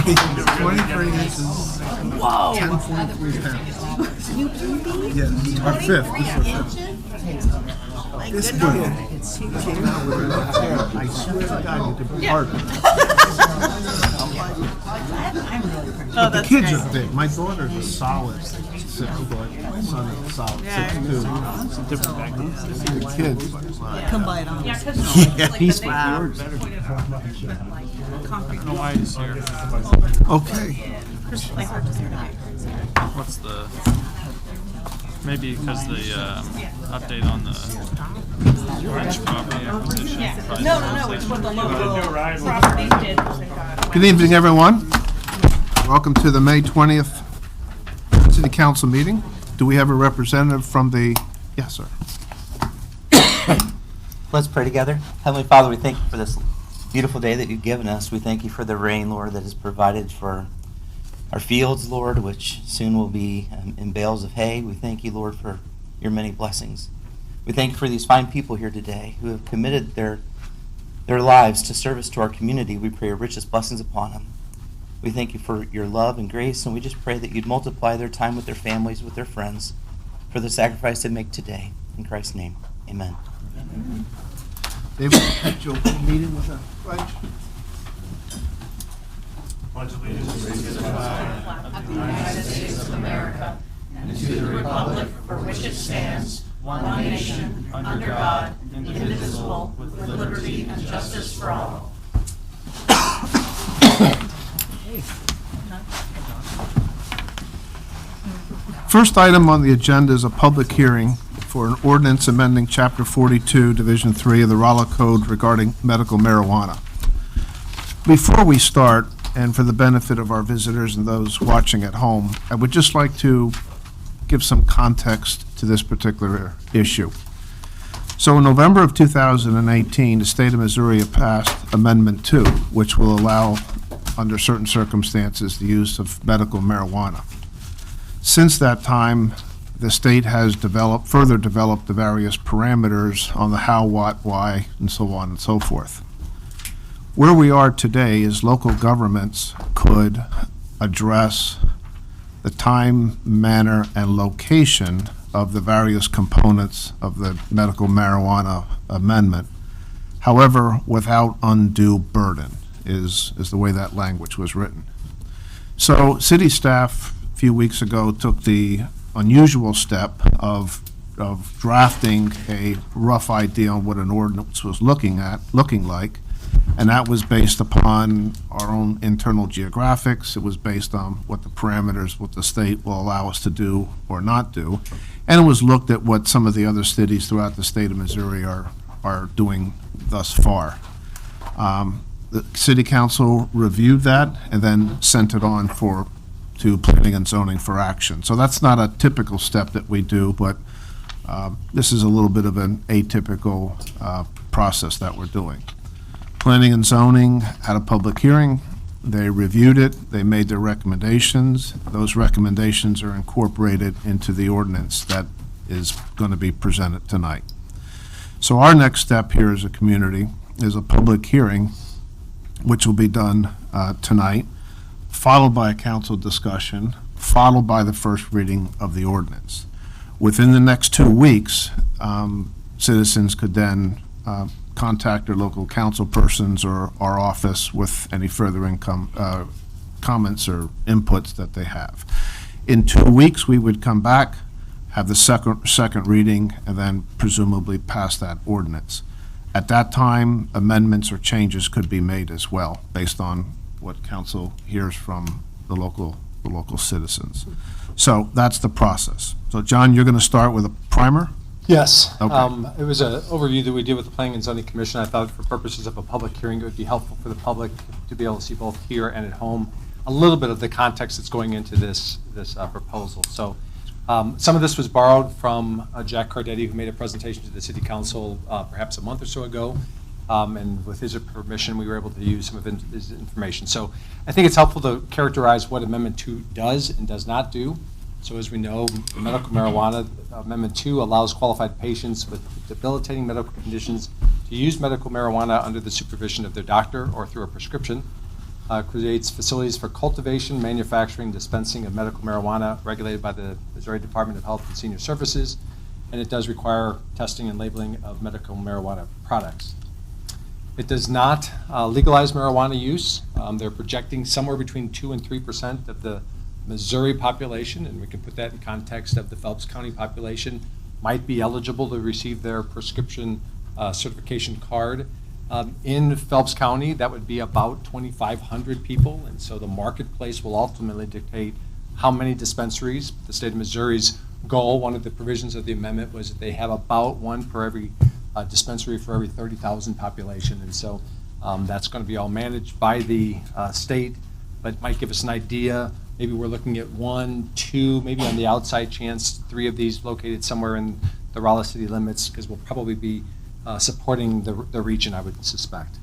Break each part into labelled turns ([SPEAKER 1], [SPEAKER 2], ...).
[SPEAKER 1] 23 inches, 10.3 pounds. Yeah, our fifth. This one came out with a left hair. I swear to God, you could be harder. But the kids are big. My daughter's a solid 6 foot. My son is a solid 6'2". It's a different background. The kids.
[SPEAKER 2] Come by it on.
[SPEAKER 1] Yeah, he's better.
[SPEAKER 3] I don't know why he's here.
[SPEAKER 1] Okay.
[SPEAKER 3] What's the... Maybe because the update on the French property acquisition.
[SPEAKER 4] No, it's what the local property did.
[SPEAKER 1] Good evening, everyone. Welcome to the May 20th City Council meeting. Do we have a representative from the... Yes, sir.
[SPEAKER 5] Let's pray together. Heavenly Father, we thank you for this beautiful day that you've given us. We thank you for the rain, Lord, that is provided for our fields, Lord, which soon will be in bales of hay. We thank you, Lord, for your many blessings. We thank you for these fine people here today who have committed their lives to service to our community. We pray your richest blessings upon them. We thank you for your love and grace, and we just pray that you'd multiply their time with their families, with their friends, for the sacrifice they make today. In Christ's name, amen.
[SPEAKER 1] David, would you open the meeting with a pledge?
[SPEAKER 6] Pledge allegiance to the flag of the United States of America and to the republic for which it stands, one nation, under God, indivisible, with liberty and justice for all.
[SPEAKER 1] First item on the agenda is a public hearing for an ordinance amending Chapter 42, Division 3 of the Rolla Code regarding medical marijuana. Before we start, and for the benefit of our visitors and those watching at home, I would just like to give some context to this particular issue. So in November of 2018, the state of Missouri passed Amendment 2, which will allow, under certain circumstances, the use of medical marijuana. Since that time, the state has further developed the various parameters on the how, what, why, and so on and so forth. Where we are today is local governments could address the time, manner, and location of the various components of the medical marijuana amendment. However, without undue burden is the way that language was written. So city staff a few weeks ago took the unusual step of drafting a rough idea on what an ordinance was looking like, and that was based upon our own internal geographics. It was based on what the parameters, what the state will allow us to do or not do, and it was looked at what some of the other cities throughout the state of Missouri are doing thus far. The city council reviewed that and then sent it on to planning and zoning for action. So that's not a typical step that we do, but this is a little bit of an atypical process that we're doing. Planning and zoning had a public hearing. They reviewed it. They made their recommendations. Those recommendations are incorporated into the ordinance that is going to be presented tonight. So our next step here as a community is a public hearing, which will be done tonight, followed by a council discussion, followed by the first reading of the ordinance. Within the next 2 weeks, citizens could then contact their local council persons or our office with any further comments or inputs that they have. In 2 weeks, we would come back, have the second reading, and then presumably pass that ordinance. At that time, amendments or changes could be made as well, based on what council hears from the local citizens. So that's the process. So John, you're going to start with a primer?
[SPEAKER 7] Yes.
[SPEAKER 1] Okay.
[SPEAKER 7] It was an overview that we did with the Planning and Zoning Commission. I thought for purposes of a public hearing, it would be helpful for the public to be able to see both here and at home a little bit of the context that's going into this proposal. So some of this was borrowed from Jack Cardetti, who made a presentation to the City Council perhaps a month or so ago. And with his permission, we were able to use some of his information. So I think it's helpful to characterize what Amendment 2 does and does not do. So as we know, medical marijuana, Amendment 2 allows qualified patients with debilitating medical conditions to use medical marijuana under the supervision of their doctor or through a prescription. creates facilities for cultivation, manufacturing, dispensing of medical marijuana regulated by the Missouri Department of Health and Senior Services, and it does require testing and labeling of medical marijuana products. It does not legalize marijuana use. They're projecting somewhere between 2 and 3% of the Missouri population, and we can put that in context of the Phelps County population, might be eligible to receive their prescription certification card. In Phelps County, that would be about 2,500 people, and so the marketplace will ultimately dictate how many dispensaries. The state of Missouri's goal, one of the provisions of the amendment, was that they have about one per every dispensary for every 30,000 population, and so that's going to be all managed by the state, but it might give us an idea. Maybe we're looking at 1, 2, maybe on the outside chance, 3 of these located somewhere in the Rolla city limits, because we'll probably be supporting the region, I would suspect.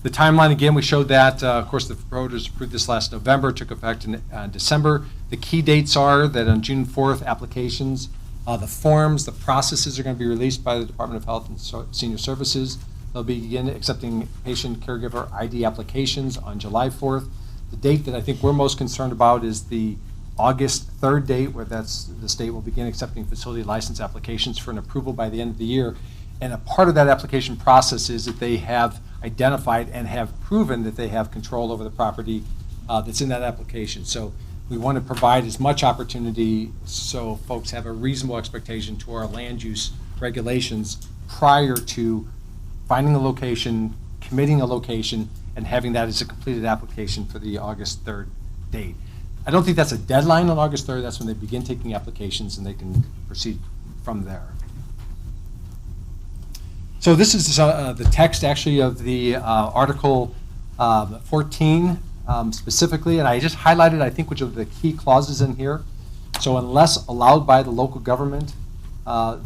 [SPEAKER 7] The timeline, again, we showed that. Of course, the voters approved this last November, took effect in December. The key dates are that on June 4th, applications, the forms, the processes are going to be released by the Department of Health and Senior Services. They'll begin accepting patient caregiver ID applications on July 4th. The date that I think we're most concerned about is the August 3rd date, where the state will begin accepting facility license applications for an approval by the end of the year. And a part of that application process is that they have identified and have proven that they have control over the property that's in that application. So we want to provide as much opportunity so folks have a reasonable expectation to our land use regulations prior to finding a location, committing a location, and having that as a completed application for the August 3rd date. I don't think that's a deadline on August 3rd. That's when they begin taking applications and they can proceed from there. So this is the text actually of the Article 14 specifically, and I just highlighted, I think, which are the key clauses in here. So unless allowed by the local government,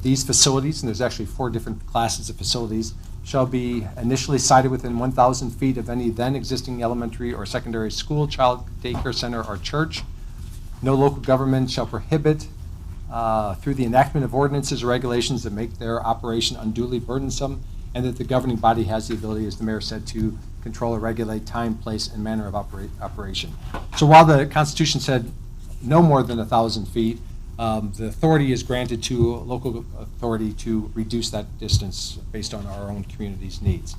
[SPEAKER 7] these facilities, and there's actually 4 different classes of facilities, shall be initially sited within 1,000 feet of any then existing elementary or secondary school, child daycare center, or church. No local government shall prohibit through the enactment of ordinances or regulations that make their operation unduly burdensome, and that the governing body has the ability, as the mayor said, to control or regulate time, place, and manner of operation. So while the Constitution said no more than 1,000 feet, the authority is granted to local authority to reduce that distance based on our own community's needs.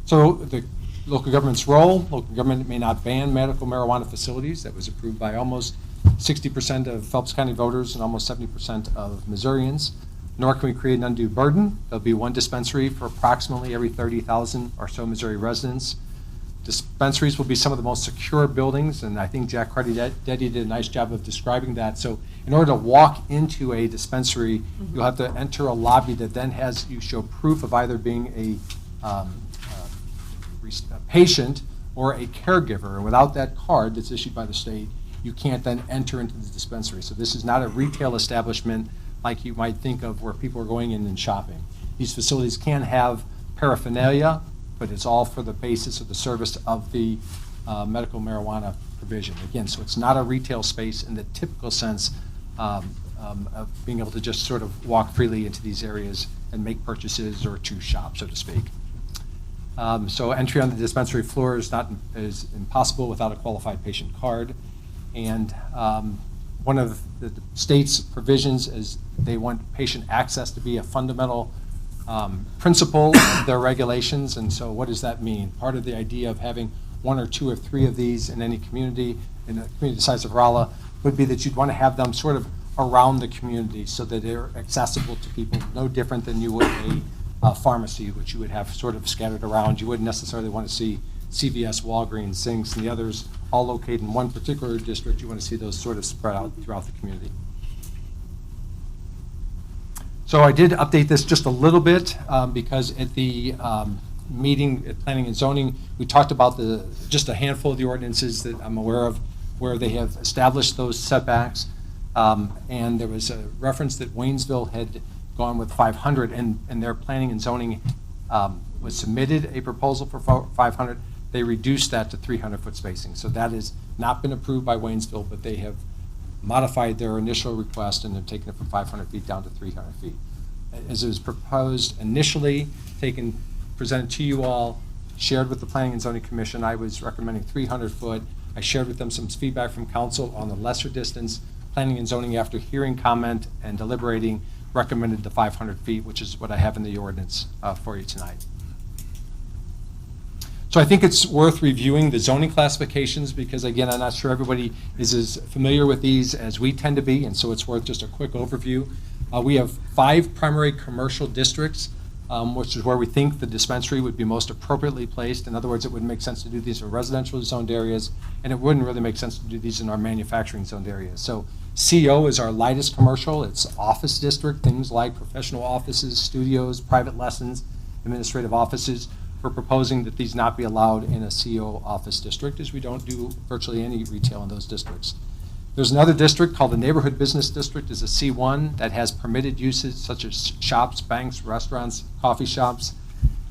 [SPEAKER 7] So the local government's role, local government may not ban medical marijuana facilities. That was approved by almost 60% of Phelps County voters and almost 70% of Missourians. Nor can we create an undue burden. There'll be one dispensary for approximately every 30,000 or so Missouri residents. Dispensaries will be some of the most secure buildings, and I think Jack Cardi-Deddy did a nice job of describing that. So in order to walk into a dispensary, you'll have to enter a lobby that then has you show proof of either being a patient or a caregiver. And without that card that's issued by the state, you can't then enter into the dispensary. So this is not a retail establishment like you might think of where people are going in and shopping. These facilities can have paraphernalia, but it's all for the basis of the service of the medical marijuana provision. Again, so it's not a retail space in the typical sense of being able to just sort of walk freely into these areas and make purchases or to shop, so to speak. So entry on the dispensary floor is impossible without a qualified patient card. And one of the state's provisions is they want patient access to be a fundamental principle of their regulations. And so what does that mean? Part of the idea of having 1 or 2 or 3 of these in any community, in a community the size of Rolla, would be that you'd want to have them sort of around the community so that they're accessible to people, no different than you would a pharmacy, which you would have sort of scattered around. You wouldn't necessarily want to see CVS, Walgreens, Zincs, and the others all located in one particular district. You want to see those sort of spread out throughout the community. So I did update this just a little bit because at the meeting at Planning and Zoning, we talked about just a handful of the ordinances that I'm aware of where they have established those setbacks. And there was a reference that Waynesville had gone with 500, and their Planning and Zoning was submitted a proposal for 500. They reduced that to 300-foot spacing. So that has not been approved by Waynesville, but they have modified their initial request and they've taken it from 500 feet down to 300 feet. As it was proposed initially, presented to you all, shared with the Planning and Zoning Commission. I was recommending 300 foot. I shared with them some feedback from council on the lesser distance. Planning and Zoning, after hearing comment and deliberating, recommended the 500 feet, which is what I have in the ordinance for you tonight. So I think it's worth reviewing the zoning classifications because, again, I'm not sure everybody is as familiar with these as we tend to be, and so it's worth just a quick overview. We have 5 primary commercial districts, which is where we think the dispensary would be most appropriately placed. In other words, it would make sense to do these in residential zoned areas, and it wouldn't really make sense to do these in our manufacturing zoned areas. So CO is our lightest commercial. It's office district, things like professional offices, studios, private lessons, administrative offices. We're proposing that these not be allowed in a CO office district, as we don't do virtually any retail in those districts. There's another district called the Neighborhood Business District, is a C1 that has permitted uses such as shops, banks, restaurants, coffee shops.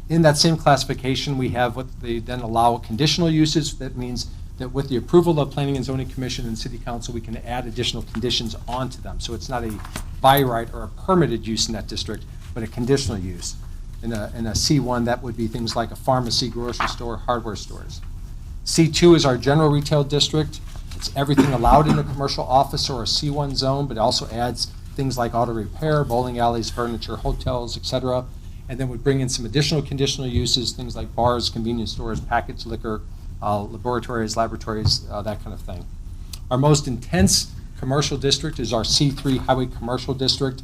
[SPEAKER 7] In that same classification, we have what they then allow conditional uses. That means that with the approval of Planning and Zoning Commission and City Council, we can add additional conditions onto them. So it's not a by right or a permitted use in that district, but a conditional use. In a C1, that would be things like a pharmacy, grocery store, hardware stores. C2 is our general retail district. It's everything allowed in a commercial office or a C1 zone, but it also adds things like auto repair, bowling alleys, furniture, hotels, etc. And then would bring in some additional conditional uses, things like bars, convenience stores, packaged liquor, laboratories, that kind of thing. Our most intense commercial district is our C3 highway commercial district.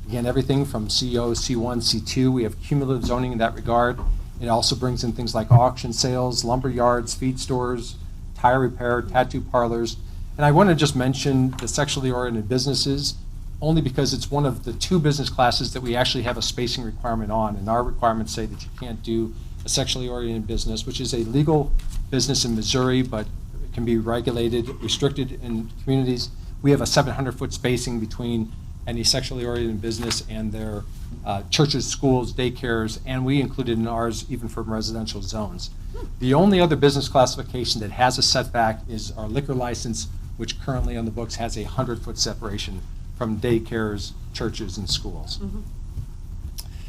[SPEAKER 7] Again, everything from CO, C1, C2. We have cumulative zoning in that regard. It also brings in things like auction sales, lumber yards, feed stores, tire repair, tattoo parlors. And I want to just mention the sexually oriented businesses only because it's one of the 2 business classes that we actually have a spacing requirement on. And our requirements say that you can't do a sexually oriented business, which is a legal business in Missouri, but it can be regulated, restricted in communities. We have a 700-foot spacing between any sexually oriented business and their churches, schools, daycares, and we included in ours even from residential zones. The only other business classification that has a setback is our liquor license, which currently on the books has a 100-foot separation from daycares, churches, and schools.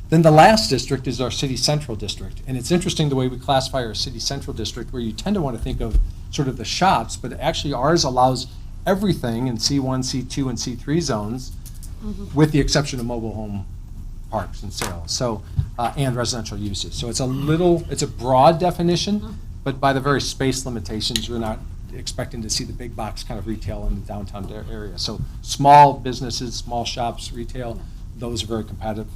[SPEAKER 7] Then the last district is our city central district, and it's interesting the way we classify our city central district, where you tend to want to think of sort of the shops, but actually ours allows everything in C1, C2, and C3 zones, with the exception of mobile home parks and sales, so and residential uses. So it's a broad definition, but by the very space limitations, we're not expecting to see the big box kind of retail in the downtown area. So small businesses, small shops, retail, those are very competitive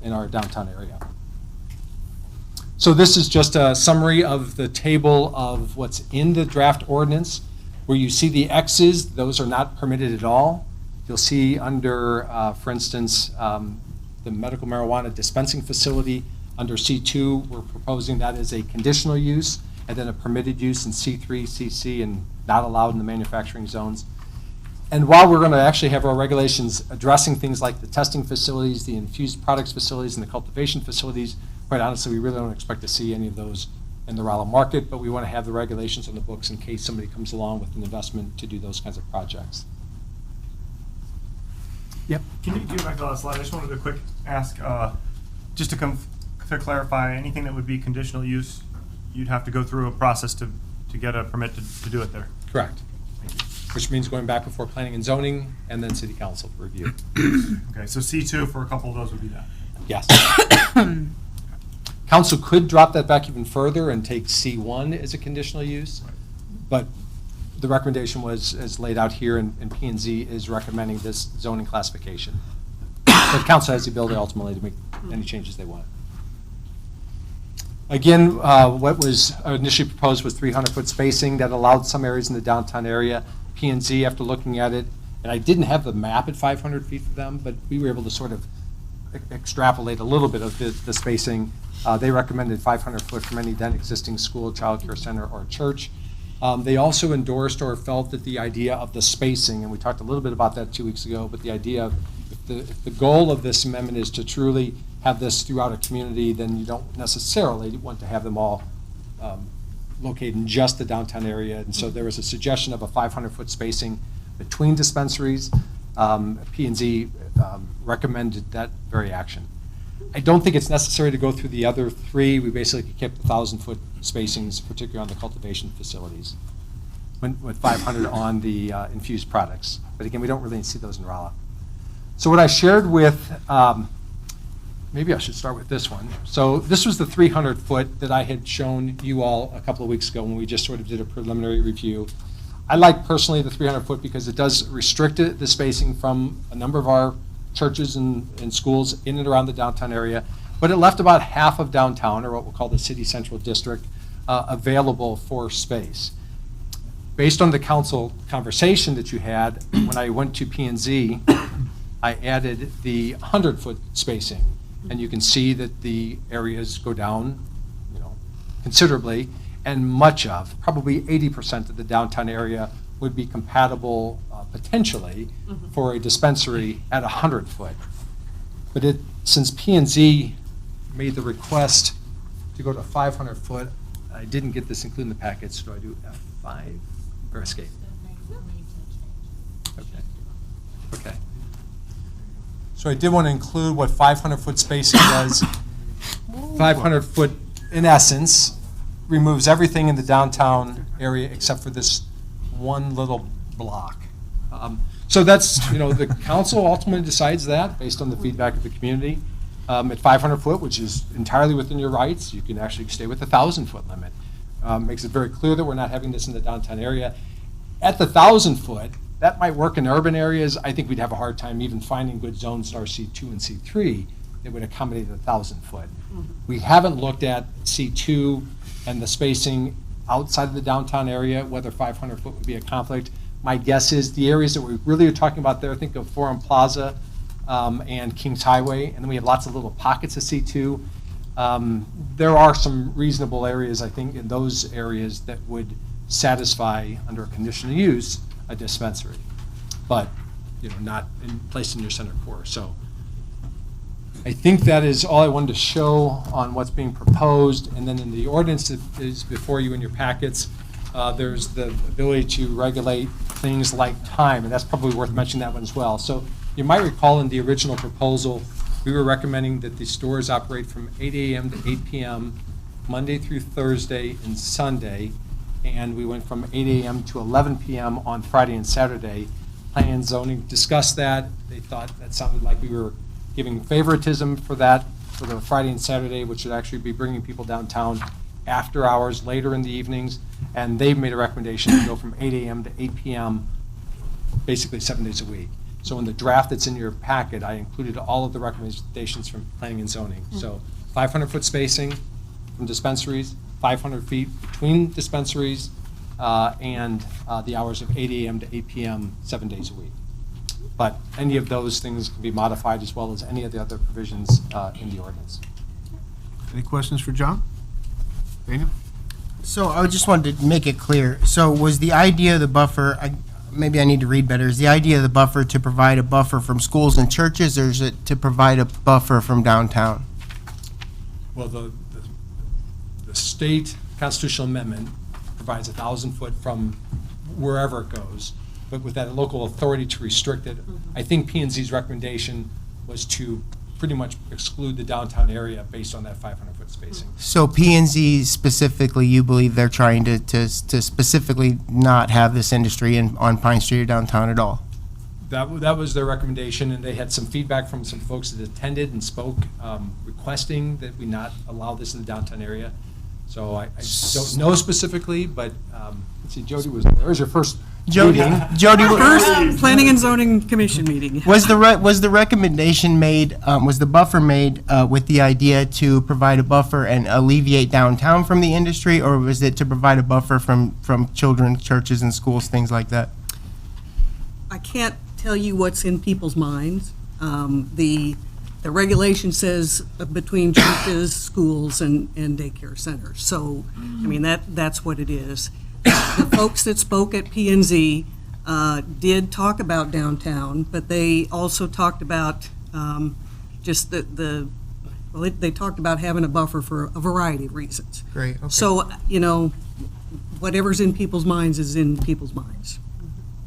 [SPEAKER 7] in our downtown area. So this is just a summary of the table of what's in the draft ordinance. Where you see the X's, those are not permitted at all. You'll see under, for instance, the medical marijuana dispensing facility under C2, we're proposing that as a conditional use, and then a permitted use in C3, CC, and not allowed in the manufacturing zones. And while we're going to actually have our regulations addressing things like the testing facilities, the infused products facilities, and the cultivation facilities, quite honestly, we really don't expect to see any of those in the Rolla market, but we want to have the regulations on the books in case somebody comes along with an investment to do those kinds of projects. Yep.
[SPEAKER 2] Can you go back to the last slide? I just wanted to quick ask, just to clarify, anything that would be conditional use, you'd have to go through a process to get a permit to do it there?
[SPEAKER 7] Correct. Which means going back before planning and zoning and then city council for review.
[SPEAKER 2] Okay, so C2 for a couple of those would be that?
[SPEAKER 7] Yes. Council could drop that back even further and take C1 as a conditional use, but the recommendation was, as laid out here, and P&Z is recommending this zoning classification. But council has the ability ultimately to make any changes they want. Again, what was initially proposed was 300-foot spacing that allowed some areas in the downtown area. P&Z, after looking at it, and I didn't have the map at 500 feet for them, but we were able to sort of extrapolate a little bit of the spacing. They recommended 500 foot from any then existing school, child care center, or church. They also endorsed or felt that the idea of the spacing, and we talked a little bit about that 2 weeks ago, but the idea of if the goal of this amendment is to truly have this throughout a community, then you don't necessarily want to have them all located in just the downtown area. And so there was a suggestion of a 500-foot spacing between dispensaries. P&Z recommended that very action. I don't think it's necessary to go through the other three. We basically kept 1,000-foot spacings, particularly on the cultivation facilities, with 500 on the infused products. But again, we don't really see those in Rolla. So what I shared with, maybe I should start with this one. So this was the 300-foot that I had shown you all a couple of weeks ago when we just sort of did a preliminary review. I like personally the 300-foot because it does restrict the spacing from a number of our churches and schools in and around the downtown area, but it left about half of downtown, or what we'll call the city central district, available for space. Based on the council conversation that you had, when I went to P&Z, I added the 100-foot spacing, and you can see that the areas go down, considerably, and much of, probably 80% of the downtown area would be compatible potentially for a dispensary at 100-foot. But since P&Z made the request to go to 500-foot, I didn't get this included in the package, so do I do F5 or escape? Okay. So I did want to include what 500-foot spacing does. 500-foot, in essence, removes everything in the downtown area except for this one little block. So that's, the council ultimately decides that based on the feedback of the community. At 500 foot, which is entirely within your rights, you can actually stay with the 1,000-foot limit. Makes it very clear that we're not having this in the downtown area. At the 1,000-foot, that might work in urban areas. I think we'd have a hard time even finding good zones in our C2 and C3 that would accommodate the 1,000-foot. We haven't looked at C2 and the spacing outside of the downtown area, whether 500-foot would be a conflict. My guess is the areas that we really are talking about there, think of Forum Plaza and Kings Highway, and then we have lots of little pockets of C2. There are some reasonable areas, I think, in those areas that would satisfy, under a conditional use, a dispensary, but not placed in your center core. So I think that is all I wanted to show on what's being proposed. And then in the ordinance that is before you in your packets, there's the ability to regulate things like time, and that's probably worth mentioning that one as well. So you might recall in the original proposal, we were recommending that the stores operate from 8 a.m. to 8 p.m. Monday through Thursday and Sunday, and we went from 8 a.m. to 11 p.m. on Friday and Saturday. Planning and zoning discussed that. They thought that sounded like we were giving favoritism for that, for the Friday and Saturday, which would actually be bringing people downtown after hours, later in the evenings, and they've made a recommendation to go from 8 a.m. to 8 p.m. basically 7 days a week. So in the draft that's in your packet, I included all of the recommendations from planning and zoning. So 500-foot spacing from dispensaries, 500 feet between dispensaries, and the hours of 8 a.m. to 8 p.m. 7 days a week. But any of those things can be modified as well as any of the other provisions in the ordinance.
[SPEAKER 1] Any questions for John? Daniel?
[SPEAKER 6] So I just wanted to make it clear. So was the idea of the buffer, maybe I need to read better, is the idea of the buffer to provide a buffer from schools and churches, or is it to provide a buffer from downtown?
[SPEAKER 7] Well, the state constitutional amendment provides 1,000-foot from wherever it goes, but with that local authority to restrict it. I think P&Z's recommendation was to pretty much exclude the downtown area based on that 500-foot spacing.
[SPEAKER 6] So P&Z specifically, you believe they're trying to specifically not have this industry on Pine Street or downtown at all?
[SPEAKER 7] That was their recommendation, and they had some feedback from some folks that attended and spoke, requesting that we not allow this in the downtown area. So I don't know specifically, but let's see, Jody was there. There's your first meeting.
[SPEAKER 6] Jody,
[SPEAKER 8] First Planning and Zoning Commission meeting.
[SPEAKER 6] was the recommendation made, was the buffer made with the idea to provide a buffer and alleviate downtown from the industry, or was it to provide a buffer from children, churches, and schools, things like that?
[SPEAKER 8] I can't tell you what's in people's minds. The regulation says between churches, schools, and daycare centers. So, I mean, that's what it is. The folks that spoke at P&Z did talk about downtown, but they also talked about just they talked about having a buffer for a variety of reasons.
[SPEAKER 6] Great, okay.
[SPEAKER 8] So, whatever's in people's minds is in people's minds.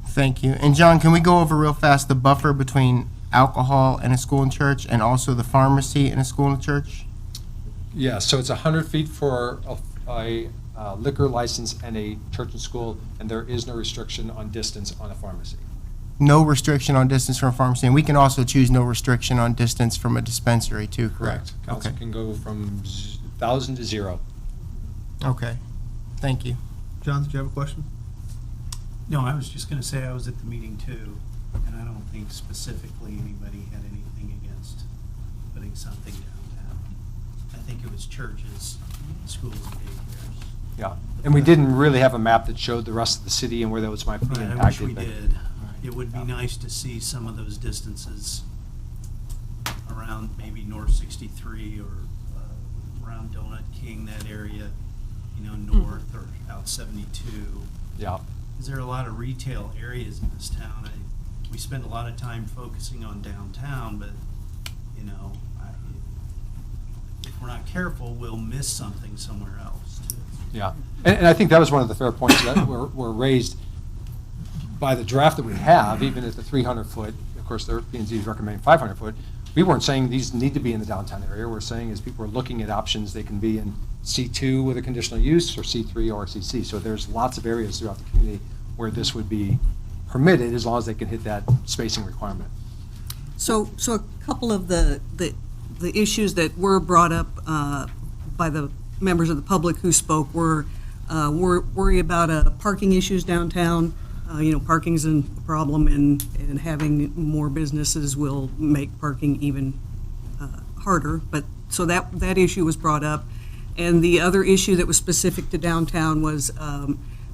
[SPEAKER 6] Thank you. And John, can we go over real fast the buffer between
[SPEAKER 9] alcohol in a school and church, and also the pharmacy in a school and church?
[SPEAKER 7] Yeah, so it's 100 feet for a liquor license and a church and school, and there is no restriction on distance on a pharmacy.
[SPEAKER 9] No restriction on distance from a pharmacy, and we can also choose no restriction on distance from a dispensary too, correct?
[SPEAKER 7] Council
[SPEAKER 9] Okay.
[SPEAKER 7] can go from 1,000 to 0.
[SPEAKER 9] Okay, thank you.
[SPEAKER 1] John, did you have a question?
[SPEAKER 10] No, I was just going to say I was at the meeting too, and I don't think specifically anybody had anything against putting something downtown. I think it was churches, schools, and daycares.
[SPEAKER 7] Yeah, and we didn't really have a map that showed the rest of the city and where those might be
[SPEAKER 10] Right,
[SPEAKER 7] impacted.
[SPEAKER 10] I wish we
[SPEAKER 7] but-
[SPEAKER 10] did. It would be nice to see some of those distances around maybe North 63 or around Donut King, that area, north or out 72.
[SPEAKER 7] Yeah.
[SPEAKER 10] Is there a lot of retail areas in this town? We spend a lot of time focusing on downtown, but, if we're not careful, we'll miss something somewhere else, too.
[SPEAKER 7] Yeah, and I think that was one of the fair points that were raised by the draft that we have, even at the 300-foot. Of course, the P&Z is recommending 500-foot. We weren't saying these need to be in the downtown area. We're saying as people are looking at options, they can be in C2 with a conditional use or C3 or CC. So there's lots of areas throughout the community where this would be permitted as long as they can hit that spacing requirement.
[SPEAKER 8] So a couple of the issues that were brought up by the members of the public who spoke were worry about parking issues downtown. Parking's a problem, and having more businesses will make parking even harder. But so that issue was brought up, and the other issue that was specific to downtown was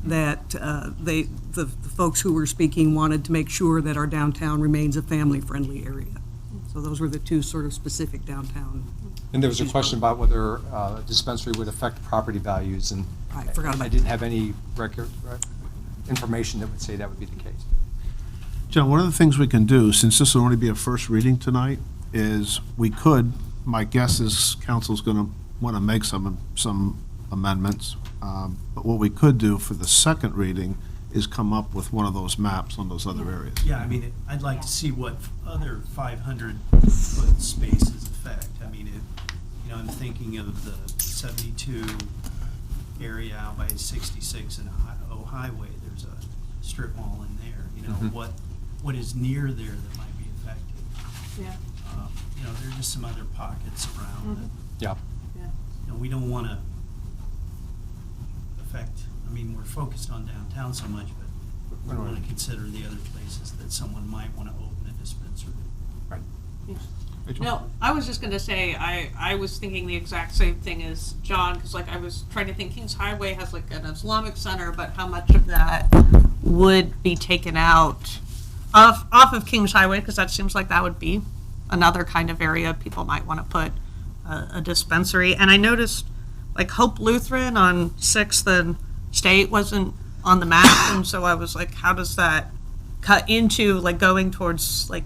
[SPEAKER 8] that the folks who were speaking wanted to make sure that our downtown remains a family-friendly area. So those were the two sort of specific downtown.
[SPEAKER 7] And there was a question about whether a dispensary would affect property values, and
[SPEAKER 8] I forgot about
[SPEAKER 7] I didn't have any information that would say that would be the case.
[SPEAKER 1] John, one of the things we can do, since this will only be a first reading tonight, is we could, my guess is council's going to want to make some amendments, but what we could do for the second reading is come up with one of those maps on those other areas.
[SPEAKER 10] Yeah, I mean, I'd like to see what other 500-foot spaces affect. I mean, I'm thinking of the 72 area out by 66 and O Highway. There's a strip mall in there. What is near there that might be affected?
[SPEAKER 6] Yeah.
[SPEAKER 10] There are just some other pockets around that.
[SPEAKER 7] Yeah.
[SPEAKER 10] We don't want to affect, we're focused on downtown so much, but we want to consider the other places that someone might want to open a dispensary.
[SPEAKER 7] Right.
[SPEAKER 1] Rachel?
[SPEAKER 6] No, I was just gonna say, I was thinking the exact same thing as John, because I was trying to think Kings Highway has an Islamic center, but how much of that would be taken out off of Kings Highway, because that seems like that would be another kind of area people might want to put a dispensary. And I noticed Hope Lutheran on 6th and State wasn't on the map, and so I was like, how does that cut into going towards the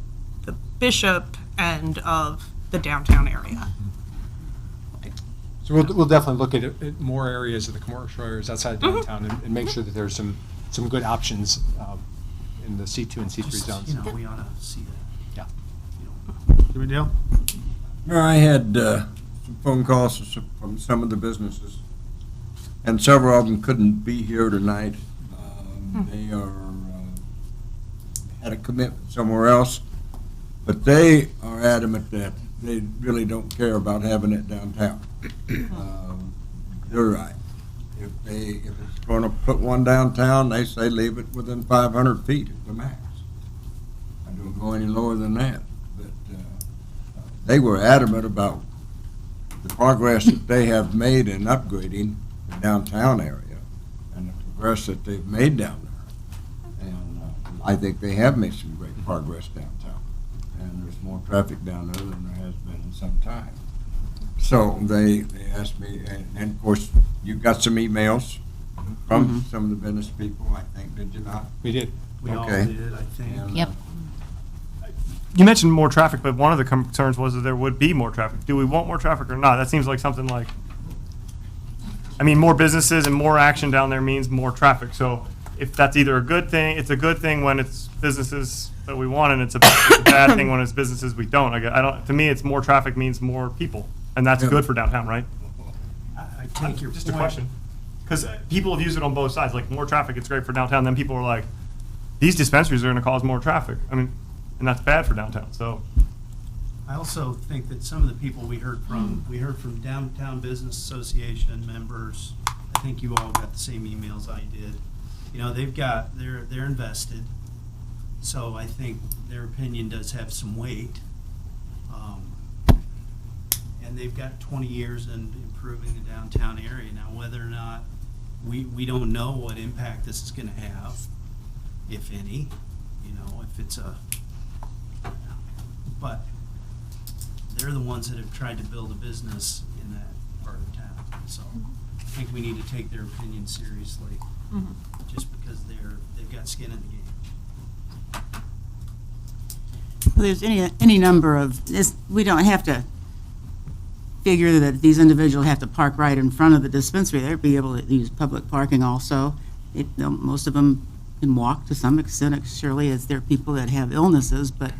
[SPEAKER 6] Bishop end of the downtown area?
[SPEAKER 7] So we'll definitely look at more areas of the commercial areas outside of downtown and make sure that there's some good options in the C2 and C3 zones.
[SPEAKER 10] We ought to see that.
[SPEAKER 1] Jimmy Dale?
[SPEAKER 11] Mayor, I had some phone calls from some of the businesses, and several of them couldn't be here tonight. They had a commitment somewhere else, but they are adamant that they really don't care about having it downtown. They're right. If it's going to put one downtown, they say leave it within 500 feet at the max. I don't go any lower than that. But they were adamant about the progress that they have made in upgrading the downtown area and the progress that they've made down there. And I think they have made some great progress downtown. And there's more traffic down there than there has been in some time. So they asked me, and of course, you got some emails from some of the business people, I think, did you not?
[SPEAKER 7] We did.
[SPEAKER 10] We all
[SPEAKER 11] Okay.
[SPEAKER 10] did, I think.
[SPEAKER 11] And,
[SPEAKER 2] You mentioned more traffic, but one of the concerns was that there would be more traffic. Do we want more traffic or not? That seems like something more businesses and more action down there means more traffic. So if that's either a good thing, it's a good thing when it's businesses that we want, and it's a bad thing when it's businesses we don't. I don't. To me, it's more traffic means more people, and that's good for downtown, right?
[SPEAKER 10] I take your
[SPEAKER 2] Just
[SPEAKER 10] point.
[SPEAKER 2] a question, because people have used it on both sides. Like more traffic, it's great for downtown. Then people are like, these dispensaries are going to cause more traffic. I mean, and that's bad for downtown. So.
[SPEAKER 10] I also think that some of the people we heard from Downtown Business Association members. I think you all got the same emails I did. You know, they're invested, so I think their opinion does have some weight. And they've got 20 years in improving the downtown area. Now, whether or not, we don't know what impact this is gonna have, if any, you know, if it's but they're the ones that have tried to build a business in that part of town, so I think we need to take their opinion seriously, just because they've got skin in the game.
[SPEAKER 6] Well, there's any number of this. We don't have to figure that these individuals have to park right in front of the dispensary. They'd be able to use public parking also. Most of them can walk to some extent, surely, as they're people that have illnesses, but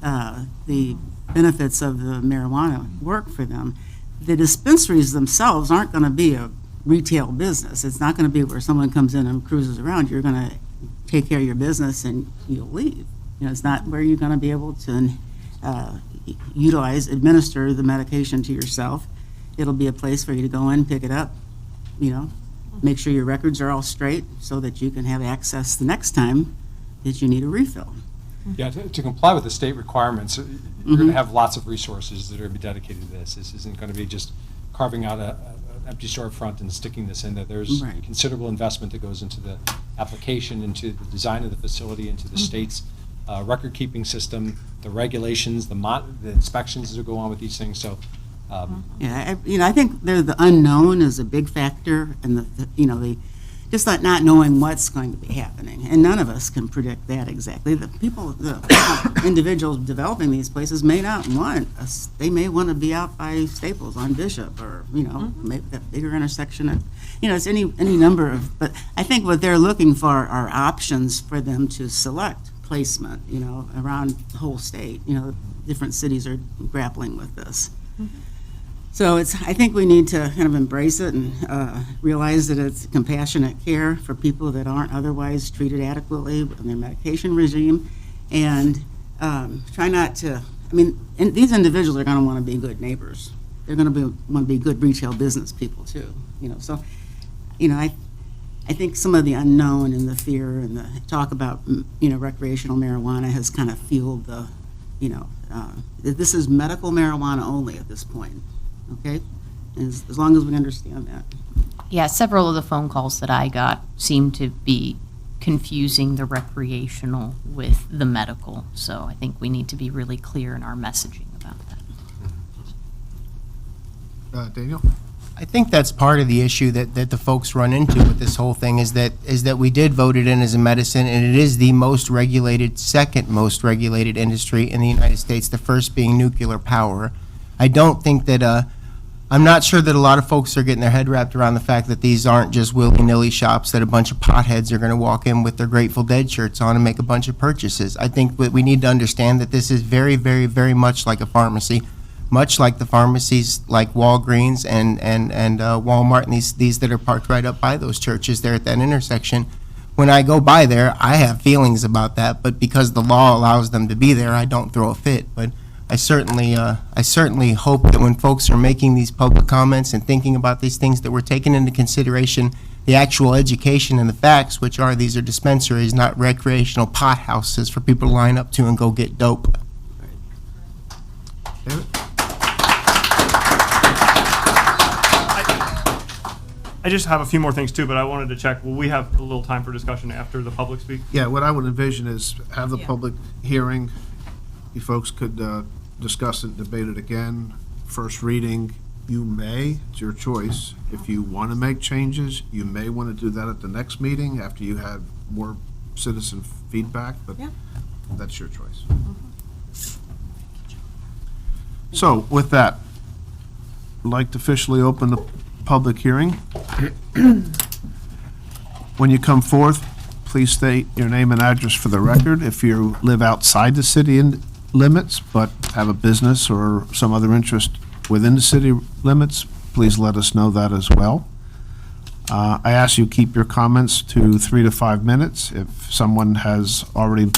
[SPEAKER 6] the benefits of the marijuana work for them. The dispensaries themselves aren't going to be a retail business. It's not going to be where someone comes in and cruises around. You're going to take care of your business and you'll leave. You know, it's not where you're going to be able to administer the medication to yourself. It'll be a place for you to go in, pick it up, you know, make sure your records are all straight so that you can have access the next time that you need a refill.
[SPEAKER 7] Yeah, to comply with the state requirements, you're going to have lots of resources that are going to be dedicated to this. This isn't going to be just carving out an empty storefront and sticking this in there. There's
[SPEAKER 6] Right.
[SPEAKER 7] considerable investment that goes into the application, into the design of the facility, into the state's record-keeping system, the regulations, the inspections that go on with these things. So,
[SPEAKER 6] Yeah, I think the unknown is a big factor, and the just not knowing what's going to be happening, and none of us can predict that exactly. The individuals developing these places may not want us. They may want to be out by Staples on Bishop, or maybe that bigger intersection. It's any number of. But I think what they're looking for are options for them to select placement. Around the whole state. Different cities are grappling with this. So I think we need to kind of embrace it and realize that it's compassionate care for people that aren't otherwise treated adequately in their medication regime, and try not to. And these individuals are going to want to be good neighbors. They're going to want to be good retail business people too. So I think some of the unknown and the fear and the talk about recreational marijuana has kind of fueled the that this is medical marijuana only at this point. Okay, as long as we understand that.
[SPEAKER 12] Yeah, several of the phone calls that I got seem to be confusing the recreational with the medical. So I think we need to be really clear in our messaging about that.
[SPEAKER 1] Daniel?
[SPEAKER 9] I think that's part of the issue that the folks run into with this whole thing is that we did vote it in as a medicine, and it is the most regulated, second most regulated industry in the United States, the first being nuclear power. I don't think that, I'm not sure that a lot of folks are getting their head wrapped around the fact that these aren't just willy-nilly shops that a bunch of potheads are going to walk in with their Grateful Dead shirts on and make a bunch of purchases. I think that we need to understand that this is very, very, very much like a pharmacy, much like the pharmacies like Walgreens and Walmart and these that are parked right up by those churches there at that intersection. When I go by there, I have feelings about that, but because the law allows them to be there, I don't throw a fit. But I certainly hope that when folks are making these public comments and thinking about these things, that we're taking into consideration the actual education and the facts, which are these are dispensaries, not recreational pot houses for people to line up to and go get dope.
[SPEAKER 1] David?
[SPEAKER 2] I just have a few more things too, but I wanted to check. Will we have a little time for discussion after the public speak?
[SPEAKER 1] Yeah, what I would envision is have the public hearing. You folks could discuss it, debate it again. First reading, you may, it's your choice. If you want to make changes, you may want to do that at the next meeting after you have more citizen feedback, but that's your choice. So with that, I'd like to officially open the public hearing. When you come forth, please state your name and address for the record. If you live outside the city limits but have a business or some other interest within the city limits, please let us know that as well. I ask you keep your comments to 3 to 5 minutes. If someone has already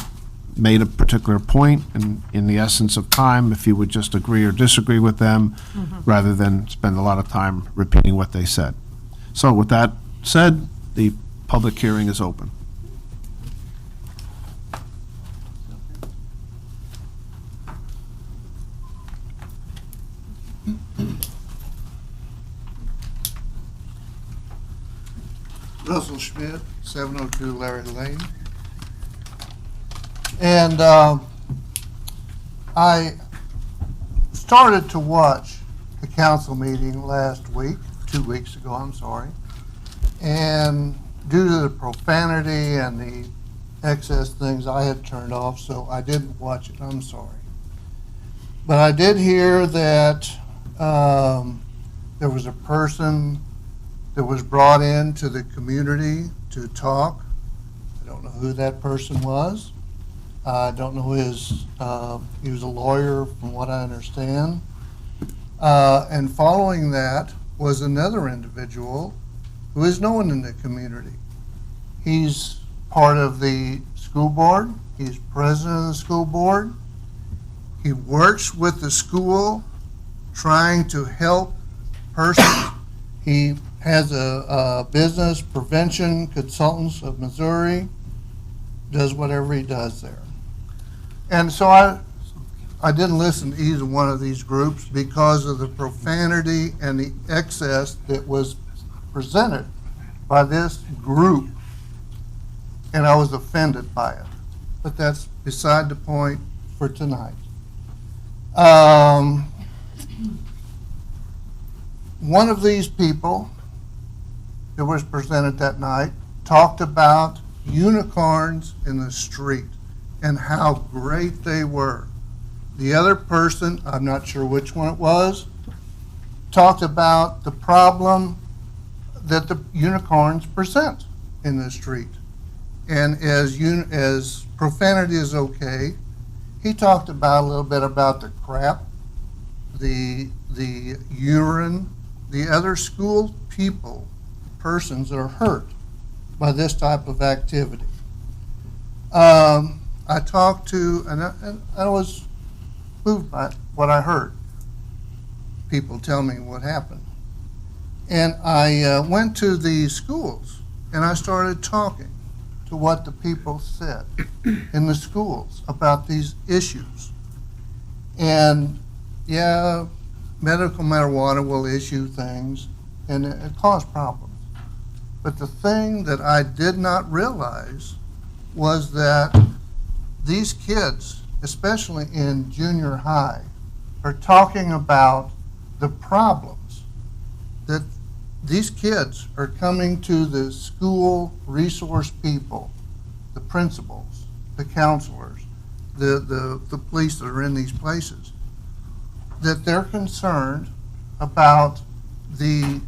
[SPEAKER 1] made a particular point, and in the essence of time, if you would just agree or disagree with them, rather than spend a lot of time repeating what they said. So with that said, the public hearing is open.
[SPEAKER 13] Russell Schmidt, 702 Larry Lane. And I started to watch the council meeting last week, 2 weeks ago, I'm sorry. And due to the profanity and the excess things, I had turned off, so I didn't watch it, I'm sorry. But I did hear that there was a person that was brought into the community to talk. I don't know who that person was. I don't know his, he was a lawyer from what I understand. And following that was another individual who is known in the community. He's part of the school board. He's president of the school board. He works with the school trying to help persons. He has a business, Prevention Consultants of Missouri, does whatever he does there. And so I didn't listen to either one of these groups because of the profanity and the excess that was presented by this group, and I was offended by it. But that's beside the point for tonight. One of these people that was presented that night talked about unicorns in the street and how great they were. The other person, I'm not sure which one it was, talked about the problem that the unicorns present in the street. And as profanity is okay, he talked about a little bit about the crap, the urine, the other school people, persons that are hurt by this type of activity. I talked to, and I was moved by what I heard. People tell me what happened. And I went to the schools and I started talking to what the people said in the schools about these issues. And yeah, medical marijuana will issue things and it caused problems. But the thing that I did not realize was that these kids, especially in junior high, are talking about the problems that these kids are coming to the school resource people, the principals, the counselors, the police that are in these places, that they're concerned about the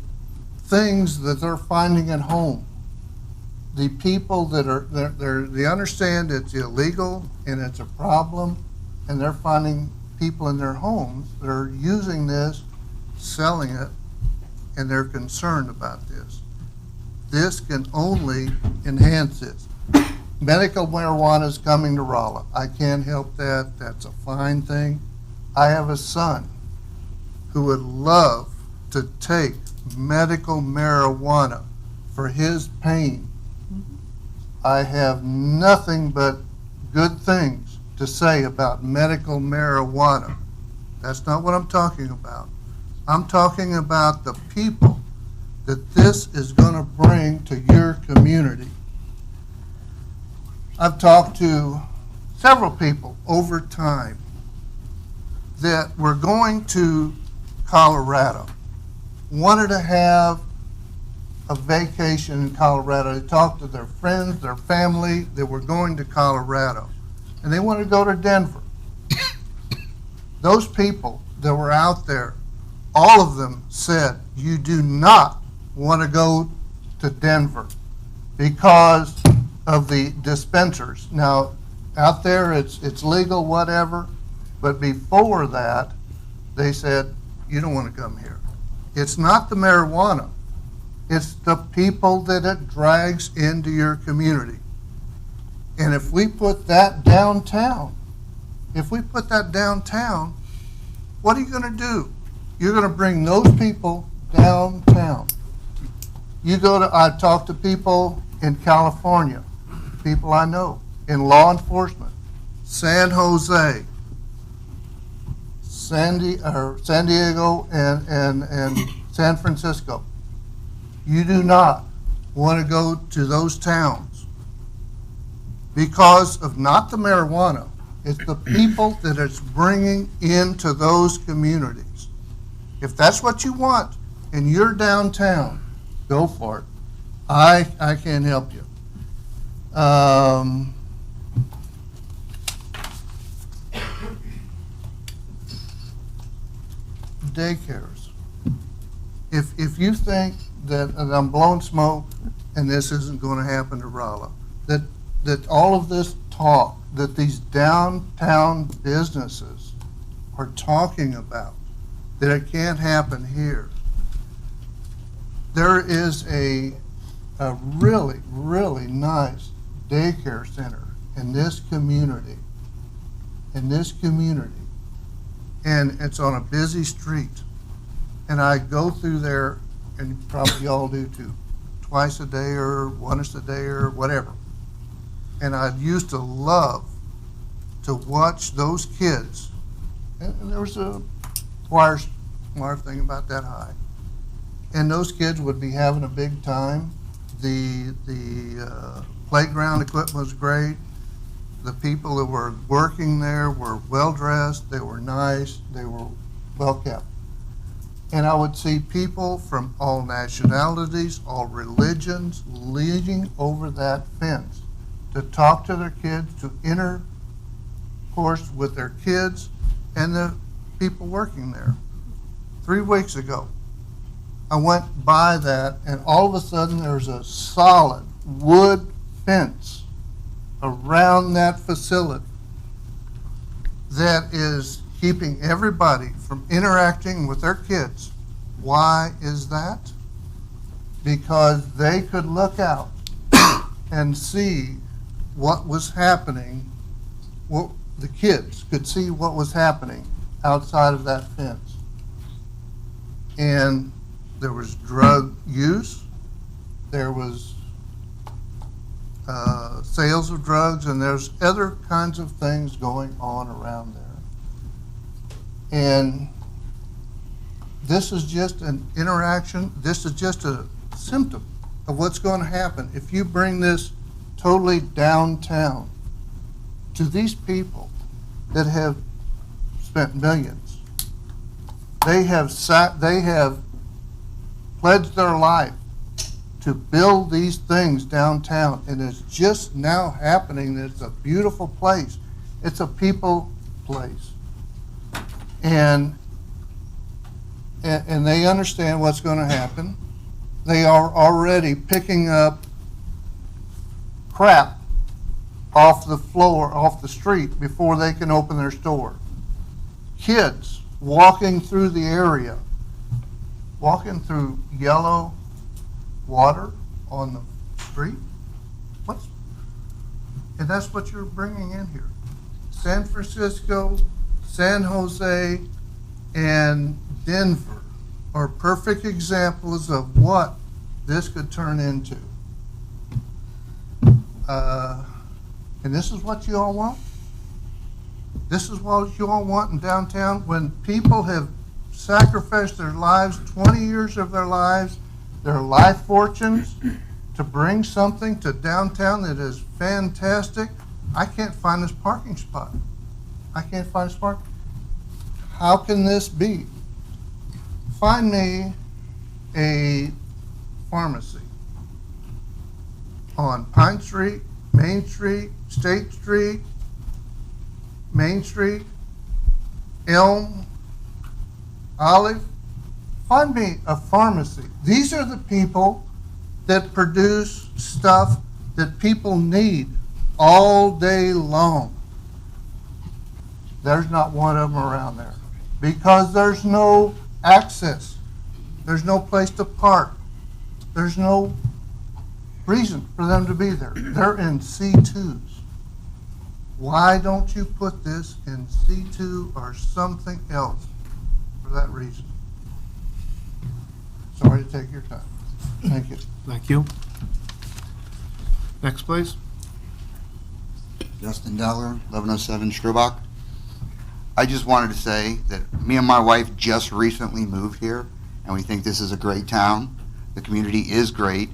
[SPEAKER 13] things that they're finding at home. The people that are, they understand it's illegal and it's a problem, and they're finding people in their homes that are using this, selling it, and they're concerned about this. This can only enhance this. Medical marijuana is coming to Rolla. I can't help that. That's a fine thing. I have a son who would love to take medical marijuana for his pain. I have nothing but good things to say about medical marijuana. That's not what I'm talking about. I'm talking about the people that this is going to bring to your community. I've talked to several people over time that were going to Colorado, wanted to have a vacation in Colorado. They talked to their friends, their family that were going to Colorado, and they wanted to go to Denver. Those people that were out there, all of them said, you do not want to go to Denver because of the dispensers. Now, out there, it's legal, whatever, but before that, they said, you don't want to come here. It's not the marijuana. It's the people that it drags into your community. And if we put that downtown, what are you going to do? You're going to bring those people downtown. I've talked to people in California, people I know, in law enforcement, San Jose, San Diego, and San Francisco. You do not want to go to those towns because of not the marijuana, it's the people that it's bringing into those communities. If that's what you want and you're downtown, go for it. I can't help you. Daycares. If you think that, and I'm blowing smoke, and this isn't going to happen to Rolla, that all of this talk that these downtown businesses are talking about, that it can't happen here. There is a really, really nice daycare center in this community, and it's on a busy street. And I go through there, and probably y'all do too, twice a day or once a day or whatever. And I used to love to watch those kids, and there was a wire thing about that high, and those kids would be having a big time. The playground equipment was great. The people that were working there were well dressed, they were nice, they were well kept. And I would see people from all nationalities, all religions, leaning over that fence to talk to their kids, to intercourse with their kids and the people working there. 3 weeks ago, I went by that, and all of a sudden there's a solid wood fence around that facility that is keeping everybody from interacting with their kids. Why is that? Because they could look out and see what was happening. What the kids could see what was happening outside of that fence. And there was drug use, there was sales of drugs, and there's other kinds of things going on around there. And this is just an interaction, this is just a symptom of what's going to happen if you bring this totally downtown to these people that have spent millions. They have pledged their life to build these things downtown, and it's just now happening. It's a beautiful place. It's a people place. And they understand what's going to happen. They are already picking up crap off the floor, off the street, before they can open their store. Kids walking through the area, walking through yellow water on the street. And that's what you're bringing in here. San Francisco, San Jose, and Denver are perfect examples of what this could turn into. And this is what you all want? This is what you all want in downtown? When people have sacrificed their lives, 20 years of their lives, their life fortunes, to bring something to downtown that is fantastic. I can't find this parking spot. I can't find this parking. How can this be? Find me a pharmacy on Pine Street, Main Street, State Street, Main Street, Elm, Olive. Find me a pharmacy. These are the people that produce stuff that people need all day long. There's not one of them around there because there's no access. There's no place to park. There's no reason for them to be there. They're in C2s. Why don't you put this in C2 or something else for that reason? Sorry to take your time. Thank you.
[SPEAKER 1] Thank you. Next, please.
[SPEAKER 14] Justin Deller, 1107 Strobach. I just wanted to say that me and my wife just recently moved here, and we think this is a great town. The community is great,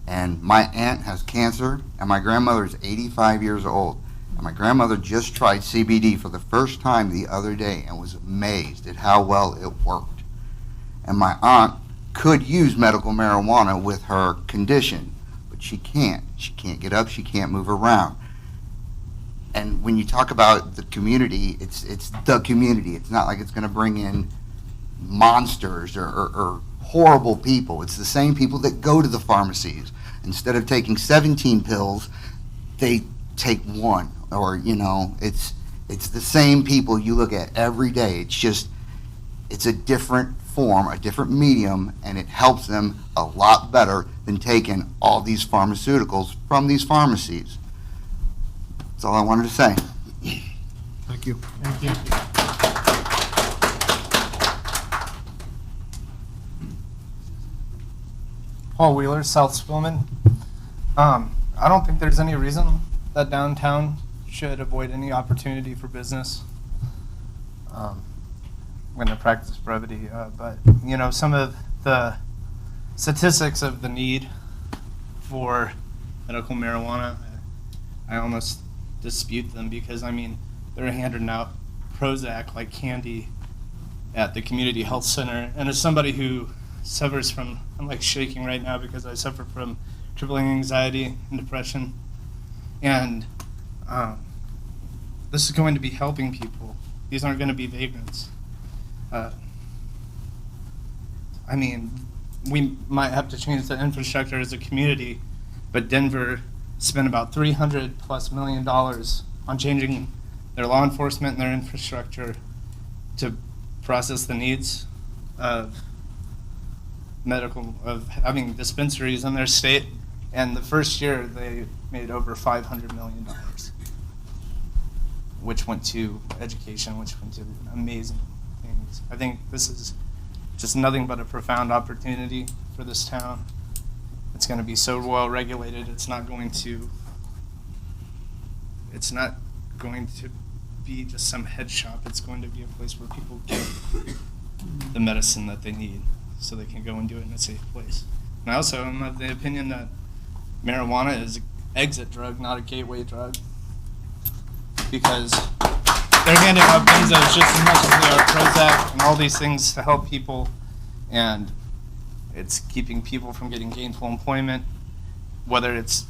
[SPEAKER 14] and my aunt has cancer, and my grandmother is 85 years old. And my grandmother just tried CBD for the first time the other day and was amazed at how well it worked. And my aunt could use medical marijuana with her condition, but she can't. She can't get up, she can't move around. And when you talk about the community, it's the community. It's not like it's going to bring in monsters or horrible people. It's the same people that go to the pharmacies. Instead of taking 17 pills, they take one. Or, you know, it's the same people you look at every day. It's just, it's a different form, a different medium, and it helps them a lot better than taking all these pharmaceuticals from these pharmacies. That's all I wanted to say.
[SPEAKER 1] Thank you.
[SPEAKER 6] Thank you.
[SPEAKER 15] Paul Wheeler, South Spillman. I don't think there's any reason that downtown should avoid any opportunity for business. I'm going to practice brevity, but you know, some of the statistics of the need for medical marijuana, I almost dispute them because, I mean, they're handing out Prozac like candy at the community health center. And as somebody who suffers from, I'm like shaking right now because I suffer from crippling anxiety and depression. And this is going to be helping people. These aren't going to be vagrants. I mean, we might have to change the infrastructure as a community, but Denver spent about $300+ million on changing their law enforcement and their infrastructure to process the needs of having dispensaries in their state. And the first year they made over $500 million, which went to education, which went to amazing things. I think this is just nothing but a profound opportunity for this town. It's going to be so well regulated. It's not going to be just some head shop. It's going to be a place where people get the medicine that they need so they can go and do it in a safe place. And I also am of the opinion that marijuana is an exit drug, not a gateway drug, because they're handing out benzos just as much as they are Prozac and all these things to help people, and it's keeping people from getting gainful employment, whether it's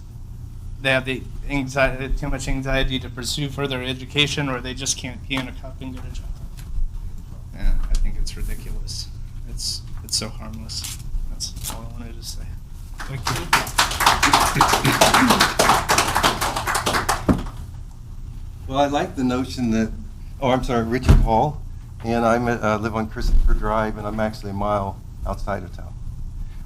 [SPEAKER 15] they have the anxiety, too much anxiety to pursue further education, or they just can't pee in a cup and get a job. And I think it's ridiculous. It's so harmless. That's all I wanted to say.
[SPEAKER 1] Thank you.
[SPEAKER 16] Well, I like the notion that, I'm sorry, Richard Hall, and I live on Christopher Drive, and I'm actually a mile outside of town.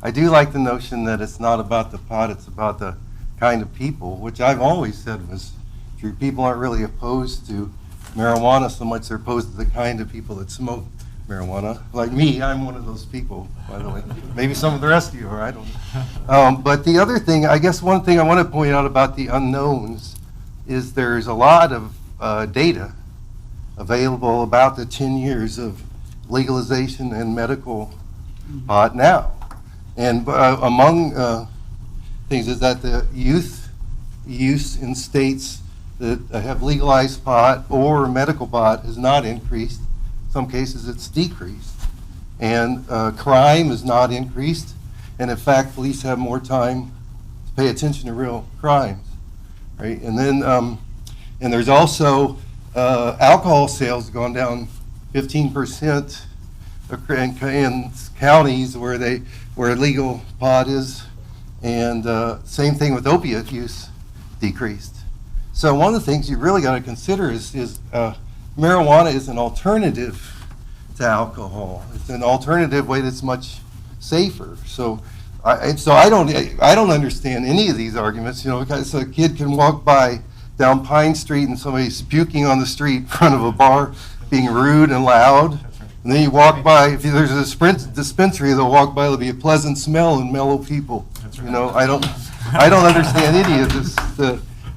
[SPEAKER 16] I do like the notion that it's not about the pot, it's about the kind of people, which I've always said was true. People aren't really opposed to marijuana so much, they're opposed to the kind of people that smoke marijuana. Like me, I'm one of those people, by the way. Maybe some of the rest of you are, I don't know. But the other thing, I guess one thing I want to point out about the unknowns is there's a lot of data available about the 10 years of legalization and medical pot now. And among things is that the youth use in states that have legalized pot or medical pot has not increased. In some cases it's decreased. And crime is not increased. And in fact, police have more time to pay attention to real crimes. Right? And then and there's also alcohol sales gone down 15% in counties where legal pot is And same thing with opiate use decreased. So one of the things you really got to consider is marijuana is an alternative to alcohol. It's an alternative way that's much safer. So I don't understand any of these arguments. You know, because a kid can walk by down Pine Street and somebody's puking on the street in front of a bar, being rude and loud. And then you walk by, if there's a dispensary, they'll walk by, there'll be a pleasant smell and mellow people. You know, I don't understand any of this,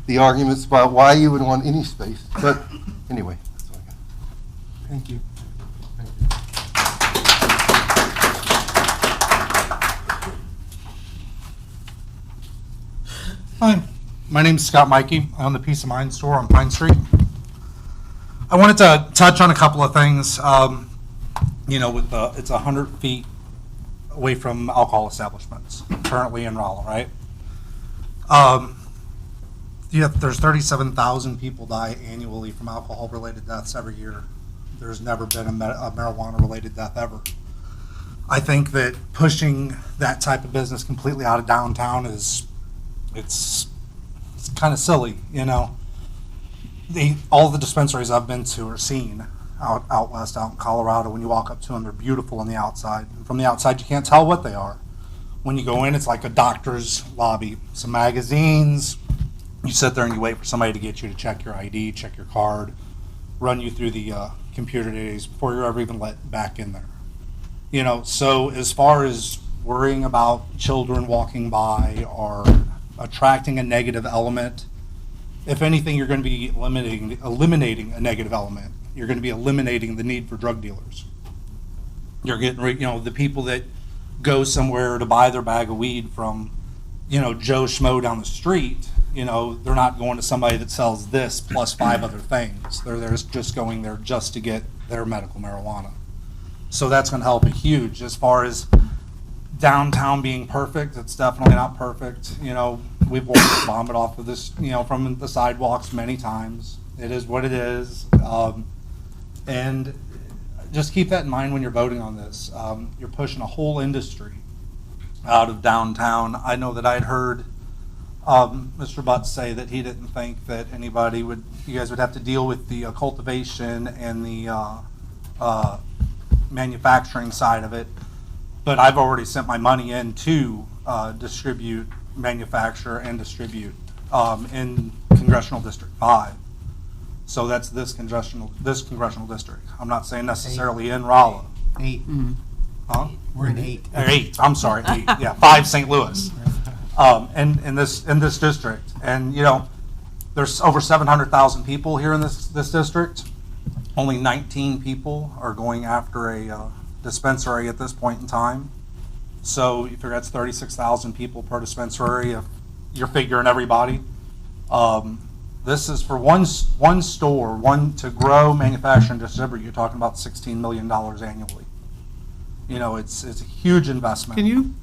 [SPEAKER 16] the arguments about why you would want any space. But anyway, that's all I got.
[SPEAKER 6] Thank you.
[SPEAKER 17] Hi, my name's Scott Mikey. I own the Peace of Mind store on Pine Street. I wanted to touch on a couple of things. You know, with it's 100 feet away from alcohol establishments, currently in Rolla, right? Yeah, there's 37,000 people die annually from alcohol-related deaths every year. There's never been a marijuana-related death ever. I think that pushing that type of business completely out of downtown is, it's kind of silly, you know. All the dispensaries I've been to or seen out west, out in Colorado, when you walk up to them, they're beautiful on the outside. And from the outside, you can't tell what they are. When you go in, it's like a doctor's lobby. Some magazines. You sit there and you wait for somebody to get you to check your ID, check your card, run you through the computer days before you're ever even let back in there. You know, so as far as worrying about children walking by or attracting a negative element, if anything, you're going to be eliminating a negative element. You're going to be eliminating the need for drug dealers. You're getting, you know, the people that go somewhere to buy their bag of weed from, you know, Joe Schmo down the street. You know, they're not going to somebody that sells this plus 5 other things. They're just going there just to get their medical marijuana. So that's going to help a huge. As far as downtown being perfect, it's definitely not perfect. You know, we've walked vomit off of this, you know, from the sidewalks many times. It is what it is. And just keep that in mind when you're voting on this. You're pushing a whole industry out of downtown. I know that I'd heard Mr. Butts say that he didn't think that you guys would have to deal with the cultivation and the manufacturing side of it. But I've already sent my money in to distribute, manufacture, and distribute in Congressional District 5. So that's this congressional district. I'm not saying necessarily in Rolla.
[SPEAKER 9] 8.
[SPEAKER 17] Huh?
[SPEAKER 9] We're in 8.
[SPEAKER 17] 8. I'm sorry. 8. Yeah, 5 St. Louis. And in this district, and you know, there's over 700,000 people here in this district. Only 19 people are going after a dispensary at this point in time. So you figure that's 36,000 people per dispensary. If you're figuring everybody. This is for one store, to grow, manufacture, and distribute. You're talking about $16 million annually. You know, it's a huge investment.
[SPEAKER 1] Can you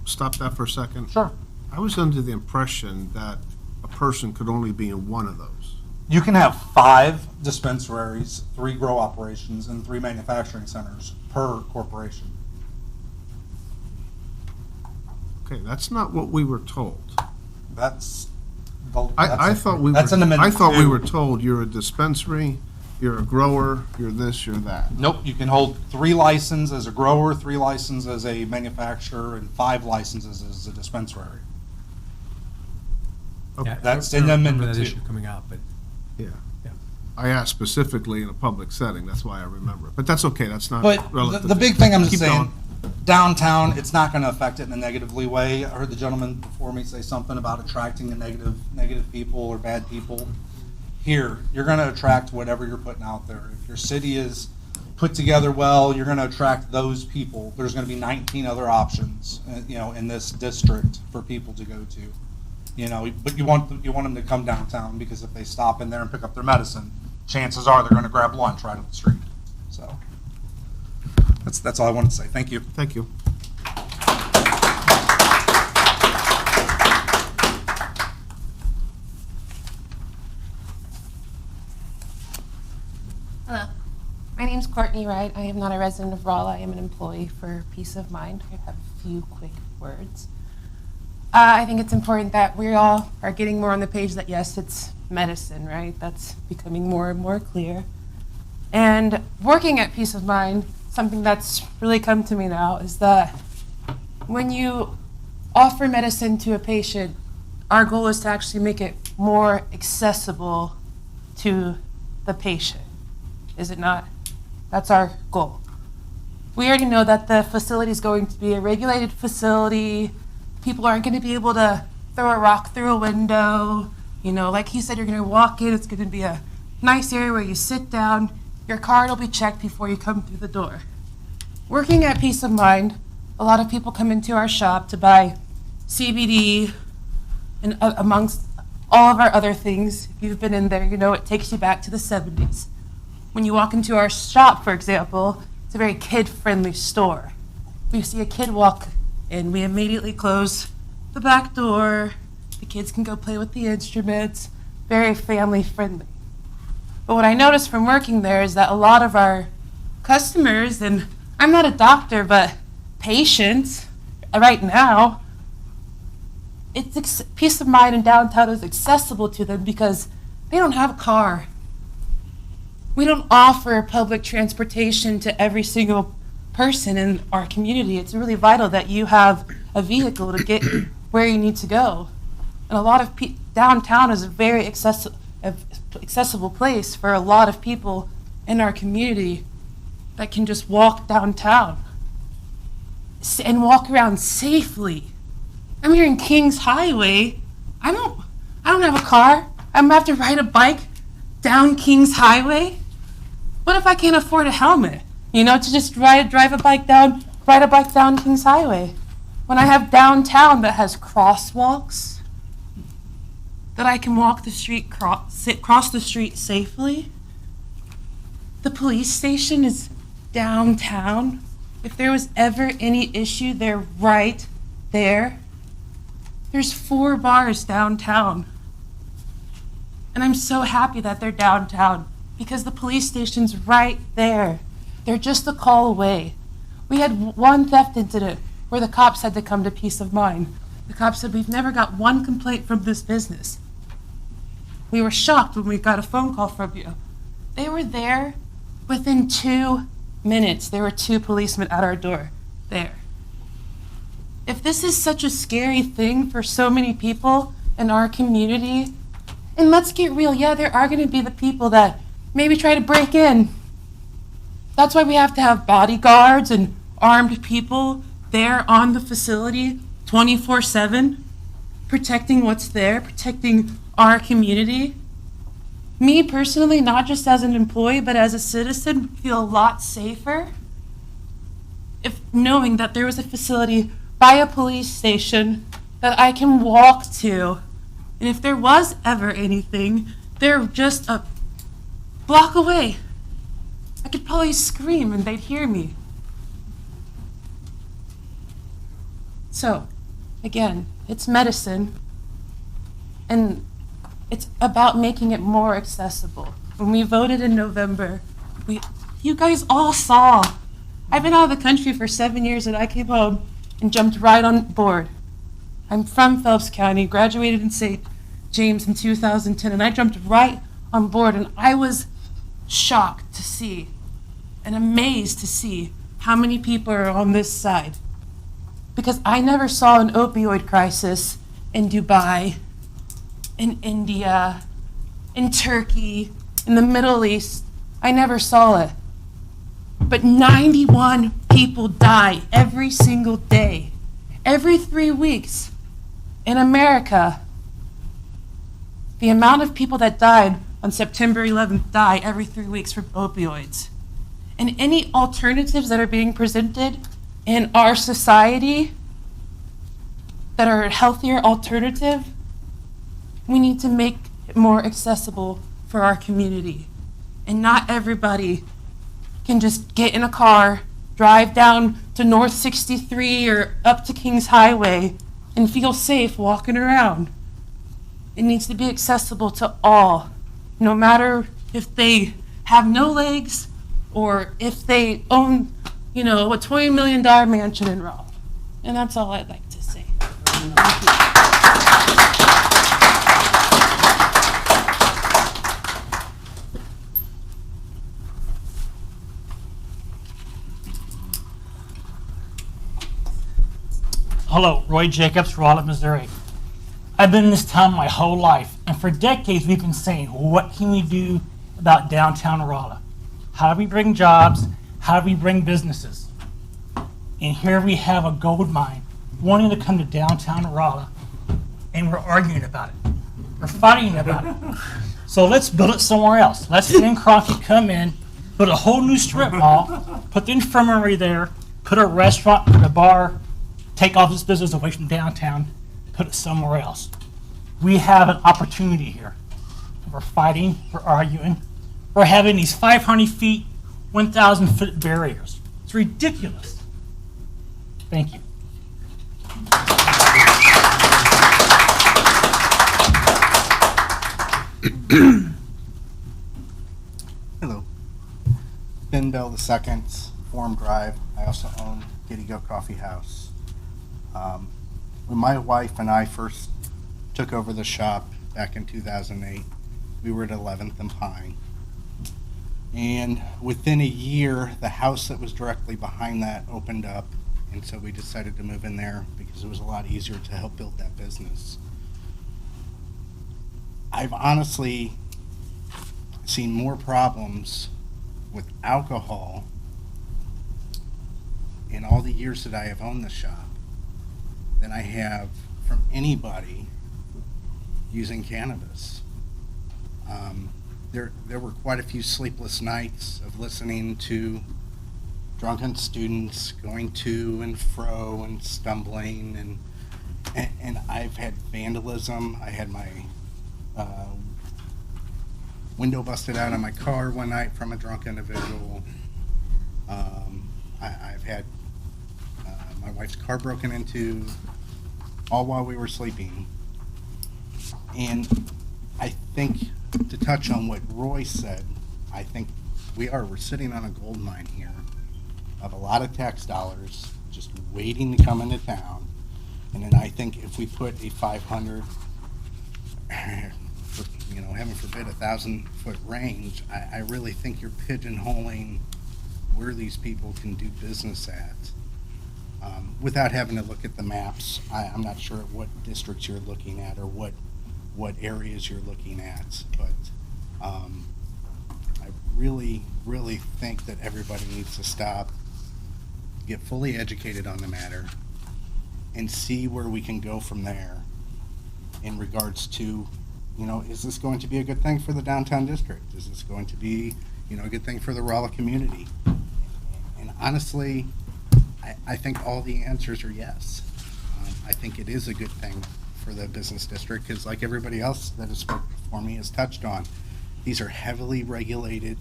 [SPEAKER 1] stop that for a second?
[SPEAKER 17] Sure.
[SPEAKER 1] I was under the impression that a person could only be in one of those.
[SPEAKER 17] You can have 5 dispensaries, 3 grow operations, and 3 manufacturing centers per corporation.
[SPEAKER 1] Okay, that's not what we were told.
[SPEAKER 17] I
[SPEAKER 1] thought we were told you're a dispensary, you're a grower, you're this, you're that.
[SPEAKER 17] Nope, you can hold 3 licenses as a grower, 3 licenses as a manufacturer, and 5 licenses as a dispensary.
[SPEAKER 1] Okay.
[SPEAKER 17] That's in them in the
[SPEAKER 6] that
[SPEAKER 17] 2.
[SPEAKER 6] issue coming up, but
[SPEAKER 1] Yeah. I asked specifically in a public setting, that's why I remember it. But that's okay, that's not
[SPEAKER 17] But
[SPEAKER 1] relevant.
[SPEAKER 17] the big thing I'm just
[SPEAKER 1] Keep
[SPEAKER 17] saying,
[SPEAKER 1] going.
[SPEAKER 17] downtown, it's not going to affect it in a negatively way. I heard the gentleman before me say something about attracting a negative people or bad people. Here, you're going to attract whatever you're putting out there. If your city is put together well, you're going to attract those people. There's going to be 19 other options, you know, in this district for people to go to. You know, but you want them to come downtown, because if they stop in there and pick up their medicine, chances are they're going to grab lunch right up the street. So that's all I wanted to say. Thank you.
[SPEAKER 1] Thank you.
[SPEAKER 18] Hello. My name's Courtney Wright. I am not a resident of Rolla. I am an employee for Peace of Mind. I have a few quick words. I think it's important that we all are getting more on the page that yes, it's medicine, right? That's becoming more and more clear. And working at Peace of Mind, something that's really come to me now is that when you offer medicine to a patient, our goal is to actually make it more accessible to the patient. Is it not? That's our goal. We already know that the facility is going to be a regulated facility. People aren't going to be able to throw a rock through a window. You know, like he said, you're going to walk in. It's going to be a nice area where you sit down. Your card will be checked before you come through the door. Working at Peace of Mind, a lot of people come into our shop to buy CBD and amongst all of our other things. If you've been in there, you know it takes you back to the 70s. When you walk into our shop, for example, it's a very kid-friendly store. We see a kid walk in, we immediately close the back door. The kids can go play with the instruments. Very family-friendly. But what I noticed from working there is that a lot of our customers, and I'm not a doctor, but patients right now, Peace of Mind in downtown is accessible to them because they don't have a car. We don't offer public transportation to every single person in our community. It's really vital that you have a vehicle to get where you need to go. And a lot of downtown is a very accessible place for a lot of people in our community that can just walk downtown and walk around safely. I'm here in Kings Highway. I don't have a car. I'm gonna have to ride a bike down Kings Highway. What if I can't afford a helmet? You know, to just ride a bike down Kings Highway. When I have downtown that has crosswalks, that I can walk the street, cross the street safely. The police station is downtown. If there was ever any issue, they're right there. There's 4 bars downtown. And I'm so happy that they're downtown because the police station's right there. They're just a call away. We had one theft incident where the cops had to come to Peace of Mind. The cops said, we've never got one complaint from this business. We were shocked when we got a phone call from you. They were there within 2 minutes. There were 2 policemen at our door there. If this is such a scary thing for so many people in our community, and let's get real, yeah, there are going to be the people that maybe try to break in. That's why we have to have bodyguards and armed people there on the facility 24/7, protecting what's there, protecting our community. Me personally, not just as an employee, but as a citizen, would feel a lot safer if knowing that there was a facility by a police station that I can walk to. And if there was ever anything, they're just a block away. I could probably scream and they'd hear me. So, again, it's medicine, and it's about making it more accessible. When we voted in November, you guys all saw. I've been out of the country for 7 years, and I came home and jumped right on board. I'm from Phelps County, graduated in St. James in 2010, and I jumped right on board, and I was shocked to see and amazed to see how many people are on this side. Because I never saw an opioid crisis in Dubai, in India, in Turkey, in the Middle East. I never saw it. But 91 people die every single day, every 3 weeks. In America, the amount of people that died on September 11th die every 3 weeks from opioids. And any alternatives that are being presented in our society that are a healthier alternative, we need to make it more accessible for our community. And not everybody can just get in a car, drive down to North 63 or up to Kings Highway and feel safe walking around. It needs to be accessible to all, no matter if they have no legs or if they own, a $20 million mansion in Rolla. And that's all I'd like to say. Thank you.
[SPEAKER 19] Hello, Roy Jacobs, Rolla, Missouri. I've been in this town my whole life, and for decades we've been saying, what can we do about downtown Rolla? How do we bring jobs? How do we bring businesses? And here we have a gold mine wanting to come to downtown Rolla, and we're arguing about it. We're fighting about it. So let's build it somewhere else. Let's Dan Crockett come in, put a whole new strip mall, put the infirmary there, put a restaurant, put a bar, take all this business away from downtown, put it somewhere else. We have an opportunity here. We're fighting, we're arguing, we're having these 500 feet, 1,000 foot barriers. It's ridiculous. Thank you.
[SPEAKER 17] Hello. Ben Bell II, Forum Drive. I also own Giddy Go Coffee House. When my wife and I first took over the shop back in 2008, we were at 11th and Pine. And within a year, the house that was directly behind that opened up, and so we decided to move in there because it was a lot easier to help build that business. I've honestly seen more problems with alcohol in all the years that I have owned the shop than I have from anybody using cannabis. There were quite a few sleepless nights of listening to drunken students going to and fro and stumbling, and I've had vandalism. I had my window busted out on my car one night from a drunk individual. I've had my wife's car broken into, all while we were sleeping. And I think, to touch on what Roy said, I think we're sitting on a gold mine here of a lot of tax dollars just waiting to come into town. And then I think if we put a 500, heaven forbid, 1,000-foot range, I really think you're pigeonholing where these people can do business at. Without having to look at the maps, I'm not sure what districts you're looking at or what areas you're looking at, but I really, really think that everybody needs to stop, get fully educated on the matter, and see where we can go from there in regards to, is this going to be a good thing for the downtown district? Is this going to be, a good thing for the Rolla community? And honestly, I think all the answers are yes. I think it is a good thing for the business district because, like everybody else that has spoken before me has touched on, these are heavily regulated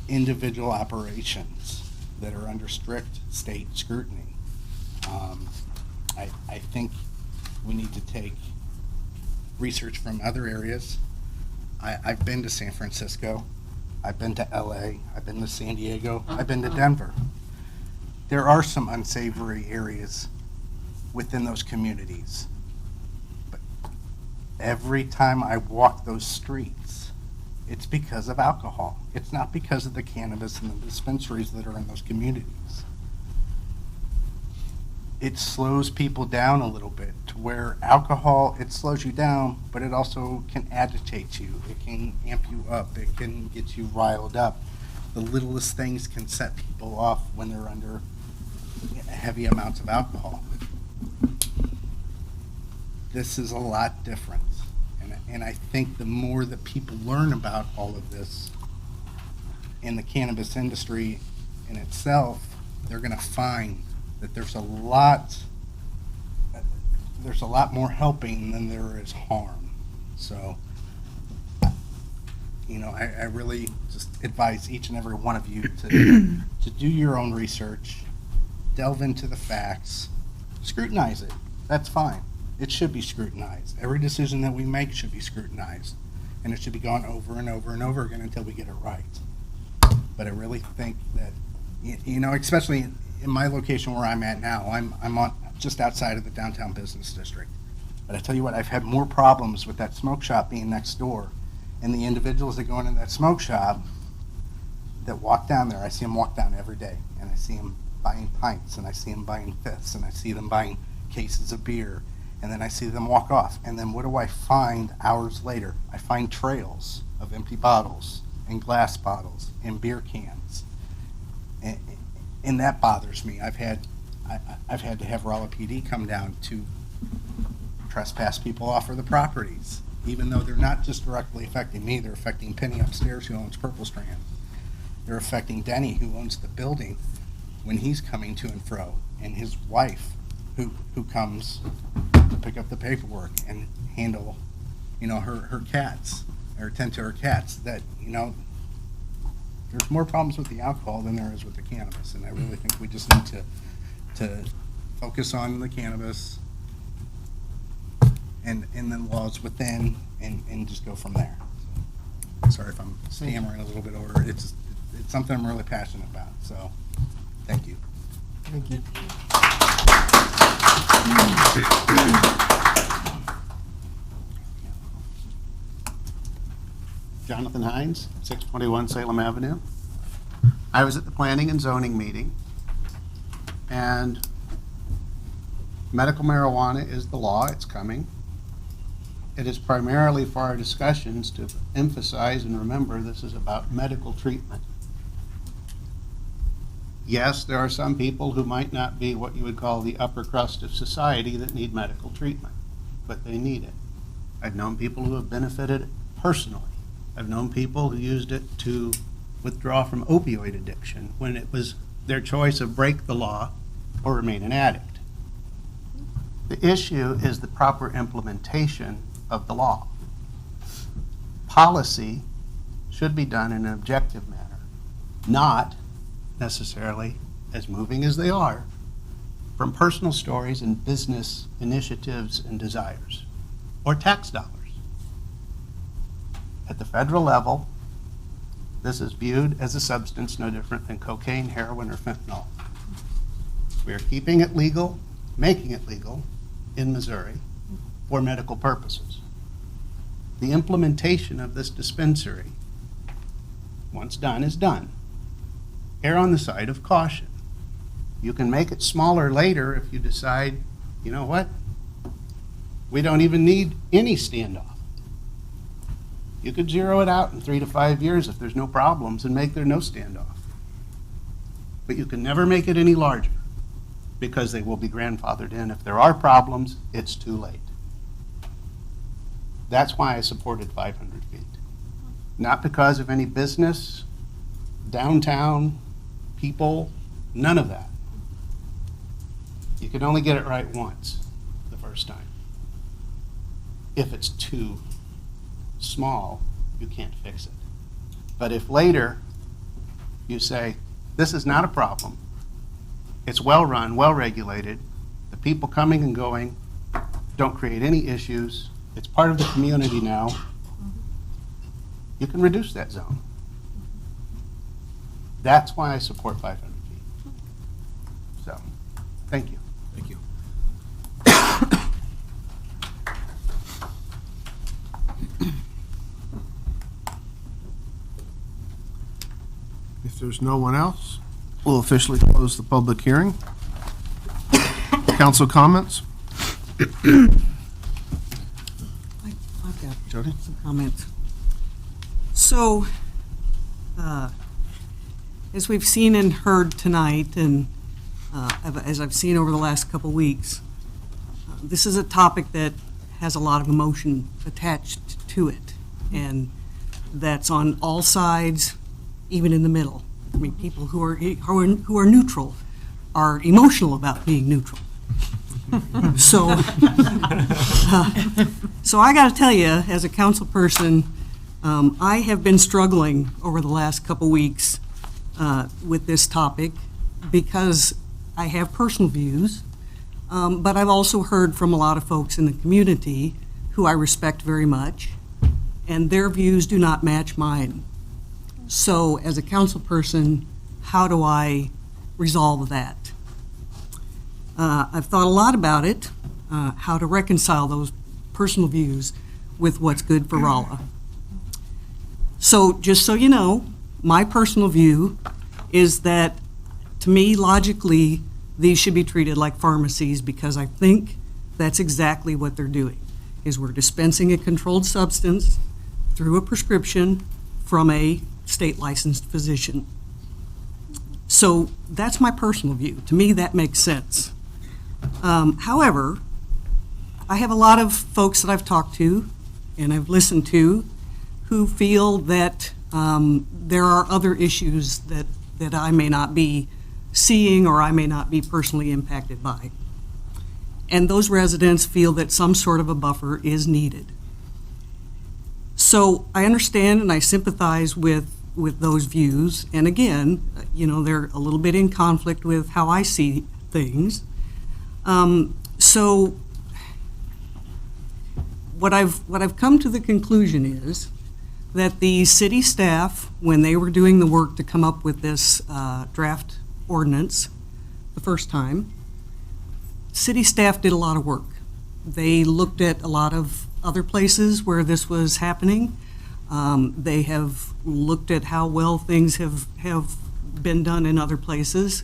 [SPEAKER 17] individual operations that are under strict state scrutiny. I think we need to take research from other areas. I've been to San Francisco, I've been to LA, I've been to San Diego, I've been to Denver. There are some unsavory areas within those communities. But every time I walk those streets, it's because of alcohol. It's not because of the cannabis and the dispensaries that are in those communities. It slows people down a little bit to where alcohol, it slows you down, but it also can agitate you. It can amp you up. It can get you riled up. The littlest things can set people off when they're under heavy amounts of alcohol. This is a lot different. And I think the more that people learn about all of this in the cannabis industry in itself, they're going to find that there's a lot more helping than there is harm. So, I really just advise each and every one of you to do your own research, delve into the facts, scrutinize it. That's fine. It should be scrutinized. Every decision that we make should be scrutinized, and it should be gone over and over and over again until we get it right. But I really think that, especially in my location where I'm at now, I'm on just outside of the downtown business district. But I tell you what, I've had more problems with that smoke shop being next door, and the individuals that go into that smoke shop that walk down there, I see them walk down every day, and I see them buying pints, and I see them buying fifths, and I see them buying cases of beer, and then I see them walk off. And then what do I find hours later? I find trails of empty bottles and glass bottles and beer cans. And that bothers me. I've had to have Rolla PD come down to trespass people off of the properties, even though they're not just directly affecting me, they're affecting Penny upstairs who owns Purple Strand. They're affecting Denny who owns the building when he's coming to and fro, and his wife who comes to pick up the paperwork and handle, her cats, or tend to her cats. That, there's more problems with the alcohol than there is with the cannabis, and I really think we just need to focus on the cannabis and then laws within, and just go from there. Sorry if I'm stammering a little bit over. It's something I'm really passionate about, so thank you.
[SPEAKER 9] Thank you.
[SPEAKER 1] Jonathan Hines, 621 Salem Avenue. I was at the Planning and Zoning meeting, and medical marijuana is the law. It's coming. It is primarily for our discussions to emphasize and remember this is about medical treatment. Yes, there are some people who might not be what you would call the upper crust of society that need medical treatment, but they need it. I've known people who have benefited personally. I've known people who used it to withdraw from opioid addiction when it was their choice of break the law or remain an addict. The issue is the proper implementation of the law. Policy should be done in an objective manner, not necessarily as moving as they are from personal stories and business initiatives and desires, or tax dollars. At the federal level, this is viewed as a substance no different than cocaine, heroin, or fentanyl. We are keeping it legal, making it legal in Missouri for medical purposes. The implementation of this dispensary, once done, is done. Err on the side of caution. You can make it smaller later if you decide, you know what, we don't even need any standoff. You could zero it out in 3 to 5 years if there's no problems and make there no standoff. But you can never make it any larger because they will be grandfathered in. If there are problems, it's too late. That's why I supported 500 feet. Not because of any business, downtown, people, none of that. You can only get it right once, the first time. If it's too small, you can't fix it. But if later you say, this is not a problem, it's well run, well regulated, the people coming and going don't create any issues, it's part of the community now, you can reduce that zone. That's why I support 500 feet. So, thank you.
[SPEAKER 11] Thank you.
[SPEAKER 1] If there's no one else, we'll officially close the public hearing. Council comments?
[SPEAKER 8] I've got
[SPEAKER 1] Jody?
[SPEAKER 8] some comments. So, as we've seen and heard tonight, and as I've seen over the last couple weeks, this is a topic that has a lot of emotion attached to it, and that's on all sides, even in the middle. I mean, people who are neutral are emotional about being neutral. So, so I got to tell you, as a council person, I have been struggling over the last couple weeks with this topic because I have personal views, but I've also heard from a lot of folks in the community who I respect very much, and their views do not match mine. So as a council person, how do I resolve that? I've thought a lot about it, how to reconcile those personal views with what's good for Rolla. So just so you know, my personal view is that, to me, logically, these should be treated like pharmacies, because I think that's exactly what they're doing, is we're dispensing a controlled substance through a prescription from a state licensed physician. So that's my personal view. To me, that makes sense. However, I have a lot of folks that I've talked to and I've listened to who feel that there are other issues that I may not be seeing or I may not be personally impacted by. And those residents feel that some sort of a buffer is needed. So I understand and I sympathize with those views. And again, they're a little bit in conflict with how I see things. So what I've come to the conclusion is that the city staff, when they were doing the work to come up with this draft ordinance the first time, city staff did a lot of work. They looked at a lot of other places where this was happening. They have looked at how well things have been done in other places.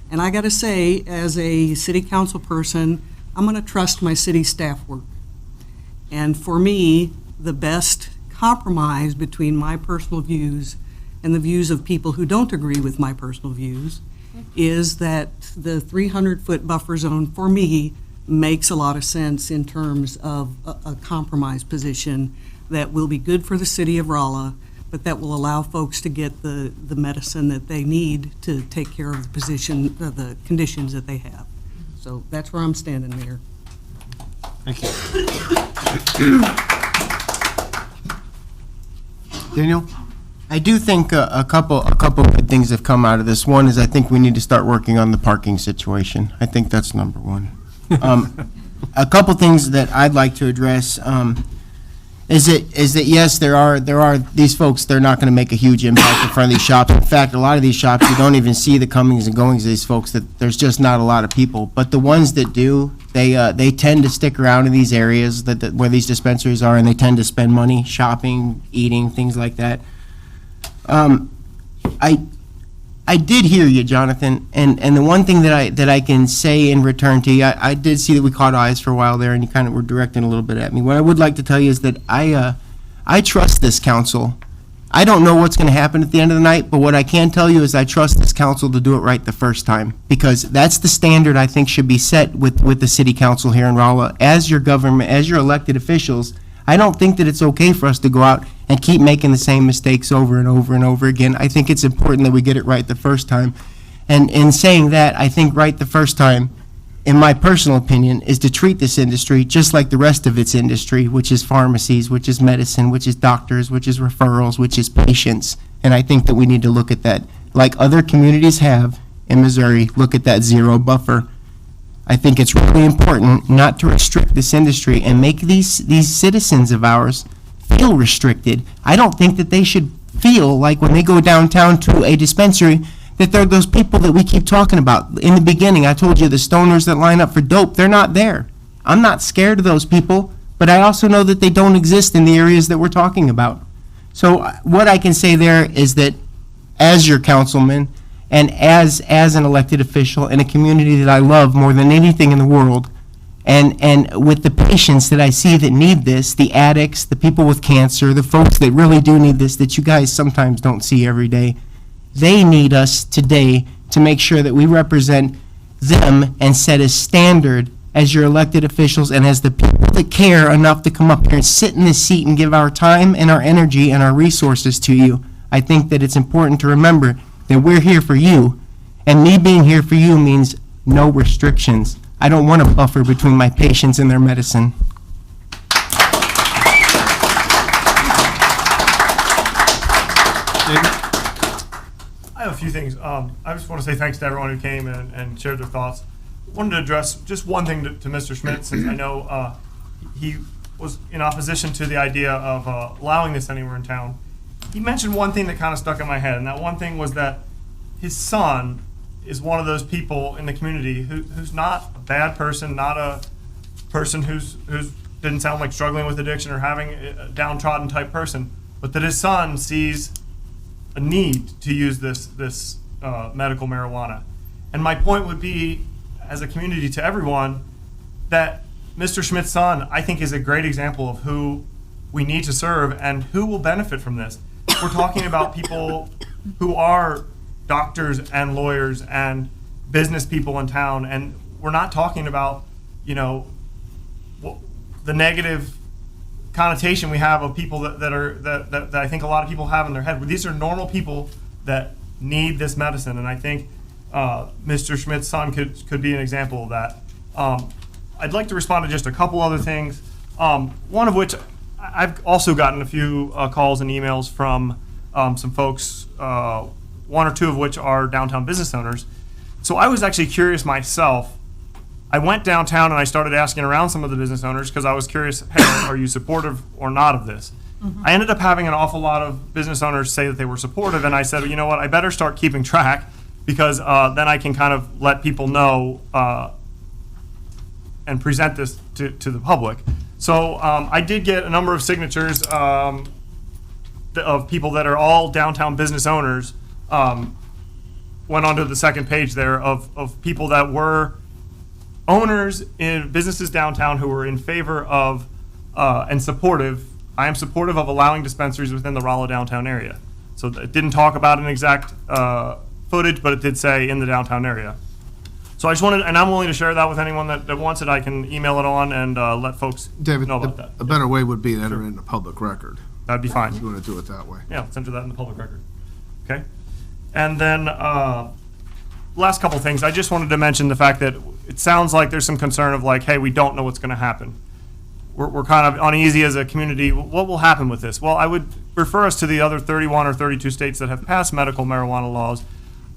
[SPEAKER 8] And I got to say, as a city council person, I'm going to trust my city staff work. And for me, the best compromise between my personal views and the views of people who don't agree with my personal views is that the 300-foot buffer zone, for me, makes a lot of sense in terms of a compromise position that will be good for the city of Rolla, but that will allow folks to get the medicine that they need to take care of the conditions that they have. So that's where I'm standing, Mayor.
[SPEAKER 1] Thank you. Daniel?
[SPEAKER 9] I do think a couple good things have come out of this. One is I think we need to start working on the parking situation. I think that's number one. A couple things that I'd like to address is that yes, there are these folks. They're not going to make a huge impact in front of these shops. In fact, a lot of these shops you don't even see the comings and goings of these folks. That there's just not a lot of people. But the ones that do, they tend to stick around in these areas where these dispensaries are, and they tend to spend money shopping, eating, things like that. I did hear you, Jonathan, and the one thing that I can say in return to you, I did see that we caught eyes for a while there, and you kind of were directing a little bit at me. What I would like to tell you is that I trust this council. I don't know what's going to happen at the end of the night, but what I can tell you is I trust this council to do it right the first time, because that's the standard I think should be set with the city council here in Rolla. As your government, as your elected officials, I don't think that it's okay for us to go out and keep making the same mistakes over and over and over again. I think it's important that we get it right the first time. And in saying that, I think right the first time, in my personal opinion, is to treat this industry just like the rest of its industry, which is pharmacies, which is medicine, which is doctors, which is referrals, which is patients. And I think that we need to look at that, like other communities have in Missouri, look at that zero buffer. I think it's really important not to restrict this industry and make these citizens of ours feel restricted. I don't think that they should feel like when they go downtown to a dispensary that they're those people that we keep talking about. In the beginning, I told you the stoners that line up for dope, they're not there. I'm not scared of those people, but I also know that they don't exist in the areas that we're talking about. So what I can say there is that as your councilman, and as an elected official in a community that I love more than anything in the world, and with the patients that I see that need this, the addicts, the people with cancer, the folks that really do need this, that you guys sometimes don't see every day, they need us today to make sure that we represent them and set a standard as your elected officials and as the people that care enough to come up here and sit in this seat and give our time and our energy and our resources to you. I think that it's important to remember that we're here for you, and me being here for you means no restrictions. I don't want a buffer between my patients and their medicine.
[SPEAKER 2] I have a few things. I just want to say thanks to everyone who came and shared their thoughts. Wanted to address just one thing to Mr. Schmidt, since I know he was in opposition to the idea of allowing this anywhere in town. He mentioned one thing that kind of stuck in my head, and that one thing was that his son is one of those people in the community who's not a bad person, not a person who's didn't sound like struggling with addiction or having a downtrodden type person, but that his son sees a need to use this medical marijuana. And my point would be, as a community to everyone that Mr. Schmidt's son, I think, is a great example of who we need to serve and who will benefit from this. We're talking about people who are doctors and lawyers and business people in town, and we're not talking about, you know, the negative connotation we have of people that I think a lot of people have in their head. These are normal people that need this medicine, and I think Mr. Schmidt's son could be an example of that. I'd like to respond to just a couple other things, one of which I've also gotten a few calls and emails from some folks, one or two of which are downtown business owners. So I was actually curious myself. I went downtown and I started asking around some of the business owners because I was curious, hey, are you supportive or not of this? I ended up having an awful lot of business owners say that they were supportive, and I said, well, you know what, I better start keeping track because then I can kind of let people know and present this to the public. So I did get a number of signatures of people that are all downtown business owners. Went onto the second page there of people that were owners in businesses downtown who were in favor of and supportive. I am supportive of allowing dispensaries within the Rolla downtown area. So it didn't talk about an exact footage, but it did say in the downtown area. So I just wanted, and I'm willing to share that with anyone that wants it. I can email it on and let folks
[SPEAKER 1] David,
[SPEAKER 2] know about that.
[SPEAKER 1] a better way would be to enter it in the public record.
[SPEAKER 2] That'd be fine.
[SPEAKER 1] If you want to do it that way.
[SPEAKER 2] Yeah, let's enter that in the public record. Okay. And then last couple things. I just wanted to mention the fact that it sounds like there's some concern of like, hey, we don't know what's going to happen. We're kind of uneasy as a community. What will happen with this? Well, I would refer us to the other 31 or 32 states that have passed medical marijuana laws.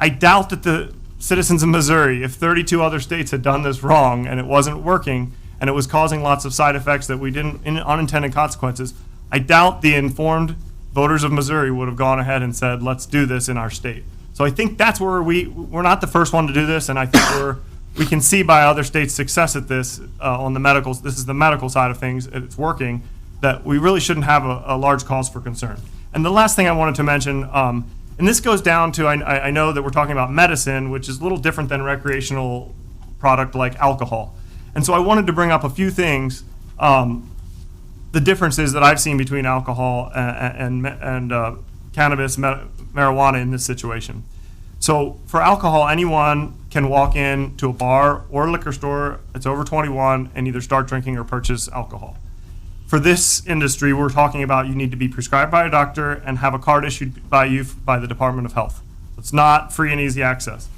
[SPEAKER 2] I doubt that the citizens of Missouri, if 32 other states had done this wrong and it wasn't working and it was causing lots of side effects that we didn't, unintended consequences, I doubt the informed voters of Missouri would have gone ahead and said, let's do this in our state. So I think that's where we're not the first one to do this, and I think we can see by other states' success at this on the medical, this is the medical side of things, it's working, that we really shouldn't have a large cause for concern. And the last thing I wanted to mention, and this goes down to, I know that we're talking about medicine, which is a little different than recreational product like alcohol. And so I wanted to bring up a few things, the differences that I've seen between alcohol and cannabis, marijuana in this situation. So for alcohol, anyone can walk in to a bar or a liquor store that's over 21 and either start drinking or purchase alcohol. For this industry, we're talking about you need to be prescribed by a doctor and have a card issued by you by the Department of Health. It's not free and easy access.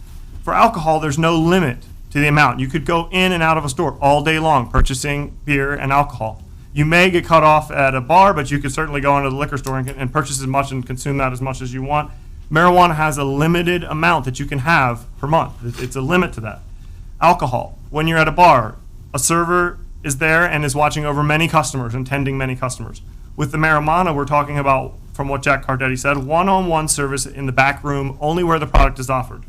[SPEAKER 2] For alcohol, there's no limit to the amount. You could go in and out of a store all day long purchasing beer and alcohol. You may get cut off at a bar, but you could certainly go into the liquor store and purchase as much and consume that as much as you want. Marijuana has a limited amount that you can have per month. It's a limit to that. Alcohol, when you're at a bar, a server is there and is watching over many customers and tending many customers. With the marijuana, we're talking about, from what Jack Cardetti said, one-on-one service in the back room, only where the product is offered.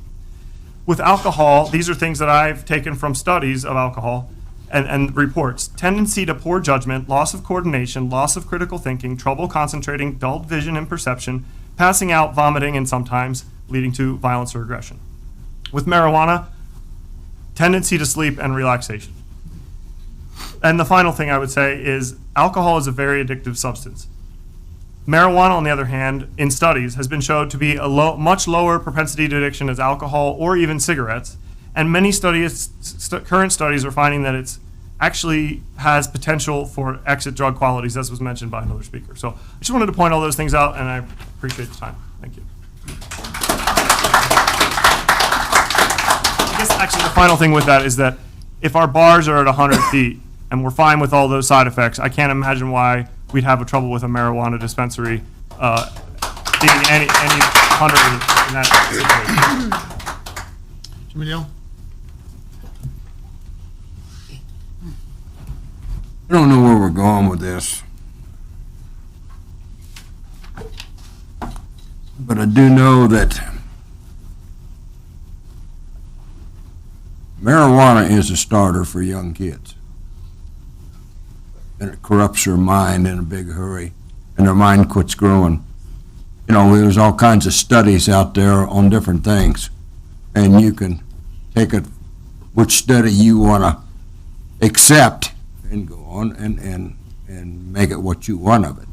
[SPEAKER 2] With alcohol, these are things that I've taken from studies of alcohol and reports. Tendency to poor judgment, loss of coordination, loss of critical thinking, trouble concentrating, dulled vision and perception, passing out, vomiting, and sometimes leading to violence or aggression. With marijuana, tendency to sleep and relaxation. And the final thing I would say is alcohol is a very addictive substance. Marijuana, on the other hand, in studies, has been shown to be a much lower propensity to addiction as alcohol or even cigarettes. And many studies, current studies are finding that it's actually has potential for exit drug qualities, as was mentioned by another speaker. So I just wanted to point all those things out, and I appreciate the time. Thank you. I guess actually the final thing with that is that if our bars are at 100 feet and we're fine with all those side effects, I can't imagine why we'd have a trouble with a marijuana dispensary being any 100 in that situation.
[SPEAKER 1] Jimmy Neal?
[SPEAKER 11] I don't know where we're going with this, but I do know that marijuana is a starter for young kids. And it corrupts their mind in a big hurry, and their mind quits growing. You know, there's all kinds of studies out there on different things, and you can take it which study you want to accept and go on and make it what you want of it.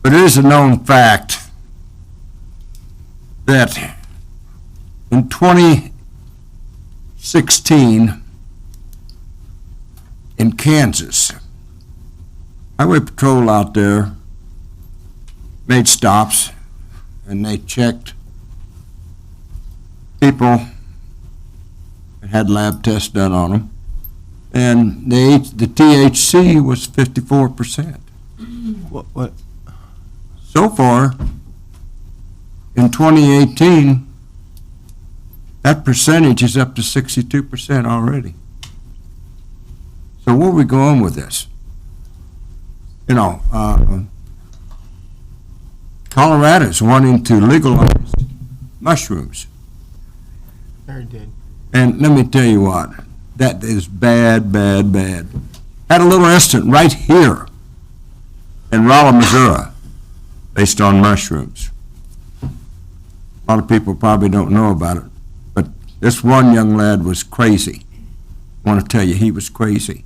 [SPEAKER 11] But it is a known fact that in 2016 in Kansas, Highway Patrol out there made stops and they checked people and had lab tests done on them. And the THC was 54%.
[SPEAKER 9] What?
[SPEAKER 11] So far, in 2018, that percentage is up to 62% already. So where are we going with this? You know, Colorado's wanting to legalize mushrooms.
[SPEAKER 9] Very good.
[SPEAKER 11] And let me tell you what, that is bad, bad, bad. Had a little incident right here in Rolla, Missouri, based on mushrooms. A lot of people probably don't know about it, but this one young lad was crazy. I want to tell you, he was crazy.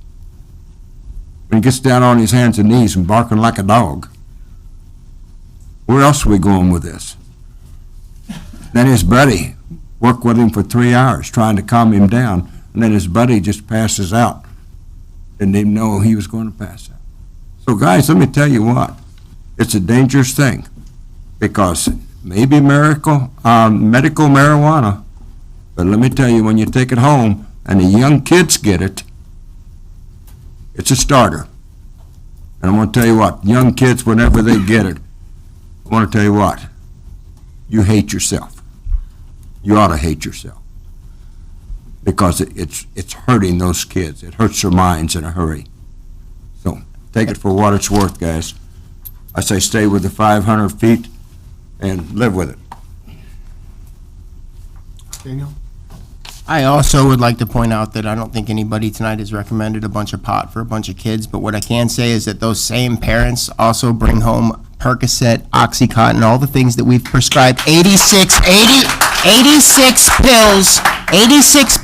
[SPEAKER 11] When he gets down on his hands and knees and barking like a dog. Where else are we going with this? Then his buddy worked with him for 3 hours trying to calm him down, and then his buddy just passes out. Didn't even know he was going to pass out. So guys, let me tell you what, it's a dangerous thing, because maybe medical marijuana, but let me tell you, when you take it home and the young kids get it, it's a starter. And I'm going to tell you what, young kids, whenever they get it, I want to tell you what, you hate yourself. You ought to hate yourself, because it's hurting those kids. It hurts their minds in a hurry. So take it for what it's worth, guys. I say stay with the 500 feet and live with it.
[SPEAKER 1] Daniel?
[SPEAKER 9] I also would like to point out that I don't think anybody tonight has recommended a bunch of pot for a bunch of kids, but what I can say is that those same parents also bring home Percocet, Oxycontin, all the things that we've prescribed. 86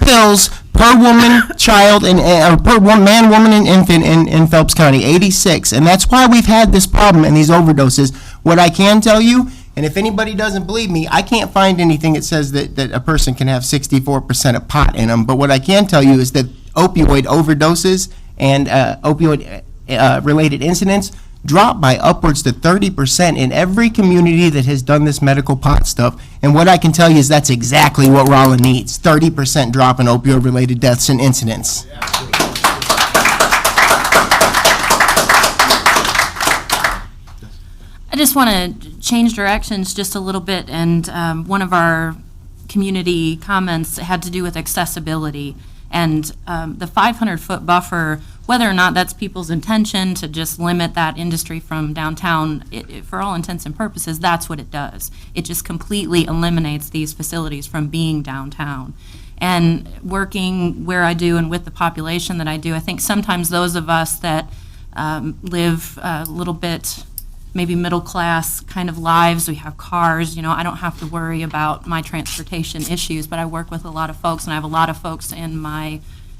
[SPEAKER 9] pills per woman, child, and or per man, woman, and infant in Phelps County. 86, and that's why we've had this problem and these overdoses. What I can tell you, and if anybody doesn't believe me, I can't find anything that says that a person can have 64% of pot in them. But what I can tell you is that opioid overdoses and opioid-related incidents drop by upwards to 30% in every community that has done this medical pot stuff. And what I can tell you is that's exactly what Rolla needs, 30% drop in opioid-related deaths and incidents.
[SPEAKER 12] I just want to change directions just a little bit, and one of our community comments had to do with accessibility. And the 500-foot buffer, whether or not that's people's intention to just limit that industry from downtown, for all intents and purposes, that's what it does. It just completely eliminates these facilities from being downtown. And working where I do and with the population that I do, I think sometimes those of us that live a little bit maybe middle class kind of lives, we have cars, you know, I don't have to worry about my transportation issues, but I work with a lot of folks, and I have a lot of folks in my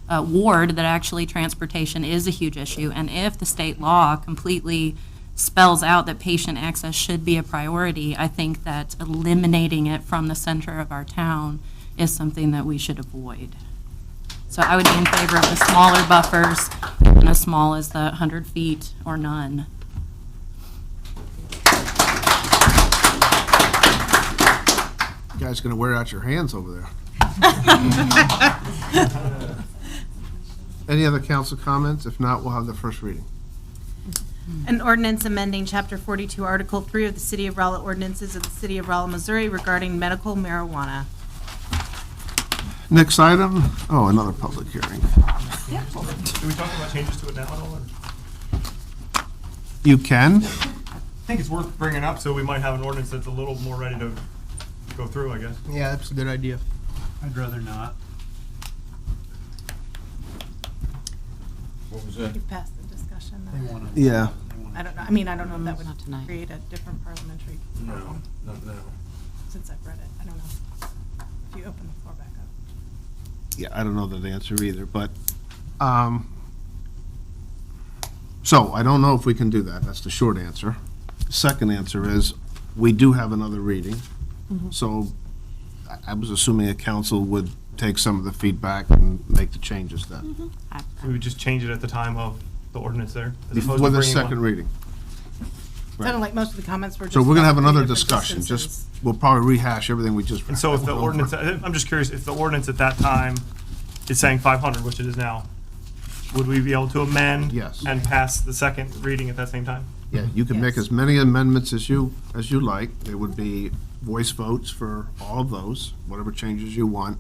[SPEAKER 12] ward that actually transportation is a huge issue. And if the state law completely spells out that patient access should be a priority, I think that eliminating it from the center of our town is something that we should avoid. So I would be in favor of the smaller buffers, even as small as the 100 feet or none.
[SPEAKER 1] You guys gonna wear out your hands over there. Any other council comments? If not, we'll have the first reading.
[SPEAKER 6] An ordinance amending Chapter 42, Article 3 of the City of Rolla Ordinances of the City of Rolla, Missouri regarding medical marijuana.
[SPEAKER 1] Next item, oh, another public hearing.
[SPEAKER 2] Yeah. Do we talk about changes to it now at all? Or?
[SPEAKER 1] You can.
[SPEAKER 2] I think it's worth bringing up, so we might have an ordinance that's a little more ready to go through, I guess.
[SPEAKER 9] Yeah, that's a good idea.
[SPEAKER 10] I'd rather not.
[SPEAKER 11] What was that?
[SPEAKER 6] You passed the discussion.
[SPEAKER 10] They wanna-
[SPEAKER 1] Yeah.
[SPEAKER 6] I don't know, I mean, I don't know if that would
[SPEAKER 12] Not tonight.
[SPEAKER 6] create a different parliamentary problem.
[SPEAKER 11] Not now.
[SPEAKER 6] Since I've read it, I don't know. If you open the floor back up.
[SPEAKER 1] Yeah, I don't know that answer either, but, so I don't know if we can do that. That's the short answer. Second answer is, we do have another reading. So I was assuming a council would take some of the feedback and make the changes then.
[SPEAKER 2] We would just change it at the time of the ordinance there? as opposed to
[SPEAKER 1] With a
[SPEAKER 2] bringing one-
[SPEAKER 1] second reading.
[SPEAKER 6] Sounded like most of the comments were just.
[SPEAKER 1] So we're gonna have
[SPEAKER 6] about
[SPEAKER 1] another
[SPEAKER 6] three different
[SPEAKER 1] discussion,
[SPEAKER 6] distances.
[SPEAKER 1] just, we'll probably rehash everything we just.
[SPEAKER 2] And so if the
[SPEAKER 1] went over.
[SPEAKER 2] ordinance, I'm just curious, if the ordinance at that time is saying 500, which it is now, would we be able to amend?
[SPEAKER 1] Yes.
[SPEAKER 2] And pass the second reading at that same time?
[SPEAKER 1] Yeah, you can make as many amendments as you like. There would be voice votes for all of those, whatever changes you want.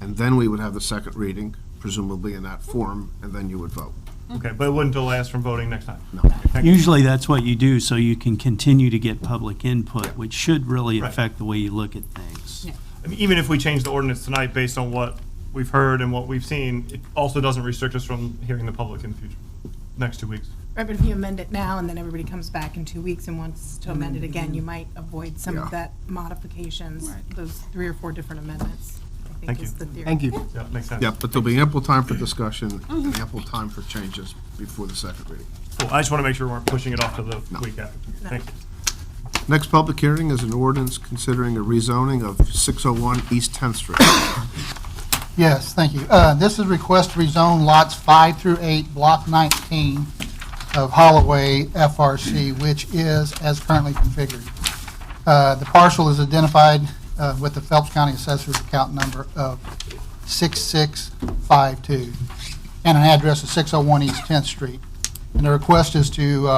[SPEAKER 1] And then we would have the second reading, presumably in that form, and then you would vote.
[SPEAKER 2] Okay, but it wouldn't delay us from voting next time?
[SPEAKER 1] No.
[SPEAKER 2] Thank you.
[SPEAKER 10] Usually that's what you do, so you can continue to get public input, which should really
[SPEAKER 2] Right.
[SPEAKER 10] affect the way you look at things.
[SPEAKER 2] I mean, even if we change the ordinance tonight based on what we've heard and what we've seen, it also doesn't restrict us from hearing the public in the future, next 2 weeks.
[SPEAKER 6] Right, but if you amend it now and then everybody comes back in 2 weeks and wants to amend it again, you might avoid some of that modifications, those 3 or 4 different amendments, I
[SPEAKER 2] Thank
[SPEAKER 6] think is
[SPEAKER 2] you.
[SPEAKER 6] the theory.
[SPEAKER 9] Thank you.
[SPEAKER 2] Yeah, makes sense.
[SPEAKER 1] Yeah, but there'll be ample time for discussion and ample time for changes before the second reading.
[SPEAKER 2] Cool, I just want to make sure we weren't pushing it off to the week after. Thank you.
[SPEAKER 1] Next public hearing is an ordinance considering a rezoning of 601 East 10th Street.
[SPEAKER 20] Yes, thank you. This is a request to rezone lots 5 through 8, Block 19 of Holloway FRC, which is as currently configured. The parcel is identified with the Phelps County Assessor's account number of 6652 and an address of 601 East 10th Street. And the request is to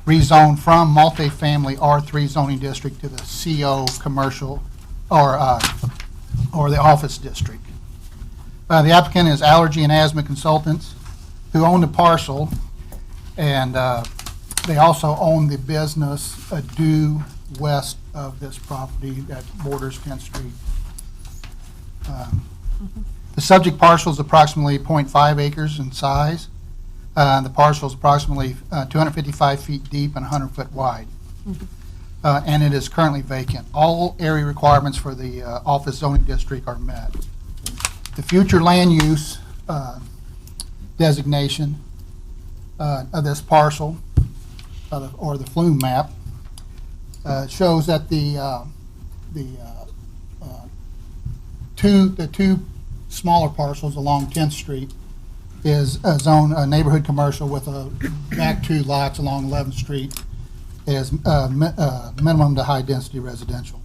[SPEAKER 20] rezone from multifamily R3 zoning district to the CO commercial or the office district. The applicant is Allergy and Asthma Consultants, who own the parcel, and they also own the business due west of this property that borders 10th Street. The subject parcel is approximately 0.5 acres in size. The parcel is approximately 255 feet deep and 100 foot wide. And it is currently vacant. All area requirements for the office zoning district are met. The future land use designation of this parcel, or the flume map, shows that the two smaller parcels along 10th Street is a zone, a neighborhood commercial, with a back 2 lots along 11th Street is minimum to high density residential.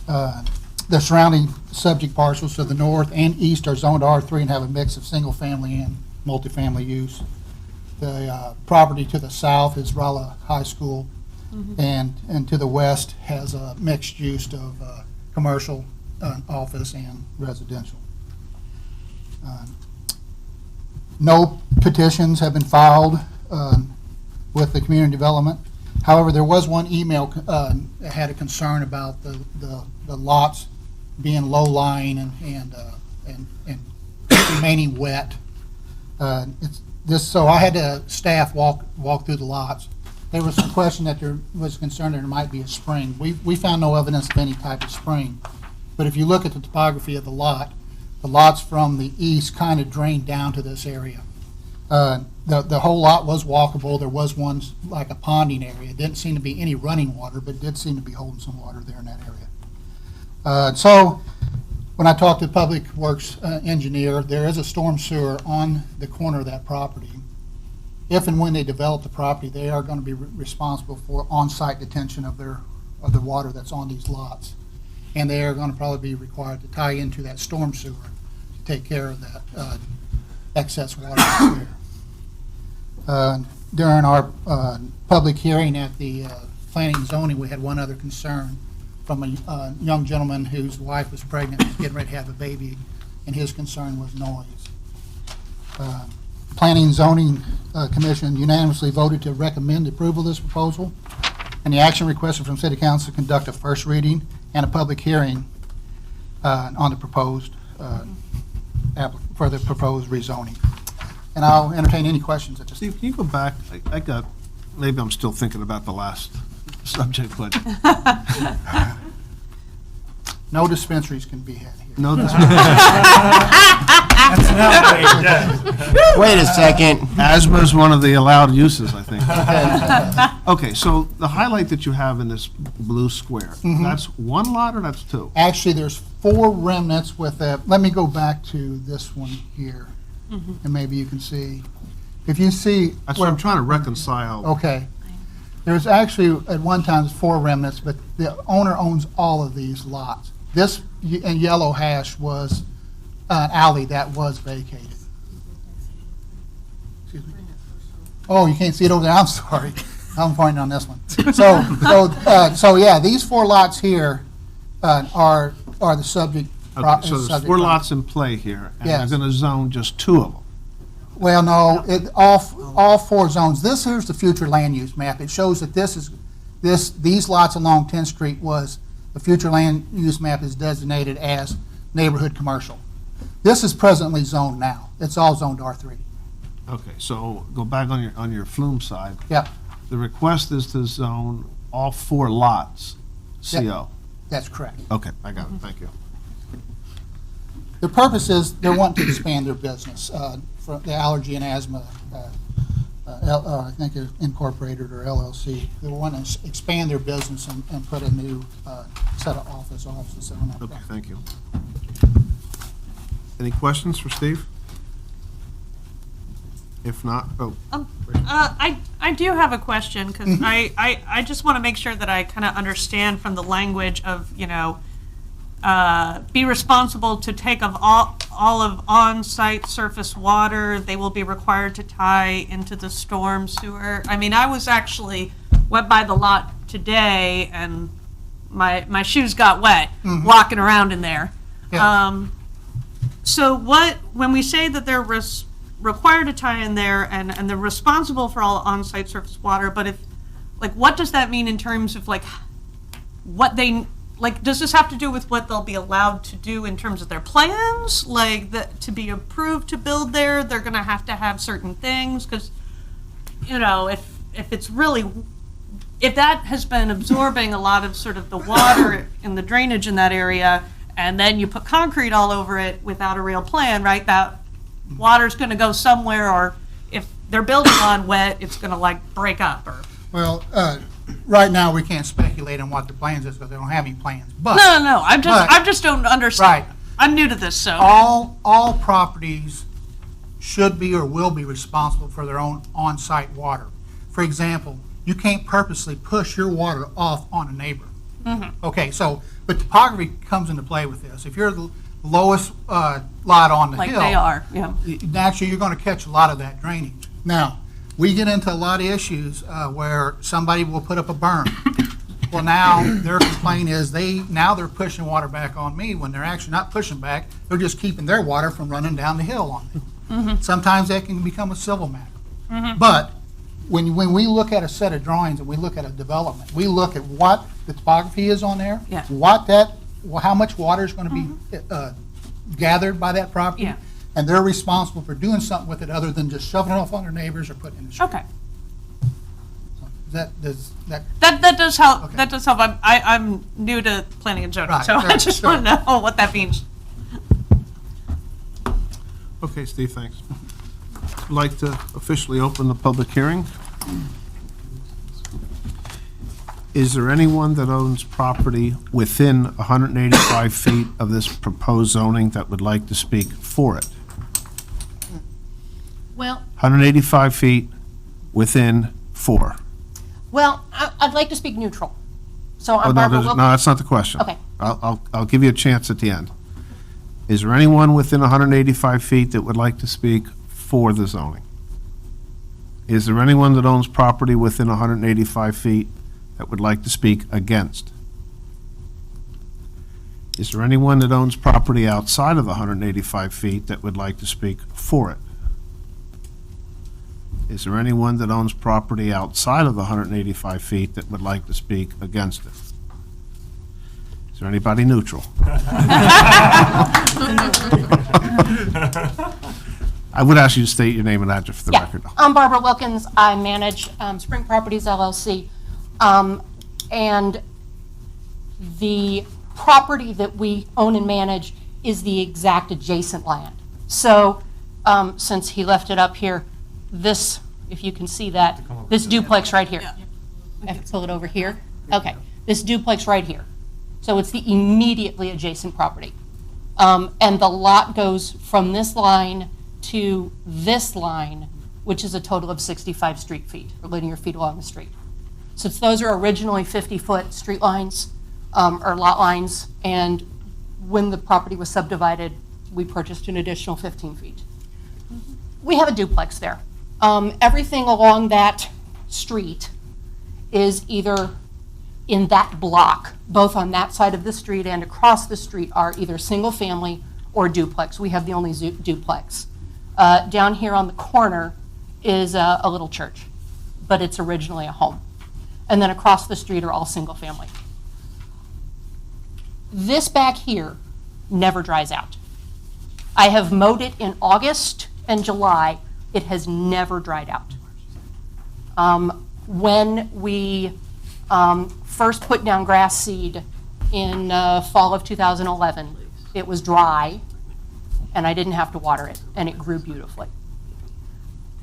[SPEAKER 20] The surrounding subject parcels to the north and east are zoned R3 and have a mix of single family and multifamily use. The property to the south is Rolla High School, and to the west has a mixed use of commercial, office, and residential. No petitions have been filed with the community development. However, there was one email that had a concern about the lots being low-lying and remaining wet. So I had the staff walk through the lots. There was some question that there was concern that there might be a spring. We found no evidence of any type of spring. But if you look at the topography of the lots from the east kind of drain down to this area. The whole lot was walkable. There was one like a ponding area. It didn't seem to be any running water, but it did seem to be holding some water there in that area. So when I talked to the Public Works engineer, there is a storm sewer on the corner of that property. If and when they develop the property, they are going to be responsible for on-site detention of the water that's on these lots. And they are going to probably be required to tie into that storm sewer to take care of that excess water that's there. During our public hearing at the planning and zoning, we had one other concern from a young gentleman whose wife was pregnant and was getting ready to have a baby, and his concern was noise. Planning and Zoning Commission unanimously voted to recommend approval of this proposal, and the action requested from City Council to conduct a first reading and a public hearing on the proposed for the proposed rezoning. And I'll entertain any questions at this time.
[SPEAKER 1] Steve, can you go back? Maybe I'm still thinking about the last subject, but
[SPEAKER 20] No dispensaries can be had here.
[SPEAKER 1] No.
[SPEAKER 9] Wait a second.
[SPEAKER 1] Asthma is one of the allowed uses, I think. Okay, so the highlight that you have in this blue square,
[SPEAKER 20] Mhm.
[SPEAKER 1] that's one lot or that's two?
[SPEAKER 20] Actually, there's 4 remnants with a, let me go back to this one here, and maybe you can see. If you see.
[SPEAKER 1] That's what I'm trying to reconcile.
[SPEAKER 20] Okay. There's actually, at one time, there's 4 remnants, but the owner owns all of these lots. This in yellow hash was an alley that was vacated. Excuse me. Oh, you can't see it over there? I'm sorry. I'm pointing on this one. So yeah, these 4 lots here are the subject.
[SPEAKER 1] Okay, so there's
[SPEAKER 20] subject
[SPEAKER 1] 4
[SPEAKER 20] property.
[SPEAKER 1] lots in play here, and
[SPEAKER 20] Yes.
[SPEAKER 1] they're going to zone just 2 of them.
[SPEAKER 20] Well, no, all 4 zones. This here's the future land use map. It shows that these lots along 10th Street was, the future land use map is designated as neighborhood commercial. This is presently zoned now. It's all zoned R3.
[SPEAKER 1] Okay, so go back on your flume side.
[SPEAKER 20] Yep.
[SPEAKER 1] The request is to zone all 4 lots CO.
[SPEAKER 20] Yep. That's correct.
[SPEAKER 1] Okay, I got it, thank you.
[SPEAKER 20] The purpose is they're wanting to expand their business, for the allergy and asthma, I think they're incorporated or LLC. They want to expand their business and put a new set of offices on that.
[SPEAKER 1] Okay, thank you. Any questions for Steve? If not,
[SPEAKER 4] I do have a question, because I just want to make sure that I kind of understand from the language of, be responsible to take of all of on-site surface water. They will be required to tie into the storm sewer. I mean, I went by the lot today, and my shoes got wet walking around in there.
[SPEAKER 20] Yeah.
[SPEAKER 4] So when we say that they're required to tie in there and they're responsible for all on-site surface water, but what does that mean in terms of what they, does this have to do with what they'll be allowed to do in terms of their plans? To be approved to build there, they're gonna have to have certain things, because, if it's really, if that has been absorbing a lot of sort of the water and the drainage in that area, and then you put concrete all over it without a real plan, right? That water's going to go somewhere, or if they're building on wet, it's going to break up. Or
[SPEAKER 20] Well, right now, we can't speculate on what the plans is because they don't have any plans. But
[SPEAKER 4] no, I just don't understand.
[SPEAKER 20] Right.
[SPEAKER 4] I'm new to this, so
[SPEAKER 20] all properties should be or will be responsible for their own on-site water. For example, you can't purposely push your water off on a neighbor. Okay, but topography comes into play with this. If you're the lowest lot on the hill,
[SPEAKER 4] they are, yeah.
[SPEAKER 20] Naturally, you're going to catch a lot of that drainage. Now, we get into a lot of issues where somebody will put up a berm. Well, now their complaint is they're pushing water back on me when they're actually not pushing back. They're just keeping their water from running down the hill on me. Sometimes that can become a civil matter. But when we look at a set of drawings and we look at a development, we look at what the topography is on there, how much water is going to be gathered by that property, and they're responsible for doing something with it other than just shoving it off on their neighbors or putting it in the street.
[SPEAKER 4] Okay.
[SPEAKER 20] That
[SPEAKER 4] does help.
[SPEAKER 20] Okay.
[SPEAKER 4] That does help. I'm new to planning and zoning,
[SPEAKER 20] Right,
[SPEAKER 4] so
[SPEAKER 20] sure,
[SPEAKER 4] I just
[SPEAKER 20] sure.
[SPEAKER 4] want to know what that means.
[SPEAKER 1] Okay, Steve, thanks. I'd like to officially open the public hearing. Is there anyone that owns property within 185 feet of this proposed zoning that would like to speak for it?
[SPEAKER 6] Well,
[SPEAKER 1] 185 feet within 4.
[SPEAKER 6] I'd like to speak neutral. So
[SPEAKER 1] Oh,
[SPEAKER 6] I'm
[SPEAKER 1] no,
[SPEAKER 6] Barbara
[SPEAKER 1] no,
[SPEAKER 6] Wilkins.
[SPEAKER 1] that's not the question.
[SPEAKER 6] Okay.
[SPEAKER 1] I'll give you a chance at the end. Is there anyone within 185 feet that would like to speak for the zoning? Is there anyone that owns property within 185 feet that would like to speak against? Is there anyone that owns property outside of the 185 feet that would like to speak for it? Is there anyone that owns property outside of the 185 feet that would like to speak against it? Is there anybody neutral? I would ask you to state your name and address for the record.
[SPEAKER 6] I'm Barbara Wilkins. I manage Spring Properties LLC. And the property that we own and manage is the exact adjacent land. So, since he left it up here, this, if you can see that, this duplex right here. I have to pull it over here? Okay, this duplex right here. So it's the immediately adjacent property. And the lot goes from this line to this line, which is a total of 65 street feet, or linear feet along the street. Since those are originally 50-foot street lines, or lot lines, and when the property was subdivided, we purchased an additional 15 feet. We have a duplex there. Everything along that street is either in that block, both on that side of the street and across the street, are either single family or duplex. We have the only duplex. Down here on the corner is a little church, but it's originally a home. And then across the street are all single family. This back here never dries out. I have mowed it in August and July. It has never dried out. When we first put down grass seed in fall of 2011, it was dry, and I didn't have to water it, and it grew beautifully.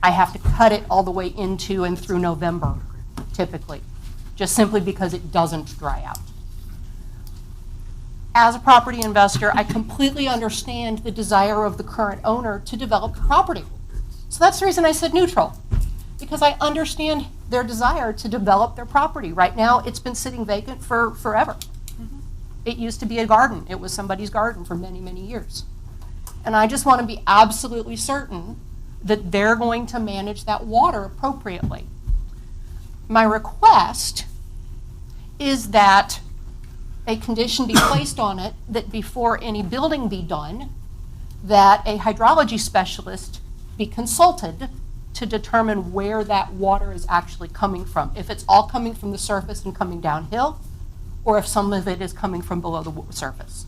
[SPEAKER 6] I have to cut it all the way into and through November, typically, just simply because it doesn't dry out. As a property investor, I completely understand the desire of the current owner to develop the property. So that's the reason I said neutral, because I understand their desire to develop their property. Right now, it's been sitting vacant for forever. It used to be a garden. It was somebody's garden for many, many years. And I just want to be absolutely certain that they're going to manage that water appropriately. My request is that a condition be placed on it that before any building be done, that a hydrology specialist be consulted to determine where that water is actually coming from. If it's all coming from the surface and coming downhill, or if some of it is coming from below the surface.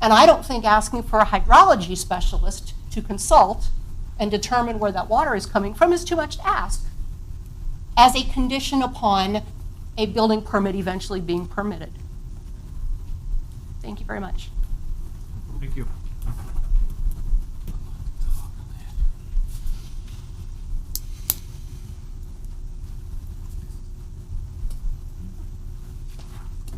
[SPEAKER 6] And I don't think asking for a hydrology specialist to consult and determine where that water is coming from is too much to ask, as a condition upon a building permit eventually being permitted. Thank you very much.
[SPEAKER 1] Thank you.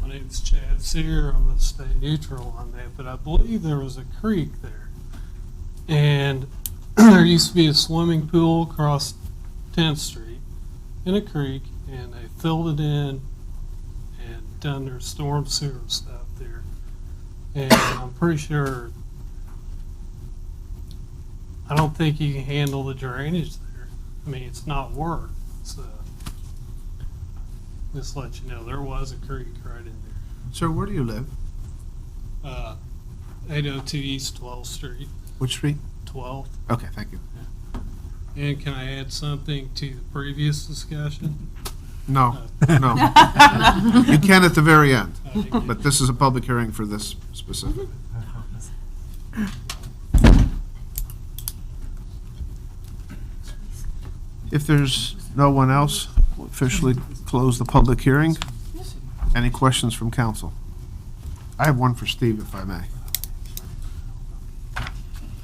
[SPEAKER 21] My name's Chad Sear. I'm going to stay neutral on that, but I believe there was a creek there. And there used to be a swimming pool across 10th Street in a creek, and they filled it in and done their storm sewer stuff there. And I'm pretty sure, I don't think you can handle the drainage there. I mean, it's not work. So, just to let you know, there was a creek right in there.
[SPEAKER 1] Sir, where do you live?
[SPEAKER 21] 802 East 12th Street.
[SPEAKER 1] Which street?
[SPEAKER 21] 12th.
[SPEAKER 1] Okay, thank you.
[SPEAKER 21] And can I add something to the previous discussion?
[SPEAKER 1] No, no. You can at the very end, but this is a public hearing for this specific. If there's no one else, we'll officially close the public hearing. Any questions from council? I have one for Steve, if I may.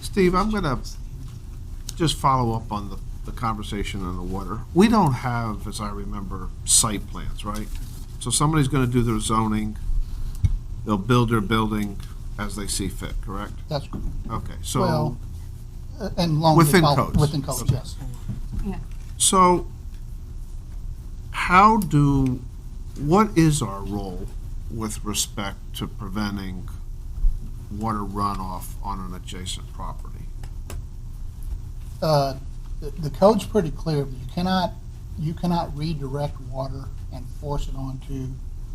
[SPEAKER 1] Steve, I'm going to just follow up on the conversation on the water. We don't have, as I remember, site plans, right? So somebody's going to do their zoning, they'll build their building as they see fit, correct?
[SPEAKER 20] That's correct.
[SPEAKER 1] Okay, so.
[SPEAKER 20] Well, and long
[SPEAKER 1] Within
[SPEAKER 20] as it
[SPEAKER 1] codes.
[SPEAKER 20] Within codes,
[SPEAKER 1] Okay.
[SPEAKER 20] yes.
[SPEAKER 1] So, what is our role with respect to preventing water runoff on an adjacent property?
[SPEAKER 20] The code's pretty clear. You cannot redirect water and force it onto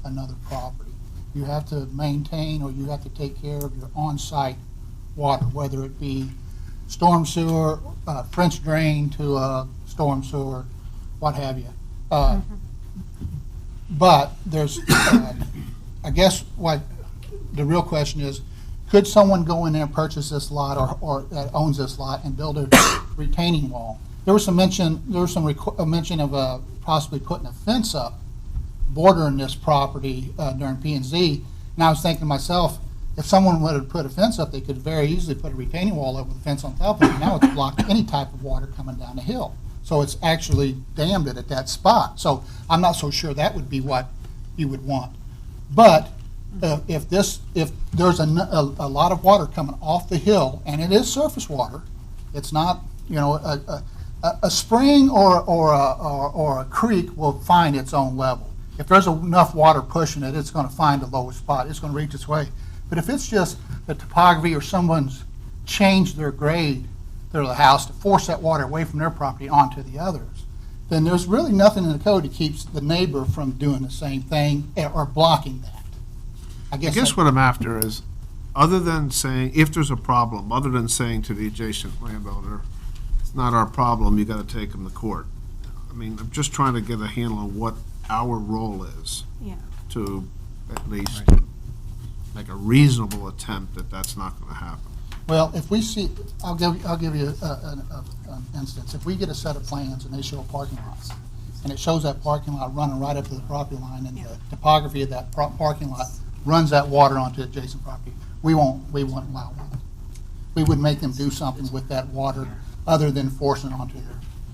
[SPEAKER 20] another property. You have to maintain, or you have to take care of your on-site water, whether it be storm sewer, French drain to a storm sewer, what have you. But there's, I guess what the real question is, could someone go in there and purchase this lot or that owns this lot and build a retaining wall? There was some mention of possibly putting a fence up bordering this property during P&Z, And I was thinking to myself, if someone would have put a fence up, they could very easily put a retaining wall up with a fence on top of it. Now it's blocked any type of water coming down the hill. So it's actually dammed it at that spot. So I'm not so sure that would be what you would want. But if there's a lot of water coming off the hill, and it is surface water, it's not, you know, a spring or a creek will find its own level. If there's enough water pushing it, it's going to find the lowest spot. It's going to reach its way. But if it's just the topography or someone's changed their grade to the house to force that water away from their property onto the others, then there's really nothing in the code that keeps the neighbor from doing the same thing or blocking that. I guess
[SPEAKER 1] what I'm after is, other than saying, if there's a problem, other than saying to the adjacent landowner, it's not our problem, you got to take them to court. I mean, I'm just trying to get a handle on what our role is.
[SPEAKER 4] Yeah.
[SPEAKER 1] To at least make a reasonable attempt that that's not going to happen.
[SPEAKER 20] Well, if we see, I'll give you an instance. If we get a set of plans and they show a parking lot, and it shows that parking lot running right up to the property line, and the topography of that parking lot runs that water onto adjacent property, we won't allow that. We would make them do something with that water other than forcing it onto their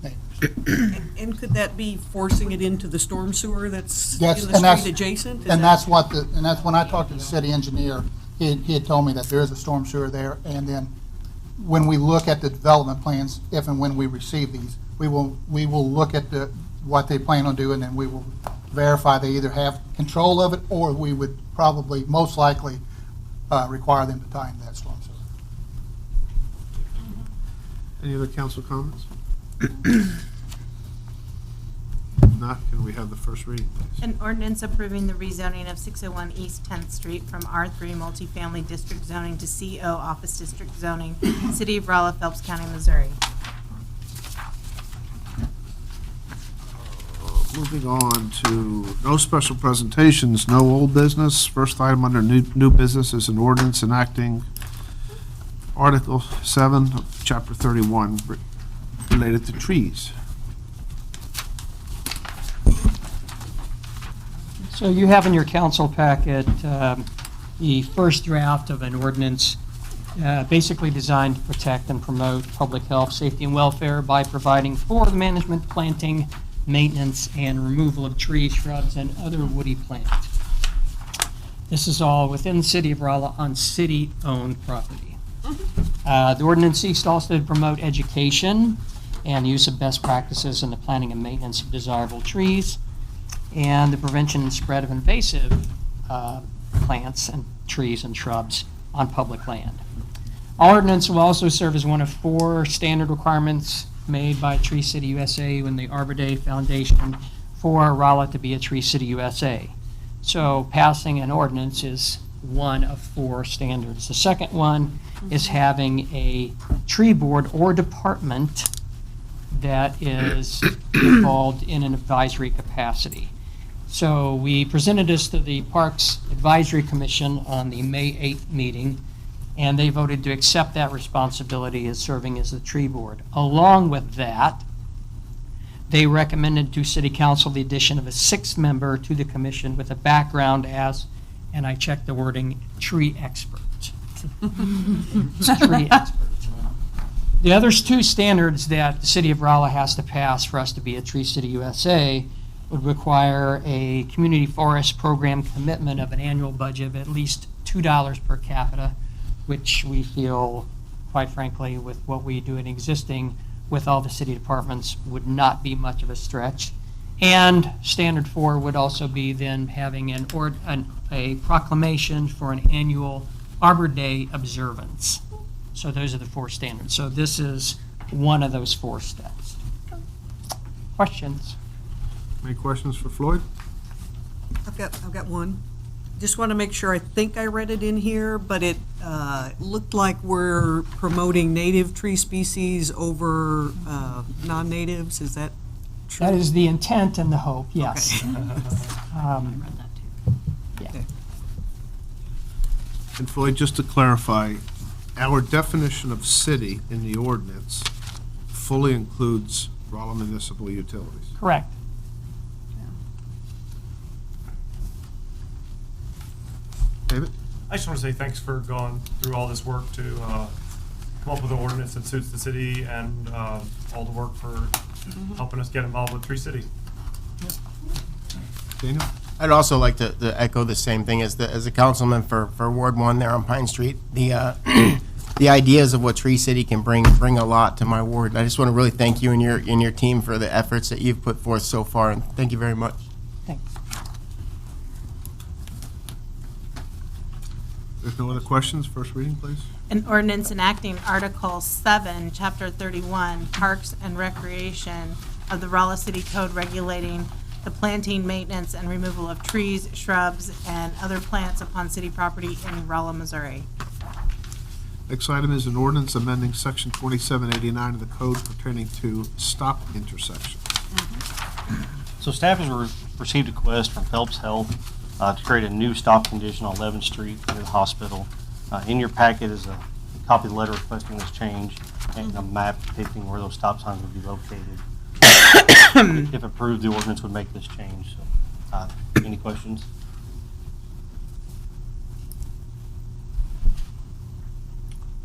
[SPEAKER 20] neighbors.
[SPEAKER 8] And could that be forcing it into the storm sewer that's in
[SPEAKER 20] Yes,
[SPEAKER 8] the
[SPEAKER 20] and that's-
[SPEAKER 8] street adjacent?
[SPEAKER 20] And that's when I talked to the city engineer, he had told me that there is a storm sewer there, and then when we look at the development plans, if and when we receive these, we will look at what they plan on doing, and we will verify they either have control of it, or we would probably, most likely, require them to tie into that storm sewer.
[SPEAKER 1] Any other council comments? If not, can we have the first reading, please?
[SPEAKER 6] An ordinance approving the rezoning of 601 East 10th Street from R3 multifamily district zoning to CO office district zoning, City of Rolla, Phelps County, Missouri.
[SPEAKER 1] Moving on to no special presentations, no old business. First item under new business is an ordinance enacting Article 7 of Chapter 31 related to trees.
[SPEAKER 3] So you have in your council packet the first draft of an ordinance basically designed to protect and promote public health, safety, and welfare by providing for the management, planting, maintenance, and removal of trees, shrubs, and other woody plants. This is all within the city of Rolla on city-owned property. The ordinance seeks also to promote education and use of best practices in the planting and maintenance of desirable trees, and the prevention and spread of invasive plants and trees and shrubs on public land. Our ordinance will also serve as one of 4 standard requirements made by Tree City USA and the Arbor Day Foundation for Rolla to be a Tree City USA. So passing an ordinance is one of 4 standards. The second one is having a tree board or department that is involved in an advisory capacity. So we presented this to the Parks Advisory Commission on the May 8th meeting, and they voted to accept that responsibility as serving as the tree board. Along with that, they recommended to City Council the addition of a 6th member to the commission with a background as, and I checked the wording, tree expert. Tree expert. The other 2 standards that the City of Rolla has to pass for us to be a Tree City USA would require a community forest program commitment of an annual budget of at least $2 per capita, which we feel, quite frankly, with what we do in existing with all the city departments, would not be much of a stretch. And standard 4 would also be then having a proclamation for an annual Arbor Day observance. So those are the 4 standards. So this is one of those 4 steps. Questions?
[SPEAKER 1] Any questions for Floyd?
[SPEAKER 8] I've got one. Just want to make sure, I think I read it in here, but it looked like we're promoting native tree species over non-natives. Is that true?
[SPEAKER 3] That is the intent and the hope, yes.
[SPEAKER 8] Okay.
[SPEAKER 1] And Floyd, just to clarify, our definition of city in the ordinance fully includes Rolla municipal utilities.
[SPEAKER 3] Correct.
[SPEAKER 1] David?
[SPEAKER 2] I just want to say thanks for going through all this work to come up with an ordinance that suits the city and all the work for helping us get involved with Tree City.
[SPEAKER 1] Daniel?
[SPEAKER 9] I'd also like to echo the same thing as the councilman for Ward 1 there on Pine Street. The the ideas of what Tree City can bring a lot to my ward. I just want to really thank you and your team for the efforts that you've put forth so far, and thank you very much.
[SPEAKER 3] Thanks.
[SPEAKER 1] There's no other questions, first reading, please.
[SPEAKER 6] An ordinance enacting Article 7, Chapter 31, Parks and Recreation of the Rolla City Code regulating the planting, maintenance, and removal of trees, shrubs, and other plants upon city property in Rolla, Missouri.
[SPEAKER 1] Next item is an ordinance amending Section 2789 of the code pertaining to stop intersections.
[SPEAKER 5] So staff has received a request from Phelps Health to create a new stop condition on 11th Street near the hospital. In your packet is a copy of the letter requesting this change and a map depicting where those stop signs would be located. If approved, the ordinance would make this change. So, any questions?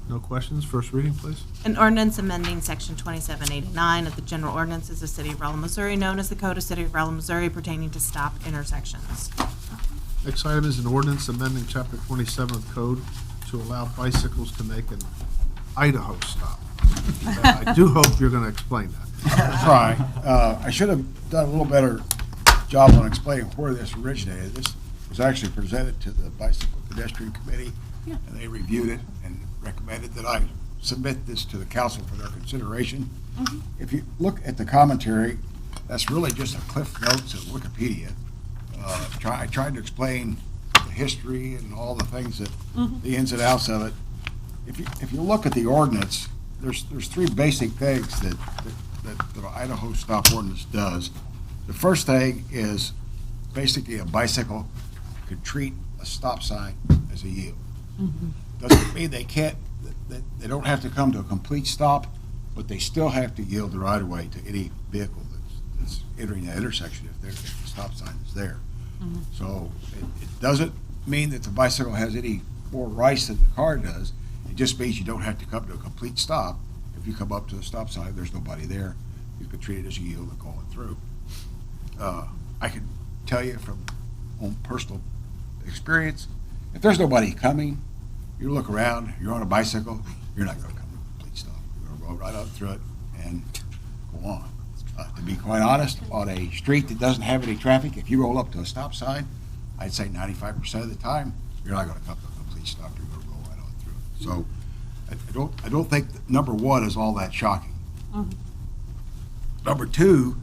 [SPEAKER 1] No questions, first reading, please.
[SPEAKER 6] An ordinance amending Section 2789 of the General Ordinances of the City of Rolla, Missouri, known as the Code of City of Rolla, Missouri, pertaining to stop intersections.
[SPEAKER 1] Next item is an ordinance amending Chapter 27 of the code to allow bicycles to make an Idaho stop. I do hope you're going to explain that.
[SPEAKER 11] Try. I should have done a little better job on explaining where this originated. This was actually presented to the Bicycle Pedestrian Committee, and they reviewed it and recommended that I submit this to the council for their consideration. If you look at the commentary, that's really just a cliff notes of Wikipedia. I tried to explain the history and all the things that, the ins and outs of it. If you look at the ordinance, there's three basic things that the Idaho stop ordinance does. The first thing is basically a bicycle could treat a stop sign as a yield. Doesn't mean they can't, they don't have to come to a complete stop, but they still have to yield the right of way to any vehicle that's entering that intersection if the stop sign is there. So it doesn't mean that the bicycle has any more rights than the car does. It just means you don't have to come to a complete stop. If you come up to the stop sign, there's nobody there. You can treat it as a yield and going through. I can tell you from own personal experience, if there's nobody coming, you look around, you're on a bicycle, you're not going to come to a complete stop. You're going to roll right up through it and go on. To be quite honest, on a street that doesn't have any traffic, if you roll up to a stop sign, I'd say 95% of the time, you're not going to come to a complete stop. You're going to roll right on through it. So I don't think that number one is all that shocking. Number two,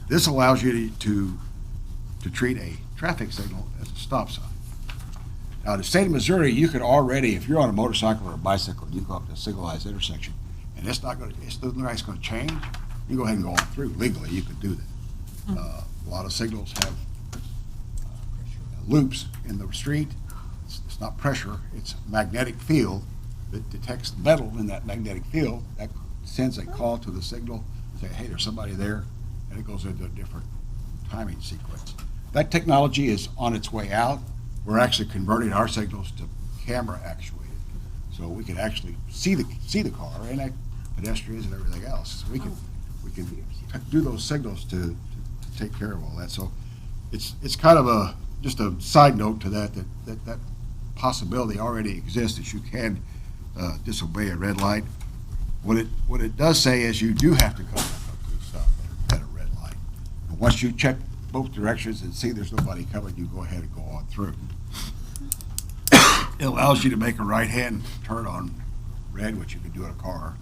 [SPEAKER 11] this allows you to treat a traffic signal as a stop sign. Now, in the state of Missouri, you could already, if you're on a motorcycle or a bicycle, you go up to a signalized intersection, and it's not going to change, you go ahead and go on through. Legally, you could do that. A lot of signals have loops in the street. It's not pressure, it's a magnetic field that detects the metal in that magnetic field. That sends a call to the signal, say, hey, there's somebody there, and it goes into a different timing sequence. That technology is on its way out. We're actually converting our signals to camera actuated, so we can actually see the car and pedestrians and everything else. So we can do those signals to take care of all that. So it's kind of just a side note to that possibility already exists, that you can disobey a red light. What it does say is you do have to come to stop at a red light. But once you check both directions and see there's nobody coming, you go ahead and go on through. It allows you to make a right-hand turn on red, which you can do in a car.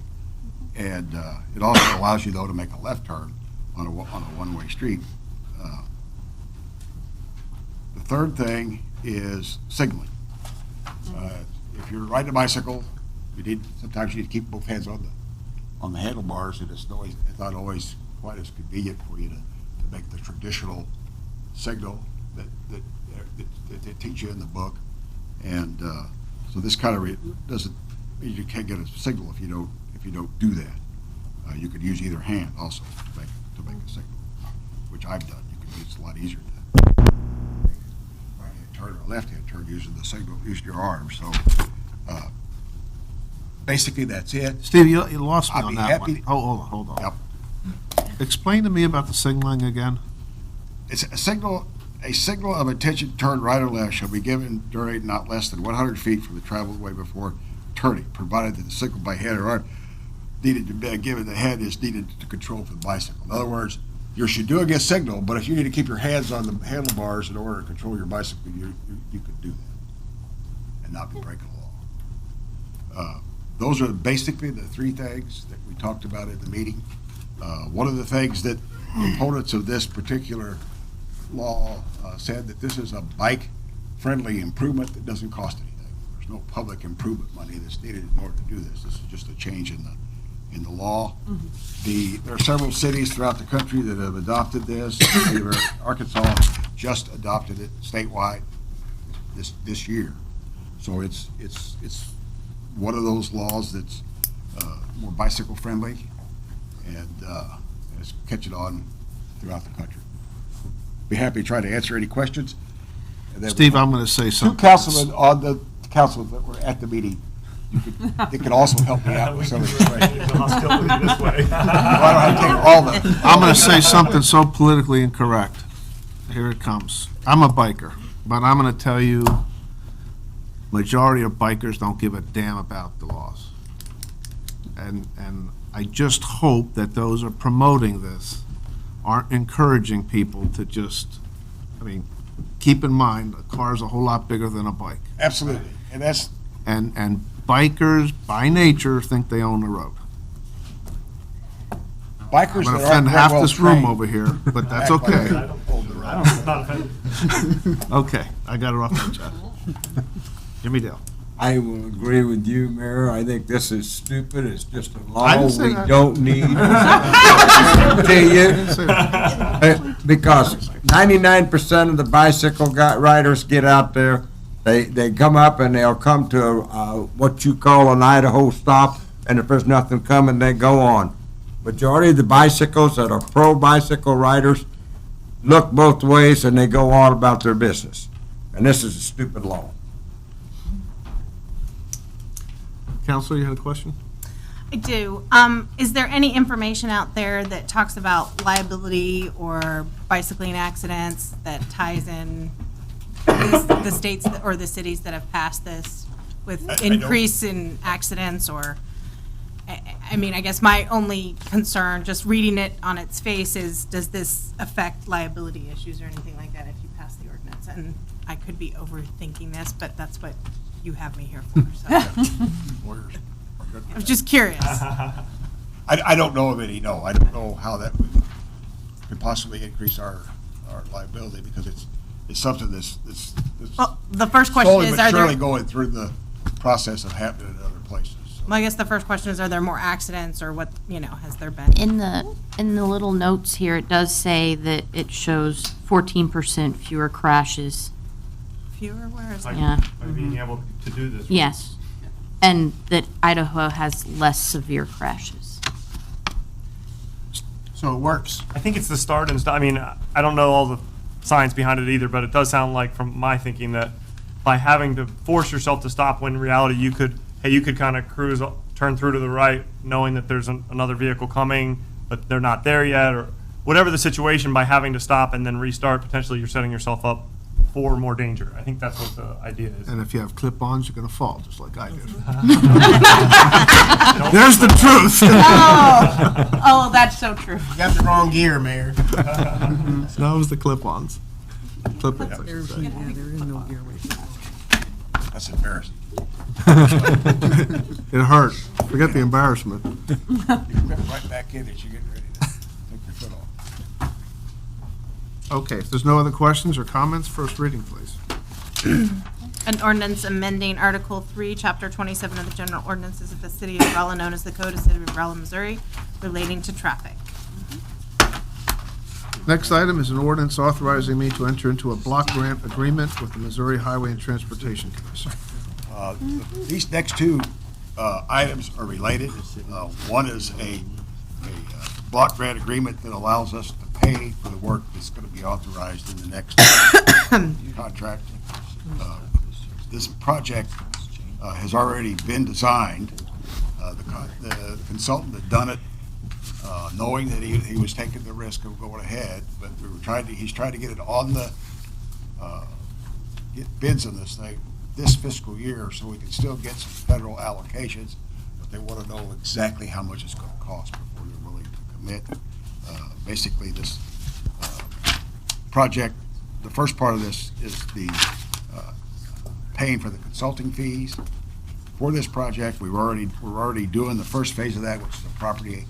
[SPEAKER 11] And it also allows you, though, to make a left turn on a one-way street. The third thing is signaling. If you're riding a bicycle, sometimes you need to keep both hands on the handlebars, and it's not always quite as convenient for you to make the traditional signal that they teach you in the book. And so this kind of doesn't mean you can't get a signal if you don't do that. You could use either hand also to make a signal, which I've done. It's a lot easier to turn a left-hand turn using the signal, using your arm, so, basically, that's it.
[SPEAKER 1] Steve, you lost me
[SPEAKER 11] I'd
[SPEAKER 1] on
[SPEAKER 11] be
[SPEAKER 1] that
[SPEAKER 11] happy-
[SPEAKER 1] one. Oh, hold on.
[SPEAKER 11] Yep.
[SPEAKER 1] Explain to me about the signaling again.
[SPEAKER 11] It's a signal of attention to turn right or left shall be given during not less than 100 feet from the traveled way before turning, provided that the signal by hand or arm needed to be given, the hand is needed to control for the bicycle. In other words, you should do a signal, but if you need to keep your hands on the handlebars in order to control your bicycle, you could do that and not be breaking the law. Those are basically the three things that we talked about at the meeting. One of the things that opponents of this particular law said that this is a bike-friendly improvement that doesn't cost anything. There's no public improvement money that's needed in order to do this. This is just a change in the law. There are several cities throughout the country that have adopted this. Arkansas just adopted it statewide this year. So it's one of those laws that's more bicycle-friendly and is catching on throughout the country. Be happy to try to answer any questions. And then
[SPEAKER 1] Steve, I'm going to say
[SPEAKER 11] two
[SPEAKER 1] something.
[SPEAKER 11] councilmen on the council that were at the meeting, they could also help me out with some of these questions.
[SPEAKER 2] Hostility this way.
[SPEAKER 11] Well, I don't have to take all the.
[SPEAKER 1] I'm going to say something so politically incorrect. Here it comes. I'm a biker, but I'm going to tell you, majority of bikers don't give a damn about the laws. And I just hope that those who are promoting this aren't encouraging people to just, keep in mind, a car's a whole lot bigger than a bike.
[SPEAKER 11] Absolutely, and that's.
[SPEAKER 1] And bikers, by nature, think they own the road.
[SPEAKER 11] Bikers
[SPEAKER 1] I'm
[SPEAKER 11] that
[SPEAKER 1] going to offend
[SPEAKER 11] aren't
[SPEAKER 1] half
[SPEAKER 11] well
[SPEAKER 1] this room
[SPEAKER 11] trained.
[SPEAKER 1] over here, but that's
[SPEAKER 11] Act like
[SPEAKER 1] okay.
[SPEAKER 11] they don't hold the road.
[SPEAKER 2] I'm not offended.
[SPEAKER 1] Okay, I got it off my chest. Jimmy Dale.
[SPEAKER 11] I will agree with you, Mayor. I think this is stupid. It's just a
[SPEAKER 1] I
[SPEAKER 11] law
[SPEAKER 1] didn't say
[SPEAKER 11] we
[SPEAKER 1] that.
[SPEAKER 11] don't need. Tell you, because 99% of the bicycle riders get out there, they come up and they'll come to what you call an Idaho stop, and if there's nothing coming, they go on. Majority of the bicycles that are pro bicycle riders look both ways and they go on about their business. And this is a stupid law.
[SPEAKER 1] Counselor, you had a question?
[SPEAKER 7] I do. Is there any information out there that talks about liability or bicycling accidents that ties in the states or the cities that have passed this with increase in accidents or, I guess my only concern, just reading it on its face, is does this affect liability issues or anything like that if you pass the ordinance? And I could be overthinking this, but that's what you have me here for, so. I'm just curious.
[SPEAKER 11] I don't know of any, no. I don't know how that could possibly increase our liability because it's something that's
[SPEAKER 7] Well, the first question
[SPEAKER 11] slowly
[SPEAKER 7] is,
[SPEAKER 11] but
[SPEAKER 7] are there,
[SPEAKER 11] surely going through the process of happening in other places.
[SPEAKER 7] well, I guess the first question is, are there more accidents or what, has there been?
[SPEAKER 12] In the little notes here, it does say that it shows 14% fewer crashes.
[SPEAKER 7] Fewer, where is
[SPEAKER 2] Like,
[SPEAKER 7] that?
[SPEAKER 12] Yeah.
[SPEAKER 2] by being able to do this.
[SPEAKER 12] Yes. And that Idaho has less severe crashes.
[SPEAKER 1] So it works.
[SPEAKER 2] I think it's the start and stop. I don't know all the science behind it either, but it does sound like, from my thinking, that by having to force yourself to stop when in reality you could kind of cruise, turn through to the right, knowing that there's another vehicle coming, but they're not there yet, or whatever the situation, by having to stop and then restart, potentially you're setting yourself up for more danger. I think that's what the idea is.
[SPEAKER 1] And if you have clip-ons, you're going to fall, just like I did. There's the truth.
[SPEAKER 7] Oh, that's so true.
[SPEAKER 9] You got the wrong gear, Mayor.
[SPEAKER 1] No, it was the clip-ons. Clip-ins, I should
[SPEAKER 8] There's,
[SPEAKER 1] say.
[SPEAKER 8] yeah, there is no gear ratio.
[SPEAKER 11] That's embarrassing.
[SPEAKER 1] It hurt. Forget the embarrassment.
[SPEAKER 11] You grip right back in as you get ready to take your foot off.
[SPEAKER 1] Okay, if there's no other questions or comments, first reading, please.
[SPEAKER 7] An ordinance amending Article 3, Chapter 27 of the General Ordinances of the City of Rolla, known as the Code of City of Rolla, Missouri, relating to traffic.
[SPEAKER 1] Next item is an ordinance authorizing me to enter into a block grant agreement with the Missouri Highway and Transportation Commission.
[SPEAKER 11] These next two items are related. One is a block grant agreement that allows us to pay for the work that's going to be authorized in the next contract.
[SPEAKER 13] This project has already been designed. The consultant had done it, knowing that he was taking the risk of going ahead, but he's trying to get it on the, get bids on this thing this fiscal year so we can still get some federal allocations, but they want to know exactly how much it's going to cost before they're willing to commit. Basically, this project, the first part of this is the paying for the consulting fees. For this project, we're already doing the first phase of that, which is a property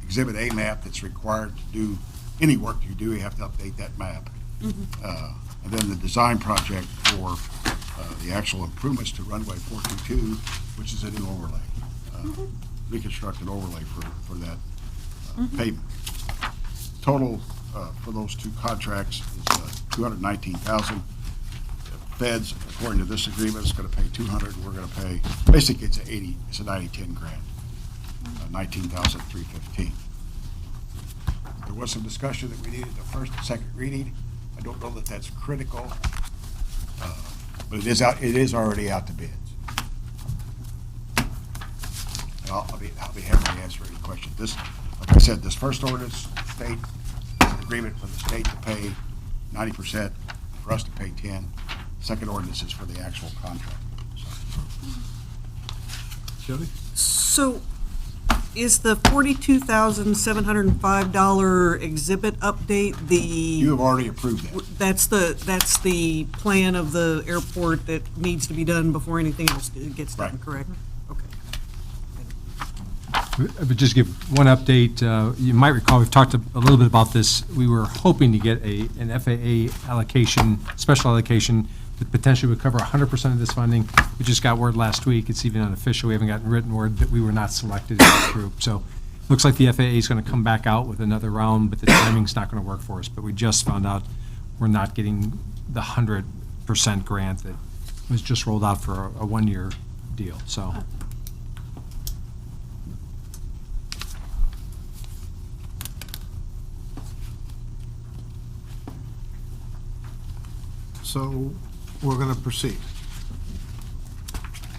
[SPEAKER 13] Exhibit A map that's required to do any work you do. You have to update that map. And then the design project for the actual improvements to runway 422, which is a new overlay, reconstructed overlay for that pavement. Total for those two contracts is $219,000. Feds, according to this agreement, is going to pay 200. We're going to pay, basically it's a 90-10 grant, 19,315. There was some discussion that we needed the first and second reading. I don't know that that's critical, but it is already out to bids. And I'll be happy to answer any questions. This, like I said, this first ordinance state agreement for the state to pay 90%, for us to pay 10. Second ordinance is for the actual contract.
[SPEAKER 1] Jody?
[SPEAKER 8] So is the $42,705 exhibit update the?
[SPEAKER 13] You have already approved that.
[SPEAKER 8] That's the plan of the airport that needs to be done before anything else gets done,
[SPEAKER 13] Right.
[SPEAKER 8] correct?
[SPEAKER 22] I would just give one update. You might recall, we've talked a little bit about this. We were hoping to get an FAA allocation, special allocation, that potentially would cover 100% of this funding. We just got word last week, it's even unofficial, we haven't gotten written word that we were not selected in this group. So it looks like the FAA is going to come back out with another round, but the timing's not going to work for us. But we just found out we're not getting the 100% grant that was just rolled out for a one-year deal, so.
[SPEAKER 1] So we're going to proceed.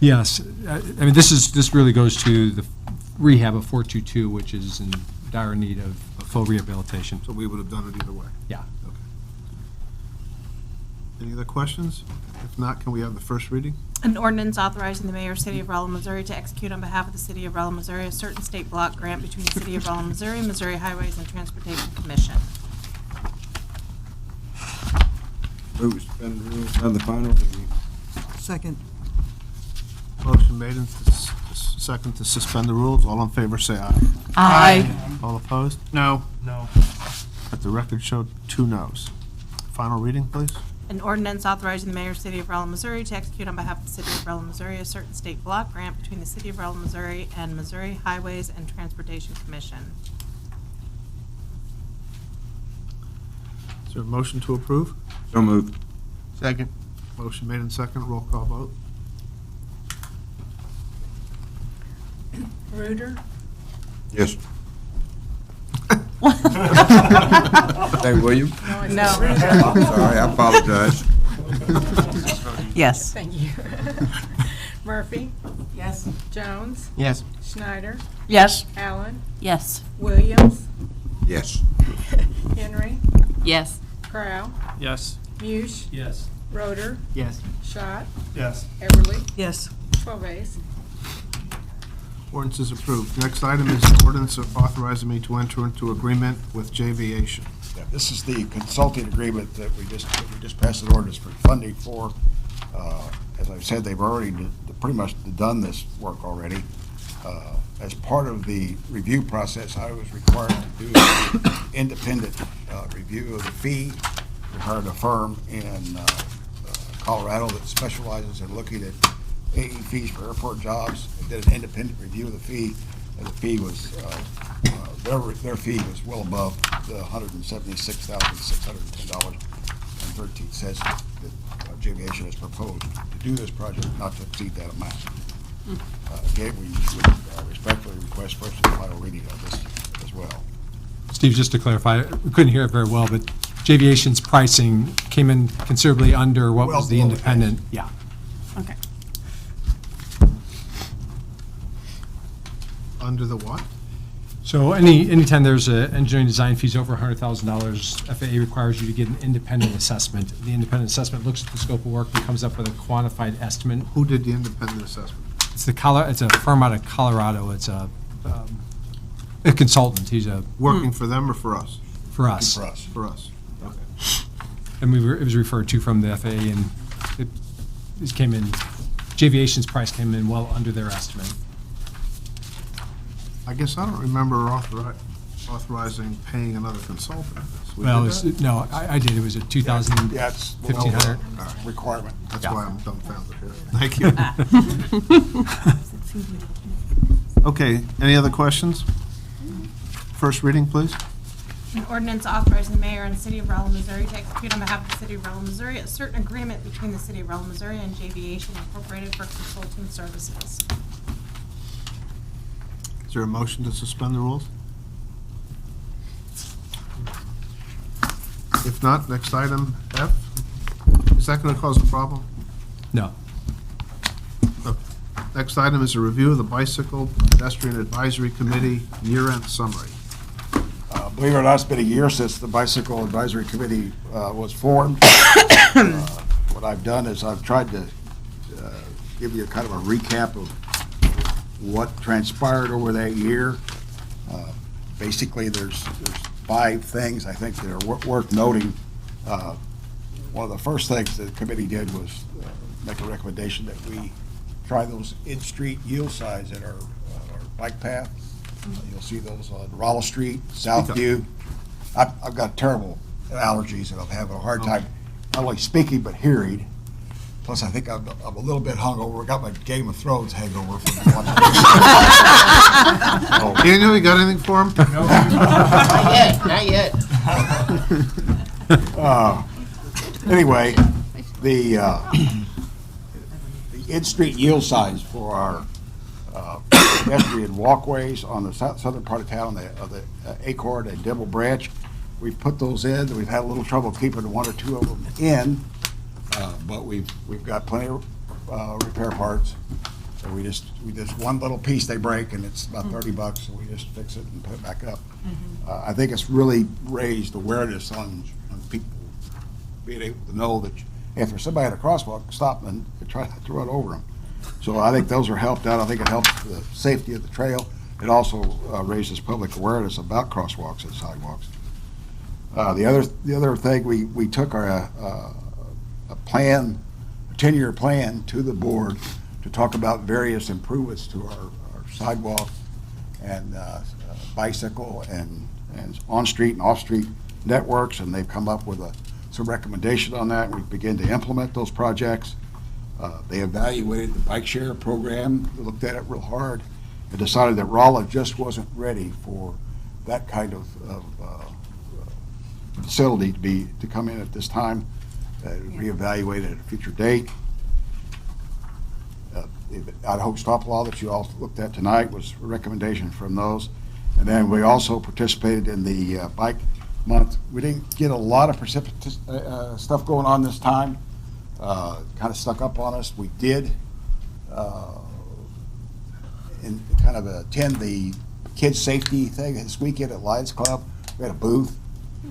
[SPEAKER 22] Yes, I mean, this really goes to the rehab of 422, which is in dire need of full rehabilitation.
[SPEAKER 1] So we would have done it either way.
[SPEAKER 22] Yeah.
[SPEAKER 1] Okay. Any other questions? If not, can we have the first reading?
[SPEAKER 7] An ordinance authorizing the mayor, city of Rolla, Missouri, to execute on behalf of the city of Rolla, Missouri, a certain state block grant between the city of Rolla, Missouri, Missouri Highways and Transportation Commission.
[SPEAKER 13] Move to suspend the rules on the final reading.
[SPEAKER 8] Second.
[SPEAKER 1] Motion made and second to suspend the rules. All in favor, say aye.
[SPEAKER 4] Aye.
[SPEAKER 1] All opposed?
[SPEAKER 2] No. No.
[SPEAKER 1] Let the record show 2 noes. Final reading, please.
[SPEAKER 7] An ordinance authorizing the mayor, city of Rolla, Missouri, to execute on behalf of the city of Rolla, Missouri, a certain state block grant between the city of Rolla, Missouri and Missouri Highways and Transportation Commission.
[SPEAKER 1] Is there a motion to approve?
[SPEAKER 13] So moved.
[SPEAKER 9] Second.
[SPEAKER 1] Motion made and second. Roll call vote.
[SPEAKER 6] Reuter,
[SPEAKER 13] Yes. Hey, William?
[SPEAKER 6] No.
[SPEAKER 13] Sorry, I apologize.
[SPEAKER 8] Yes.
[SPEAKER 6] Thank you. Murphy?
[SPEAKER 18] Yes.
[SPEAKER 6] Jones?
[SPEAKER 9] Yes.
[SPEAKER 6] Schneider?
[SPEAKER 4] Yes.
[SPEAKER 6] Allen?
[SPEAKER 12] Yes.
[SPEAKER 6] Williams?
[SPEAKER 13] Yes.
[SPEAKER 6] Henry?
[SPEAKER 12] Yes.
[SPEAKER 6] Crow?
[SPEAKER 2] Yes.
[SPEAKER 6] Muse?
[SPEAKER 10] Yes.
[SPEAKER 6] Roder?
[SPEAKER 9] Yes.
[SPEAKER 6] Schott?
[SPEAKER 2] Yes.
[SPEAKER 6] Everly?
[SPEAKER 8] Yes.
[SPEAKER 6] Trolvaze?
[SPEAKER 1] Ordinance is approved. Next item is ordinance authorizing me to enter into agreement with J'Aviation.
[SPEAKER 13] Yeah, this is the consulting agreement that we just passed an ordinance for funding for. As I've said, they've already pretty much done this work already. As part of the review process, I was required to do an independent review of the fee. We hired a firm in Colorado that specializes in looking at AE fees for airport jobs. They did an independent review of the fee, and the fee was, their fee was well above the $176,610.13 that J'Aviation has proposed to do this project, not to exceed that amount. Again, we would respectfully request first and final reading of this as well.
[SPEAKER 22] Steve, just to clarify, we couldn't hear it very well, but Javiation's pricing came in considerably under what was the independent, yeah.
[SPEAKER 4] Okay.
[SPEAKER 1] Under the what?
[SPEAKER 22] So anytime there's a engineering design fees over $100,000, FAA requires you to get an independent assessment. The independent assessment looks at the scope of work and comes up with a quantified estimate.
[SPEAKER 1] Who did the independent assessment?
[SPEAKER 22] It's a firm out of Colorado. It's a consultant. He's
[SPEAKER 1] Working for them or for us?
[SPEAKER 22] for us.
[SPEAKER 13] For us.
[SPEAKER 1] For us. Okay.
[SPEAKER 22] And it was referred to from the FAA, and it came in, Javiation's price came in well under their estimate.
[SPEAKER 1] I guess I don't remember authorizing paying another consultant. We
[SPEAKER 22] Well,
[SPEAKER 1] did that?
[SPEAKER 22] no, I did. It was a 2,000,
[SPEAKER 13] Yeah, it's
[SPEAKER 22] 1,500.
[SPEAKER 13] requirement.
[SPEAKER 1] That's
[SPEAKER 22] Yeah.
[SPEAKER 1] why I'm dumbfounded here. Thank you. Okay, any other questions? First reading, please.
[SPEAKER 7] An ordinance authorizing the mayor and the city of Rolla, Missouri to execute on behalf of the city of Rolla, Missouri, a certain agreement between the city of Rolla, Missouri and Javiation Incorporated for consulting services.
[SPEAKER 1] Is there a motion to suspend the rules? If not, next item, F. Is that going to cause a problem?
[SPEAKER 22] No.
[SPEAKER 1] Next item is a review of the Bicycle Pedestrian Advisory Committee year-end summary.
[SPEAKER 13] Believe it or not, it's been a year since the Bicycle Advisory Committee was formed. What I've done is I've tried to give you kind of a recap of what transpired over that year. Basically, there's 5 things I think that are worth noting. One of the first things the committee did was make a recommendation that we try those in-street yield signs at our bike path. You'll see those on Rolla Street, Southview. I've got terrible allergies and I'm having a hard time not only speaking but hearing. Plus, I think I'm a little bit hungover. I got my Game of Thrones hangover from watching.
[SPEAKER 1] Daniel, you got anything for him?
[SPEAKER 9] Not yet.
[SPEAKER 13] Anyway, the in-street yield signs for our pedestrian walkways on the southern part of town, of the Acord and Devil Branch. We've put those in. We've had a little trouble keeping 1 or 2 of them in, but we've got plenty of repair parts. So we just one little piece they break and it's about $30, so we just fix it and put it back up. I think it's really raised awareness on people being able to know that if there's somebody at a crosswalk, stop and try not to run over them. So I think those are helped out. I think it helps the safety of the trail. It also raises public awareness about crosswalks and sidewalks. The other thing, we took our a 10-year plan to the board to talk about various improvements to our sidewalk and bicycle and on-street and off-street networks, and they've come up with some recommendation on that. We begin to implement those projects. They evaluated the bike share program, looked at it real hard, and decided that Rolla just wasn't ready for that kind of facility to come in at this time. Reevaluated at a future date. The Idaho stop law that you all looked at tonight was a recommendation from those. And then we also participated in the bike month. We didn't get a lot of precipitous stuff going on this time. Kind of stuck up on us. We did kind of attend the kids safety thing this weekend at Lions Club. We had a booth.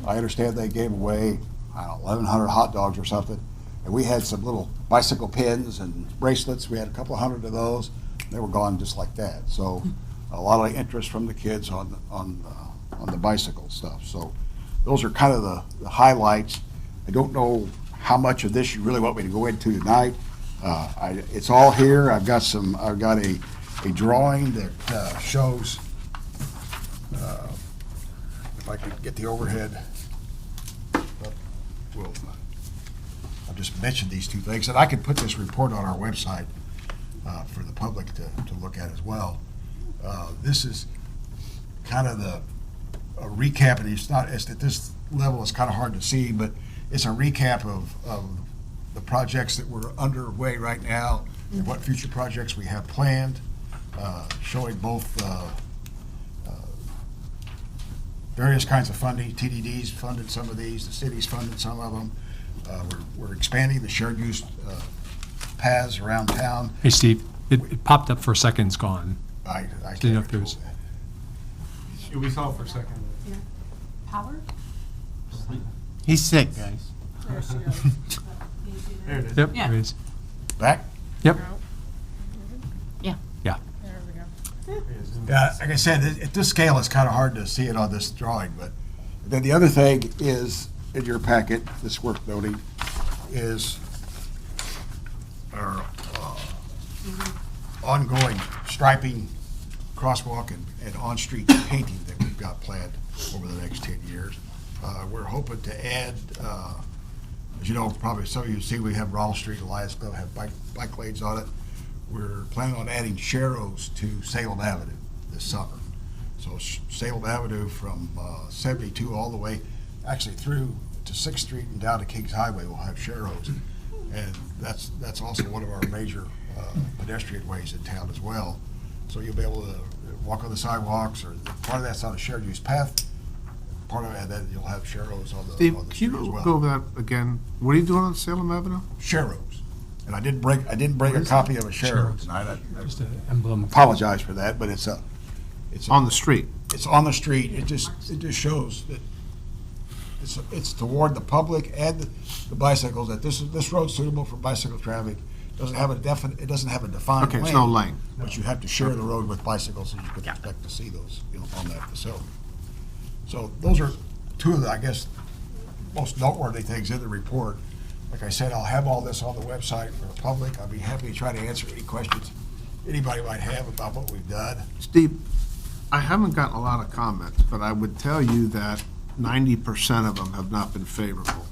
[SPEAKER 13] I understand they gave away, I don't know, 1,100 hot dogs or something. And we had some little bicycle pins and bracelets. We had a couple of hundred of those. They were gone just like that. So a lot of interest from the kids on the bicycle stuff. So those are kind of the highlights. I don't know how much of this you really want me to go into tonight. It's all here. I've got a drawing that shows, if I could get the overhead. I'll just mention these 2 things, and I can put this report on our website for the public to look at as well. This is kind of a recap, and it's at this level, it's kind of hard to see, but it's a recap of the projects that were underway right now and what future projects we have planned, showing both various kinds of funding. TDD's funded some of these, the city's funded some of them. We're expanding the shared use paths around town.
[SPEAKER 22] Hey, Steve, it popped up for a second, it's gone.
[SPEAKER 13] I
[SPEAKER 22] Didn't know if there was.
[SPEAKER 2] We saw it for a second.
[SPEAKER 7] Power?
[SPEAKER 9] He's sick, guys.
[SPEAKER 2] There it is.
[SPEAKER 22] Yep,
[SPEAKER 7] Yeah.
[SPEAKER 22] there it is.
[SPEAKER 13] Back?
[SPEAKER 22] Yep.
[SPEAKER 12] Yeah.
[SPEAKER 22] Yeah.
[SPEAKER 13] Yeah, like I said, at this scale, it's kind of hard to see it on this drawing, but then the other thing is, in your packet, this work noting, is our ongoing striping, crosswalk, and on-street painting that we've got planned over the next 10 years. We're hoping to add, as you know, probably some of you see, we have Rolla Street, Elias Club have bike lanes on it. We're planning on adding sharrows to Salem Avenue this summer. So Salem Avenue from 72 all the way, actually through to 6th Street and down to Kings Highway will have sharrows. And that's also one of our major pedestrian ways in town as well. So you'll be able to walk on the sidewalks, or part of that's on a shared use path. Part of it, then you'll have sharrows on the
[SPEAKER 1] Steve,
[SPEAKER 13] on the
[SPEAKER 1] can
[SPEAKER 13] street
[SPEAKER 1] you
[SPEAKER 13] as well.
[SPEAKER 1] go over that again? What are you doing on Salem Avenue?
[SPEAKER 13] Sharrows. And I didn't bring a copy of a sharrow tonight. I
[SPEAKER 22] Just an emblem.
[SPEAKER 13] apologize for that, but it's
[SPEAKER 1] On the street.
[SPEAKER 13] It's on the street. It just shows that it's toward the public and the bicycles, that this road's suitable for bicycle traffic. It doesn't have a defined
[SPEAKER 1] Okay, it's no lane.
[SPEAKER 13] But you have to share the road with bicycles, and you could expect to see those, on that facility. So those are two of the, I guess, most noteworthy things in the report. Like I said, I'll have all this on the website for the public. I'll be happy to try to answer any questions anybody might have about what we've done.
[SPEAKER 1] Steve, I haven't gotten a lot of comments, but I would tell you that 90% of them have not been favorable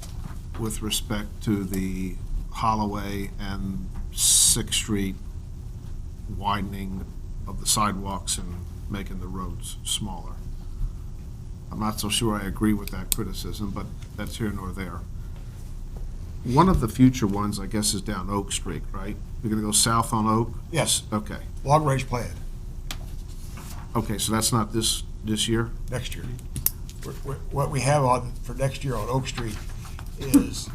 [SPEAKER 1] with respect to the Holloway and 6th Street widening of the sidewalks and making the roads smaller. I'm not so sure I agree with that criticism, but that's here nor there. One of the future ones, I guess, is down Oak Street, right? You're gonna go south on Oak?
[SPEAKER 13] Yes.
[SPEAKER 1] Okay.
[SPEAKER 13] Long-range plan,
[SPEAKER 1] Okay, so that's not this year?
[SPEAKER 13] next year. What we have for next year on Oak Street is,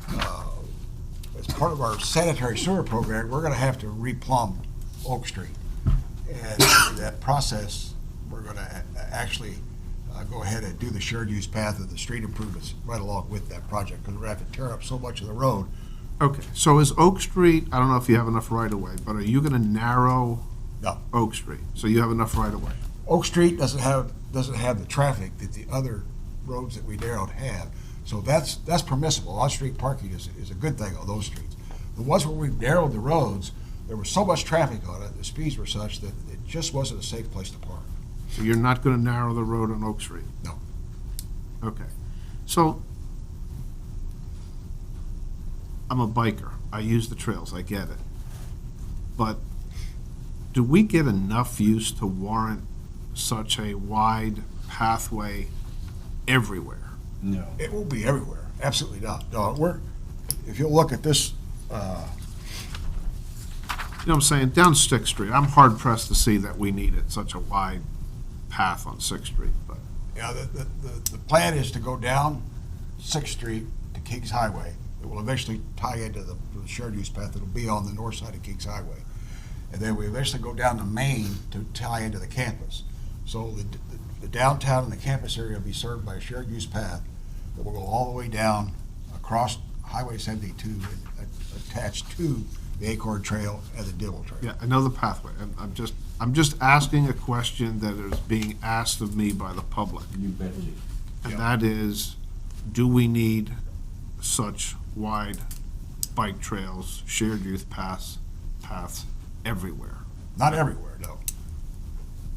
[SPEAKER 13] as part of our sanitary sewer program, we're gonna have to replumb Oak Street. And in that process, we're gonna actually go ahead and do the shared use path of the street improvements right along with that project, because we're gonna have to tear up so much of the road.
[SPEAKER 1] Okay, so is Oak Street, I don't know if you have enough right-of-way, but are you gonna narrow
[SPEAKER 13] No.
[SPEAKER 1] Oak Street? So you have enough right-of-way?
[SPEAKER 13] Oak Street doesn't have the traffic that the other roads that we narrowed have. So that's permissible. On-street parking is a good thing on those streets. The ones where we've narrowed the roads, there was so much traffic on it, the speeds were such that it just wasn't a safe place to park.
[SPEAKER 1] So you're not gonna narrow the road on Oak Street?
[SPEAKER 13] No.
[SPEAKER 1] Okay. So, I'm a biker. I use the trails, I get it. But do we get enough use to warrant such a wide pathway everywhere?
[SPEAKER 11] No.
[SPEAKER 13] It will be everywhere. Absolutely not. No, if you'll look at this,
[SPEAKER 1] You know what I'm saying? Down 6th Street, I'm hard pressed to see that we needed such a wide path on 6th Street, but.
[SPEAKER 13] yeah, the plan is to go down 6th Street to Kings Highway. It will eventually tie into the shared use path that'll be on the north side of Kings Highway. And then we eventually go down to Main to tie into the campus. So the downtown and the campus area will be served by a shared use path that will go all the way down across Highway 72 and attached to the Acorn Trail and the Dibble Trail.
[SPEAKER 1] Yeah, I know the pathway, and I'm just asking a question that is being asked of me by the public.
[SPEAKER 11] You bet you.
[SPEAKER 1] And that is, do we need such wide bike trails, shared youth paths everywhere?
[SPEAKER 13] Not everywhere, no.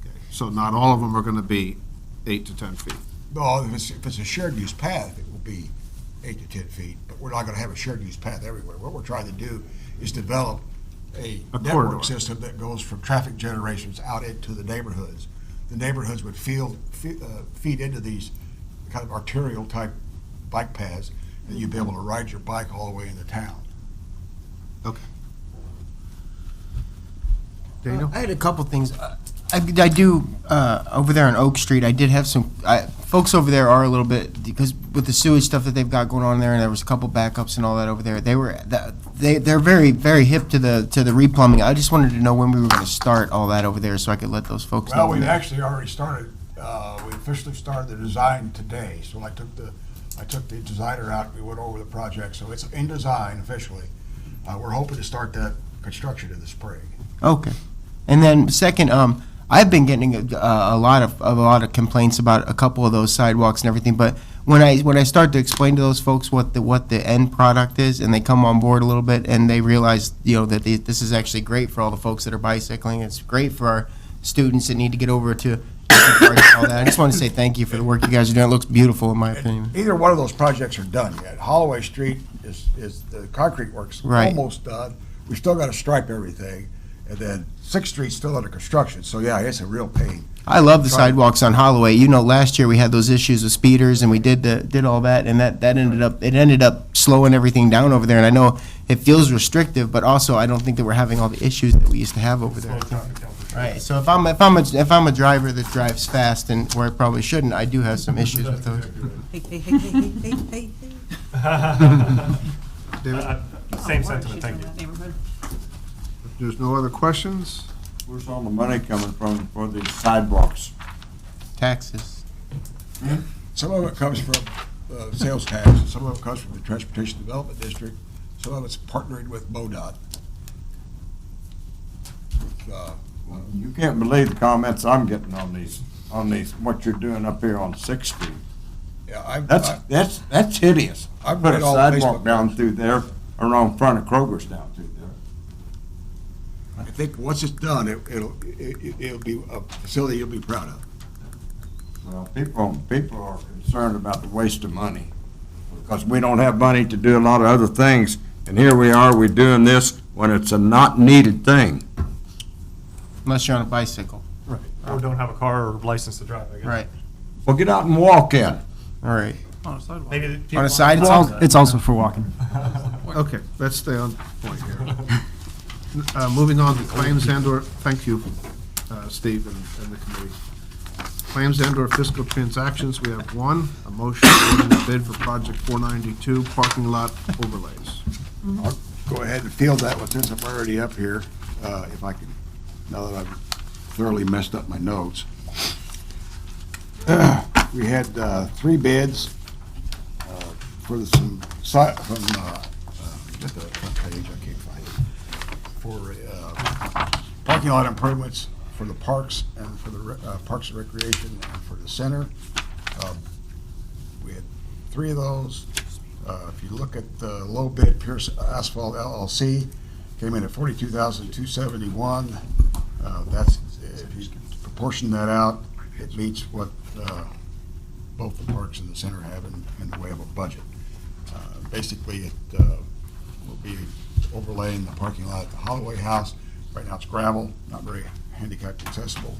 [SPEAKER 1] Okay, so not all of them are gonna be 8 to 10 feet?
[SPEAKER 13] No, if it's a shared use path, it will be 8 to 10 feet, but we're not gonna have a shared use path everywhere. What we're trying to do is develop a
[SPEAKER 1] corridor
[SPEAKER 13] network system that goes from traffic generations out into the neighborhoods. The neighborhoods would feed into these kind of arterial type bike paths, and you'd be able to ride your bike all the way into town.
[SPEAKER 1] Okay. Daniel?
[SPEAKER 9] I had a couple things. I do, over there on Oak Street, I did have some, folks over there are a little bit, because with the sewage stuff that they've got going on there, and there was a couple backups and all that over there, they're very, very hip to the replumbing. I just wanted to know when we were gonna start all that over there, so I could let those folks know.
[SPEAKER 13] Well, we've actually already started, we officially started the design today, so I took the designer out, we went over the project, so it's in design officially. We're hoping to start that construction in the spring.
[SPEAKER 9] Okay. And then second, I've been getting a lot of complaints about a couple of those sidewalks and everything, but when I start to explain to those folks what the end product is, and they come on board a little bit, and they realize, that this is actually great for all the folks that are bicycling, it's great for our students that need to get over to all that. I just want to say thank you for the work you guys are doing. It looks beautiful, in my opinion.
[SPEAKER 13] Either one of those projects are done yet. Holloway Street is the concrete work's
[SPEAKER 9] Right.
[SPEAKER 13] almost done. We still got to stripe everything, and then 6th Street's still under construction, so yeah, it's a real pain.
[SPEAKER 9] I love the sidewalks on Holloway. Last year we had those issues with speeders, and we did all that, and that ended up slowing everything down over there. And I know it feels restrictive, but also I don't think that we're having all the issues that we used to have over there. Right. So if I'm a driver that drives fast and where I probably shouldn't, I do have some issues with those.
[SPEAKER 8] Hey, hey.
[SPEAKER 2] Same sentiment, thank you.
[SPEAKER 1] If there's no other questions?
[SPEAKER 11] Where's all the money coming from for these sidewalks?
[SPEAKER 9] Taxes.
[SPEAKER 13] Some of it comes from sales tax, and some of it comes from the Transportation Development District, some of it's partnering with MoDOT.
[SPEAKER 11] You can't believe the comments I'm getting on these, what you're doing up here on 6th Street.
[SPEAKER 13] Yeah,
[SPEAKER 11] That's hideous. I
[SPEAKER 13] I've
[SPEAKER 11] put
[SPEAKER 13] read
[SPEAKER 11] a
[SPEAKER 13] all the
[SPEAKER 11] sidewalk
[SPEAKER 13] Facebook
[SPEAKER 11] down
[SPEAKER 13] posts.
[SPEAKER 11] through there, around front of Kroger's down through there.
[SPEAKER 13] I think once it's done, it'll be a facility you'll be proud of.
[SPEAKER 11] Well, people are concerned about the waste of money, because we don't have money to do a lot of other things, and here we're doing this when it's a not needed thing.
[SPEAKER 9] Unless you're on a bicycle.
[SPEAKER 2] Right. Or don't have a car or license to drive, I guess.
[SPEAKER 9] Right.
[SPEAKER 11] Well, get out and walk in.
[SPEAKER 9] All right.
[SPEAKER 2] On a sidewalk. Maybe the
[SPEAKER 9] On
[SPEAKER 2] people
[SPEAKER 9] a sidewalk?
[SPEAKER 14] It's also for walking.
[SPEAKER 1] Okay, let's stay on point here. Moving on to claims and/or, thank you, Steve and the committee. Claims and/or fiscal transactions, we have one, a motion awarding the bid for project 492, parking lot overlays.
[SPEAKER 13] I'll go ahead and field that one since I'm already up here, if I can, now that I've thoroughly messed up my notes. We had 3 bids for some, get the front page, I can't find it, for parking lot improvements for the parks and for the Parks and Recreation and for the center. We had 3 of those. If you look at the low bid, Pierce Asphalt LLC came in at $42,271. That's, if you proportion that out, it meets what both the parks and the center have in the way of a budget. Basically, it will be overlaying the parking lot at the Holloway House. Right now it's gravel, not very handicapped accessible.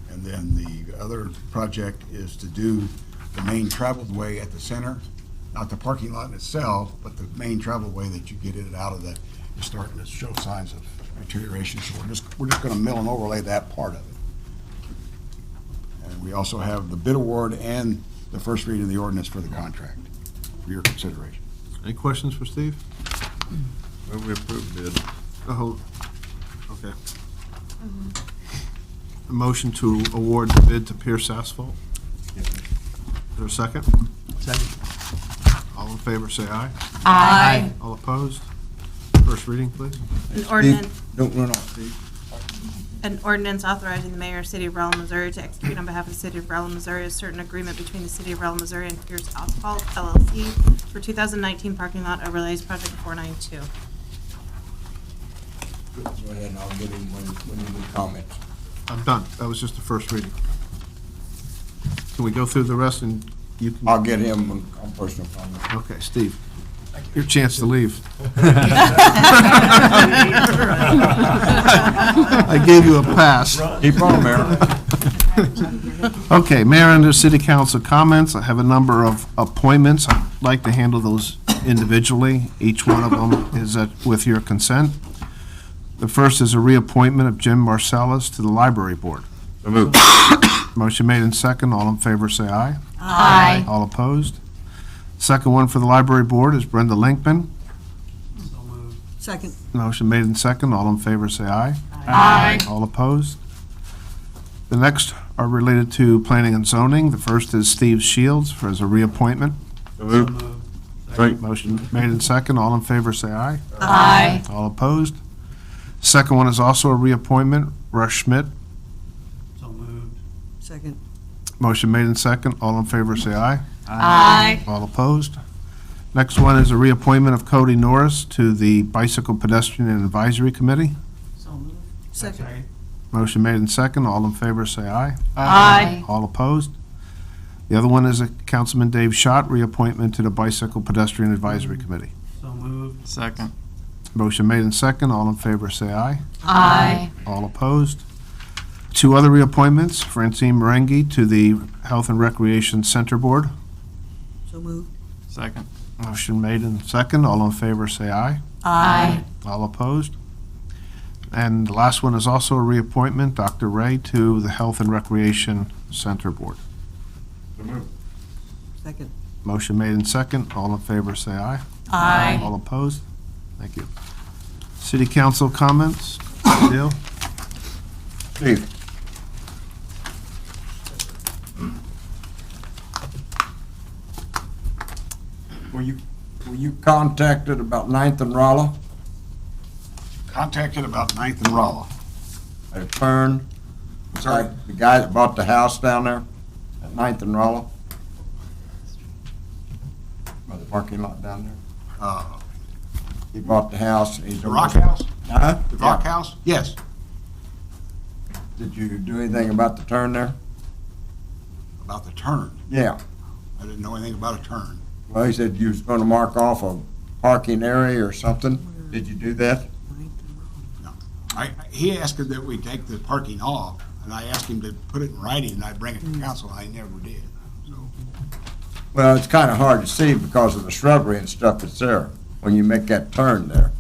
[SPEAKER 13] And then the other project is to do the main traveled way at the center, not the parking lot itself, but the main traveled way that you get in and out of that is starting to show signs of deterioration. So we're just going to mill and overlay that part of it. And we also have the bid award and the first reading of the ordinance for the contract for your consideration.
[SPEAKER 1] Any questions for Steve?
[SPEAKER 11] Move we approve bid.
[SPEAKER 1] Okay. A motion to award the bid to Pierce Asphalt. Is there a second?
[SPEAKER 14] Second.
[SPEAKER 1] All in favor, say aye.
[SPEAKER 7] Aye.
[SPEAKER 1] All opposed? First reading, please.
[SPEAKER 7] An ordinance,
[SPEAKER 11] Don't run off, Steve.
[SPEAKER 7] an ordinance authorizing the mayor of the city of Rolla, Missouri to execute on behalf of the city of Rolla, Missouri, a certain agreement between the city of Rolla, Missouri and Pierce Asphalt LLC for 2019 parking lot overlays, project 492.
[SPEAKER 11] Go ahead and I'll get him when you need comments.
[SPEAKER 1] I'm done. That was just the first reading. Can we go through the rest and you can?
[SPEAKER 11] I'll get him on personal comments.
[SPEAKER 1] Okay, Steve, your chance to leave. I gave you a pass.
[SPEAKER 11] Keep on, Mayor.
[SPEAKER 1] Okay, Mayor under City Council comments. I have a number of appointments. I'd like to handle those individually. Each one of them is with your consent. The first is a reappointment of Jim Marcellus to the Library Board.
[SPEAKER 11] So moved.
[SPEAKER 1] Motion made in second. All in favor, say aye.
[SPEAKER 6] Aye.
[SPEAKER 1] All opposed? Second one for the library board is Brenda Linkman.
[SPEAKER 10] So moved.
[SPEAKER 8] Second.
[SPEAKER 1] Motion made in second. All in favor, say aye.
[SPEAKER 6] Aye.
[SPEAKER 1] All opposed? The next are related to planning and zoning. The first is Steve Shields as a reappointment.
[SPEAKER 11] So
[SPEAKER 10] So
[SPEAKER 11] moved.
[SPEAKER 10] moved.
[SPEAKER 11] Second.
[SPEAKER 1] Motion made in second. All in favor, say aye.
[SPEAKER 6] Aye.
[SPEAKER 1] All opposed? Second one is also a reappointment, Rush Schmidt.
[SPEAKER 10] So moved.
[SPEAKER 8] Second.
[SPEAKER 1] Motion made in second. All in favor, say aye.
[SPEAKER 6] Aye.
[SPEAKER 1] All opposed? Next one is a reappointment of Cody Norris to the Bicycle Pedestrian and Advisory Committee.
[SPEAKER 6] So moved.
[SPEAKER 8] Second.
[SPEAKER 1] Motion made in second. All in favor, say aye.
[SPEAKER 6] Aye.
[SPEAKER 1] All opposed? The other one is a Councilman Dave Schott, reappointment to the Bicycle Pedestrian Advisory Committee.
[SPEAKER 10] So moved.
[SPEAKER 14] Second.
[SPEAKER 1] Motion made in second. All in favor, say aye.
[SPEAKER 6] Aye.
[SPEAKER 1] All opposed? Two other reappointments, Francine Marengi to the Health and Recreation Center Board.
[SPEAKER 8] So moved.
[SPEAKER 14] Second.
[SPEAKER 1] Motion made in second. All in favor, say aye.
[SPEAKER 6] Aye.
[SPEAKER 1] All opposed? And the last one is also a reappointment, Dr. Ray to the Health and Recreation Center Board.
[SPEAKER 11] So moved.
[SPEAKER 8] Second.
[SPEAKER 1] Motion made in second. All in favor, say aye.
[SPEAKER 6] Aye.
[SPEAKER 1] All opposed? Thank you. City Council comments? Dale?
[SPEAKER 11] Steve. Were you contacted about 9th and Rolla?
[SPEAKER 13] Contacted about 9th and Rolla.
[SPEAKER 11] A turn?
[SPEAKER 13] Sorry?
[SPEAKER 11] Like the guy that bought the house down there at 9th and Rolla? By the parking lot down there? He bought the house.
[SPEAKER 13] The Rock House?
[SPEAKER 11] Huh?
[SPEAKER 13] The Rock
[SPEAKER 11] Yeah.
[SPEAKER 13] House? Yes.
[SPEAKER 11] Did you do anything about the turn there?
[SPEAKER 13] About the turn.
[SPEAKER 11] Yeah.
[SPEAKER 13] I didn't know anything about a turn.
[SPEAKER 11] Well, he said you was gonna mark off a parking area or something. Did you do that?
[SPEAKER 13] He asked that we take the parking off, and I asked him to put it in writing, and I'd bring it to council, and I never did. So,
[SPEAKER 11] Well, it's kinda hard to see because of the shrubbery and stuff that's there when you make that turn there.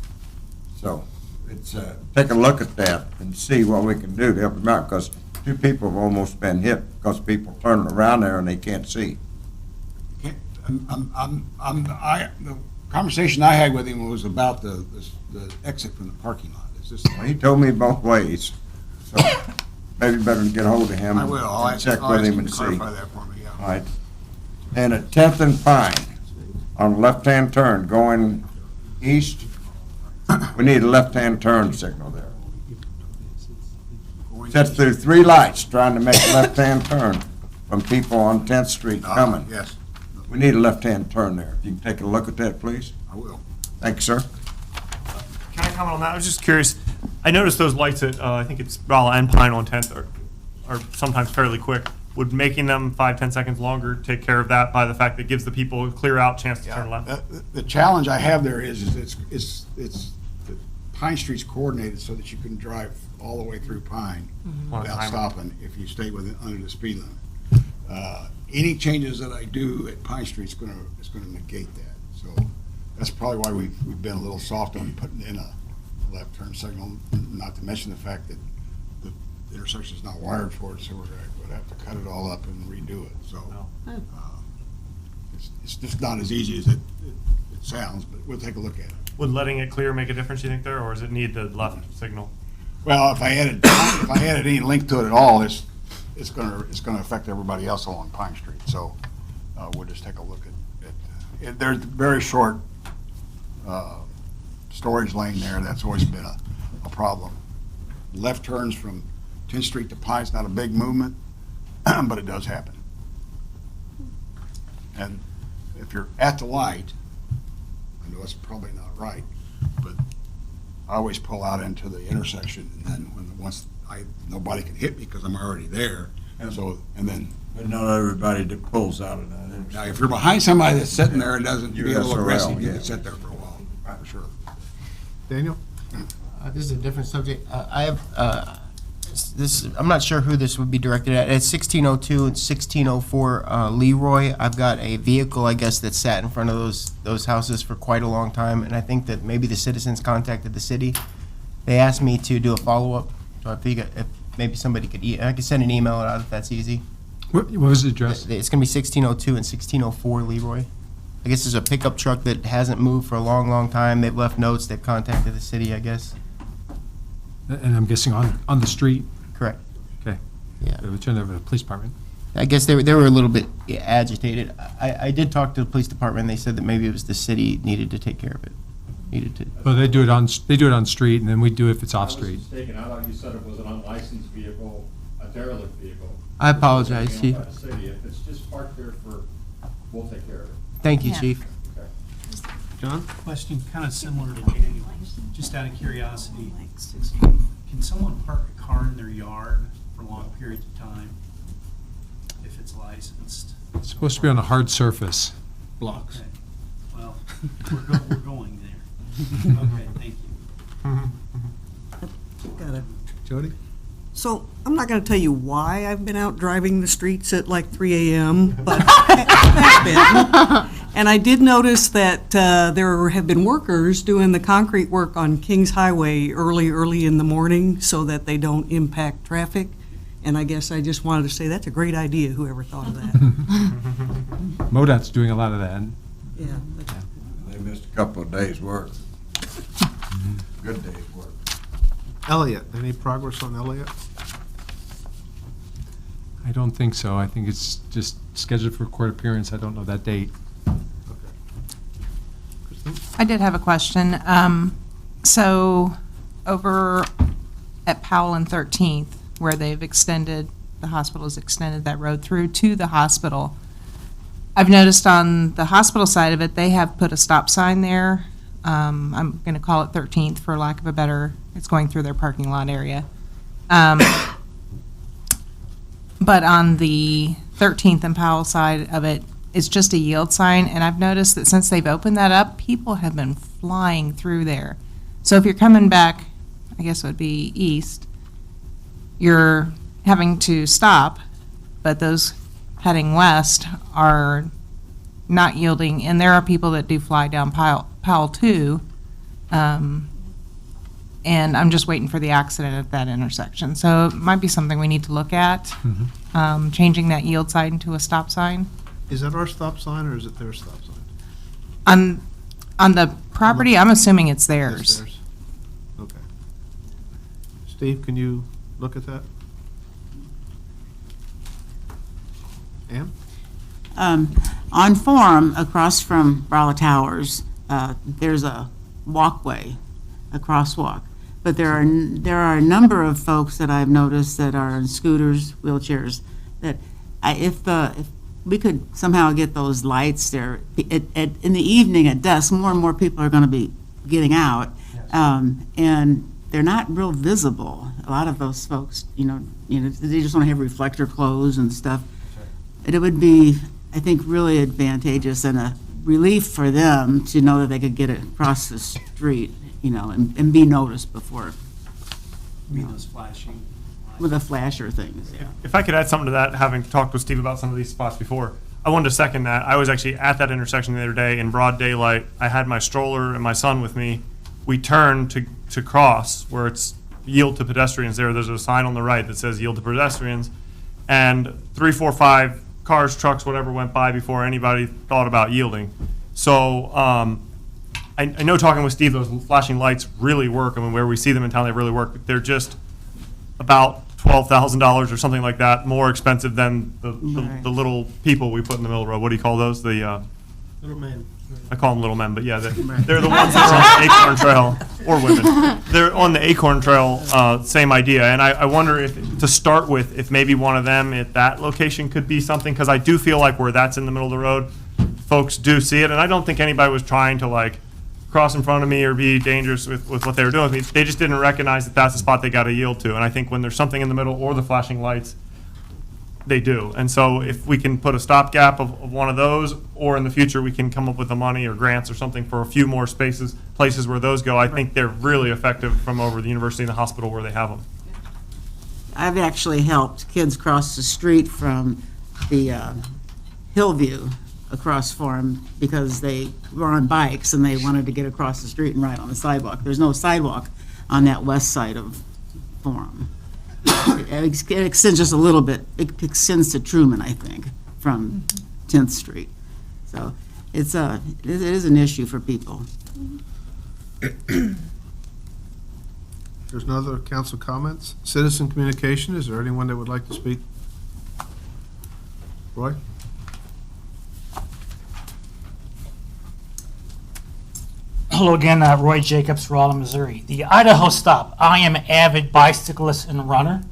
[SPEAKER 11] So, it's, take a look at that and see what we can do to help him out, because two people have almost been hit because people turning around there and they can't see.
[SPEAKER 13] the conversation I had with him was about the exit from the parking lot. Is this?
[SPEAKER 11] Well, he told me both ways, so maybe better to get hold of him.
[SPEAKER 13] I will. I'll
[SPEAKER 11] and
[SPEAKER 13] ask
[SPEAKER 11] check
[SPEAKER 13] I'll
[SPEAKER 11] with
[SPEAKER 13] ask
[SPEAKER 11] him
[SPEAKER 13] him
[SPEAKER 11] and
[SPEAKER 13] to
[SPEAKER 11] see.
[SPEAKER 13] clarify that for me, yeah.
[SPEAKER 11] All right. And at 10th and Pine, on the left-hand turn going east, we need a left-hand turn signal there. Set through 3 lights trying to make a left-hand turn from people on 10th Street coming.
[SPEAKER 13] Yes,
[SPEAKER 11] We need a left-hand turn there. If you can take a look at that, please.
[SPEAKER 13] I will.
[SPEAKER 11] Thank you, sir.
[SPEAKER 2] Can I comment on that? I was just curious. I noticed those lights at, I think it's Rolla and Pine on 10th are sometimes fairly quick. Would making them 5-10 seconds longer take care of that by the fact that it gives the people a clear out chance to turn left?
[SPEAKER 13] The challenge I have there is it's the Pine Street's coordinated so that you can drive all the way through Pine
[SPEAKER 2] On a
[SPEAKER 13] without
[SPEAKER 2] timer.
[SPEAKER 13] stopping if you stay under the speed limit. Any changes that I do at Pine Street's gonna negate that. So that's probably why we've been a little soft on putting in a left turn signal, not to mention the fact that the intersection's not wired for it, so we're gonna have to cut it all up and redo it, so. It's just not as easy as it sounds, but we'll take a look at it.
[SPEAKER 2] Would letting it clear make a difference, you think, there, or does it need the left signal?
[SPEAKER 13] Well, if I added any link to it at all, it's gonna affect everybody else along Pine Street, so, we'll just take a look at it. There's a very short, storage lane there, that's always been a problem. Left turns from 10th Street to Pine's not a big movement, but it does happen. And if you're at the light, I know it's probably not right, but I always pull out into the intersection, and then once nobody can hit me because I'm already there, and so, and then.
[SPEAKER 11] But not everybody that pulls out of that intersection.
[SPEAKER 13] Now, if you're behind somebody that's sitting there and doesn't be a little
[SPEAKER 11] USRL,
[SPEAKER 13] aggressive, you
[SPEAKER 11] yeah.
[SPEAKER 13] can sit there for a while, for sure.
[SPEAKER 1] Daniel?
[SPEAKER 9] This is a different subject. I have, this, I'm not sure who this would be directed at. It's 1602 and 1604 Leroy. I've got a vehicle, I guess, that sat in front of those houses for quite a long time, and I think that maybe the citizens contacted the city. They asked me to do a follow-up, so if maybe somebody could, I could send an email out if that's easy.
[SPEAKER 22] What was the address?
[SPEAKER 9] It's gonna be 1602 and 1604 Leroy. I guess there's a pickup truck that hasn't moved for a long, long time. They've left notes. They've contacted the city, I guess.
[SPEAKER 22] And I'm guessing on the street?
[SPEAKER 9] Correct.
[SPEAKER 22] Okay.
[SPEAKER 9] Yeah.
[SPEAKER 22] It was turned over to the police department.
[SPEAKER 9] I guess they were a little bit agitated. I did talk to the police department. They said that maybe it was the city needed to take care of it. Needed to.
[SPEAKER 22] Well, they do it on street, and then we do it if it's off street.
[SPEAKER 14] I was mistaken. I thought you said it was an unlicensed vehicle, a derelict vehicle.
[SPEAKER 9] I apologize,
[SPEAKER 14] It's
[SPEAKER 9] Chief.
[SPEAKER 14] owned by the city. If it's just parked there we'll take care of it.
[SPEAKER 9] Thank you,
[SPEAKER 7] Yeah.
[SPEAKER 9] Chief.
[SPEAKER 14] Okay.
[SPEAKER 1] John?
[SPEAKER 10] Question kind of similar to Daniel, just out of curiosity. Can someone park a car in their yard for long periods of time if it's licensed?
[SPEAKER 22] It's supposed to be on a hard surface.
[SPEAKER 1] Blocks.
[SPEAKER 10] Okay. Well, we're going there. Okay, thank you.
[SPEAKER 8] Got it.
[SPEAKER 1] Jody?
[SPEAKER 8] So I'm not going to tell you why I've been out driving the streets at like 3 a.m., but I've been. And I did notice that there have been workers doing the concrete work on Kings Highway early in the morning so that they don't impact traffic. And I guess I just wanted to say that's a great idea, whoever thought of that.
[SPEAKER 22] MoDOT's doing a lot of that.
[SPEAKER 8] Yeah.
[SPEAKER 11] They missed a couple of days' work. Good days' work.
[SPEAKER 1] Elliott, any progress on Elliott?
[SPEAKER 22] I don't think so. I think it's just scheduled for court appearance. I don't know that date.
[SPEAKER 15] I did have a question. So over at Powell and 13th, where they've extended, the hospital's extended that road through to the hospital, I've noticed on the hospital side of it, they have put a stop sign there. I'm going to call it 13th for lack of a better, it's going through their parking lot area. But on the 13th and Powell side of it, it's just a yield sign, and I've noticed that since they've opened that up, people have been flying through there. So if you're coming back, I guess it would be east, you're having to stop, but those heading west are not yielding, and there are people that do fly down Powell too. And I'm just waiting for the accident at that intersection. So it might be something we need to look at, changing that yield sign to a stop sign.
[SPEAKER 1] Is that our stop sign or is it their stop sign?
[SPEAKER 15] On the property, I'm assuming it's
[SPEAKER 1] It's
[SPEAKER 15] theirs.
[SPEAKER 1] theirs. Okay. Steve, can you look at that? Ann?
[SPEAKER 23] On Forum, across from Rolla Towers, there's a walkway, a crosswalk. But there are a number of folks that I've noticed that are in scooters, wheelchairs, that if we could somehow get those lights there, in the evening at dusk, more and more people are going to be getting out. And they're not real visible. A lot of those folks, they just want to have reflector clothes and stuff. And it would be, I think, really advantageous and a relief for them to know that they could get across the street, and be noticed before.
[SPEAKER 10] I mean, those flashing.
[SPEAKER 23] With the flasher things, yeah.
[SPEAKER 2] If I could add something to that, having talked with Steve about some of these spots before, I wanted to second that. I was actually at that intersection the other day in broad daylight. I had my stroller and my son with me. We turned to cross where it's yield to pedestrians there. There's a sign on the right that says yield to pedestrians. And 3, 4, 5 cars, trucks, whatever went by before anybody thought about yielding. So I know talking with Steve, those flashing lights really work. I mean, where we see them in town, they really work. They're just about $12,000 or something like that, more expensive than the little people we put in the middle of the road. What do you call those? The
[SPEAKER 10] Little man.
[SPEAKER 2] I call them little men, but yeah, they're the ones that are on the Acorn Trail, or women. They're on the Acorn Trail, same idea. And I wonder if, to start with, if maybe one of them at that location could be something, because I do feel like where that's in the middle of the road, folks do see it, and I don't think anybody was trying to cross in front of me or be dangerous with what they were doing with me. They just didn't recognize that that's the spot they got to yield to. And I think when there's something in the middle or the flashing lights, they do. And so if we can put a stopgap of one of those, or in the future we can come up with the money or grants or something for a few more places where those go, I think they're really effective from over the university and the hospital where they have them.
[SPEAKER 23] I've actually helped kids cross the street from the Hillview across Forum because they were on bikes and they wanted to get across the street and ride on the sidewalk. There's no sidewalk on that west side of Forum. It extends just a little bit. It extends to Truman, I think, from 10th Street. So it is an issue for people.
[SPEAKER 1] There's no other council comments. Citizen communication, is there anyone that would like to speak? Roy?
[SPEAKER 16] Hello again, Roy Jacobs, Rolla, Missouri. The Idaho Stop. I am an avid bicyclist and runner.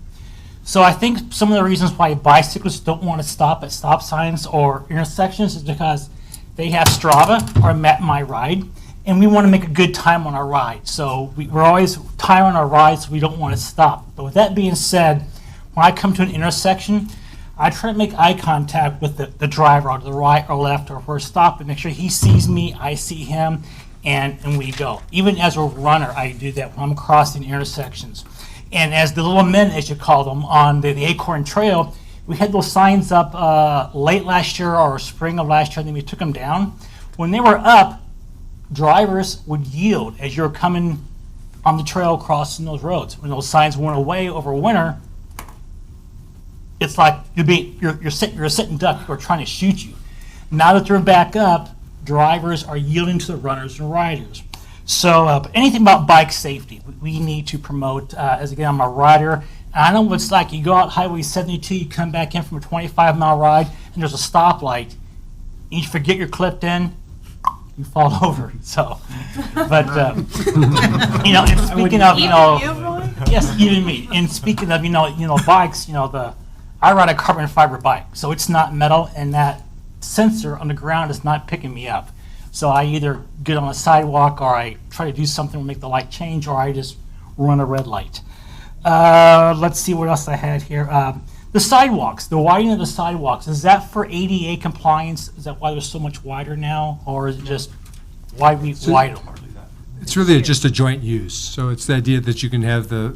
[SPEAKER 16] So I think some of the reasons why bicyclists don't want to stop at stop signs or intersections is because they have Strava or Map My Ride, and we want to make a good time on our ride. So we're always tired on our rides, so we don't want to stop. But with that being said, when I come to an intersection, I try to make eye contact with the driver on the right or left or for a stop and make sure he sees me, I see him, and we go. Even as a runner, I do that when I'm crossing intersections. And as the little men, as you call them, on the Acorn Trail, we had those signs up late last year or spring of last year, and then we took them down. When they were up, drivers would yield as you're coming on the trail crossing those roads. When those signs went away over winter, it's like you're a sitting duck who are trying to shoot you. Now that they're back up, drivers are yielding to the runners and riders. So anything about bike safety, we need to promote. As again, I'm a rider. And I know what it's like. You go out Highway 72, you come back in from a 25-mile ride, and there's a stoplight. You forget you're clipped in, you fall over. So, but you know, and speaking of, yes, even me. And speaking of, bikes, I ride a carbon fiber bike, so it's not metal, and that sensor on the ground is not picking me up. So I either get on a sidewalk, or I try to do something to make the light change, or I just run a red light. Let's see what else I had here. The sidewalks, the widening of the sidewalks, is that for ADA compliance? Is that why they're so much wider now, or is it just why we widen them?
[SPEAKER 22] It's really just a joint use. So it's the idea that you can have the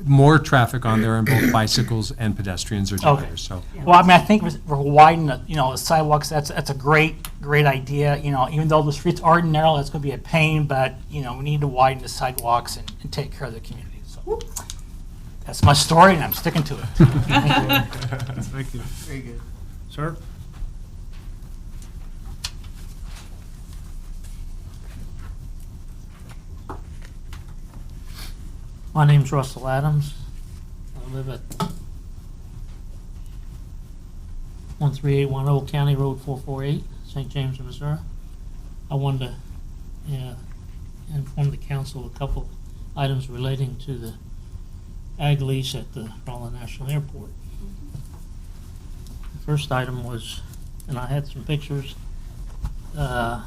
[SPEAKER 22] more traffic on there on both bicycles and pedestrians or drivers. So.
[SPEAKER 16] Well, I mean, I think we're widening the sidewalks. That's a great idea. Even though the streets are narrow, that's going to be a pain. But we need to widen the sidewalks and take care of the community. So that's my story, and I'm sticking to it.
[SPEAKER 1] Thank you. Very good. Sir?
[SPEAKER 17] My name's Russell Adams. I live at 13810 Old County Road 448, St. James, Missouri. I wanted to inform the council a couple items relating to the ag lease at the Rolla National Airport. The first item was, and I had some pictures. I'm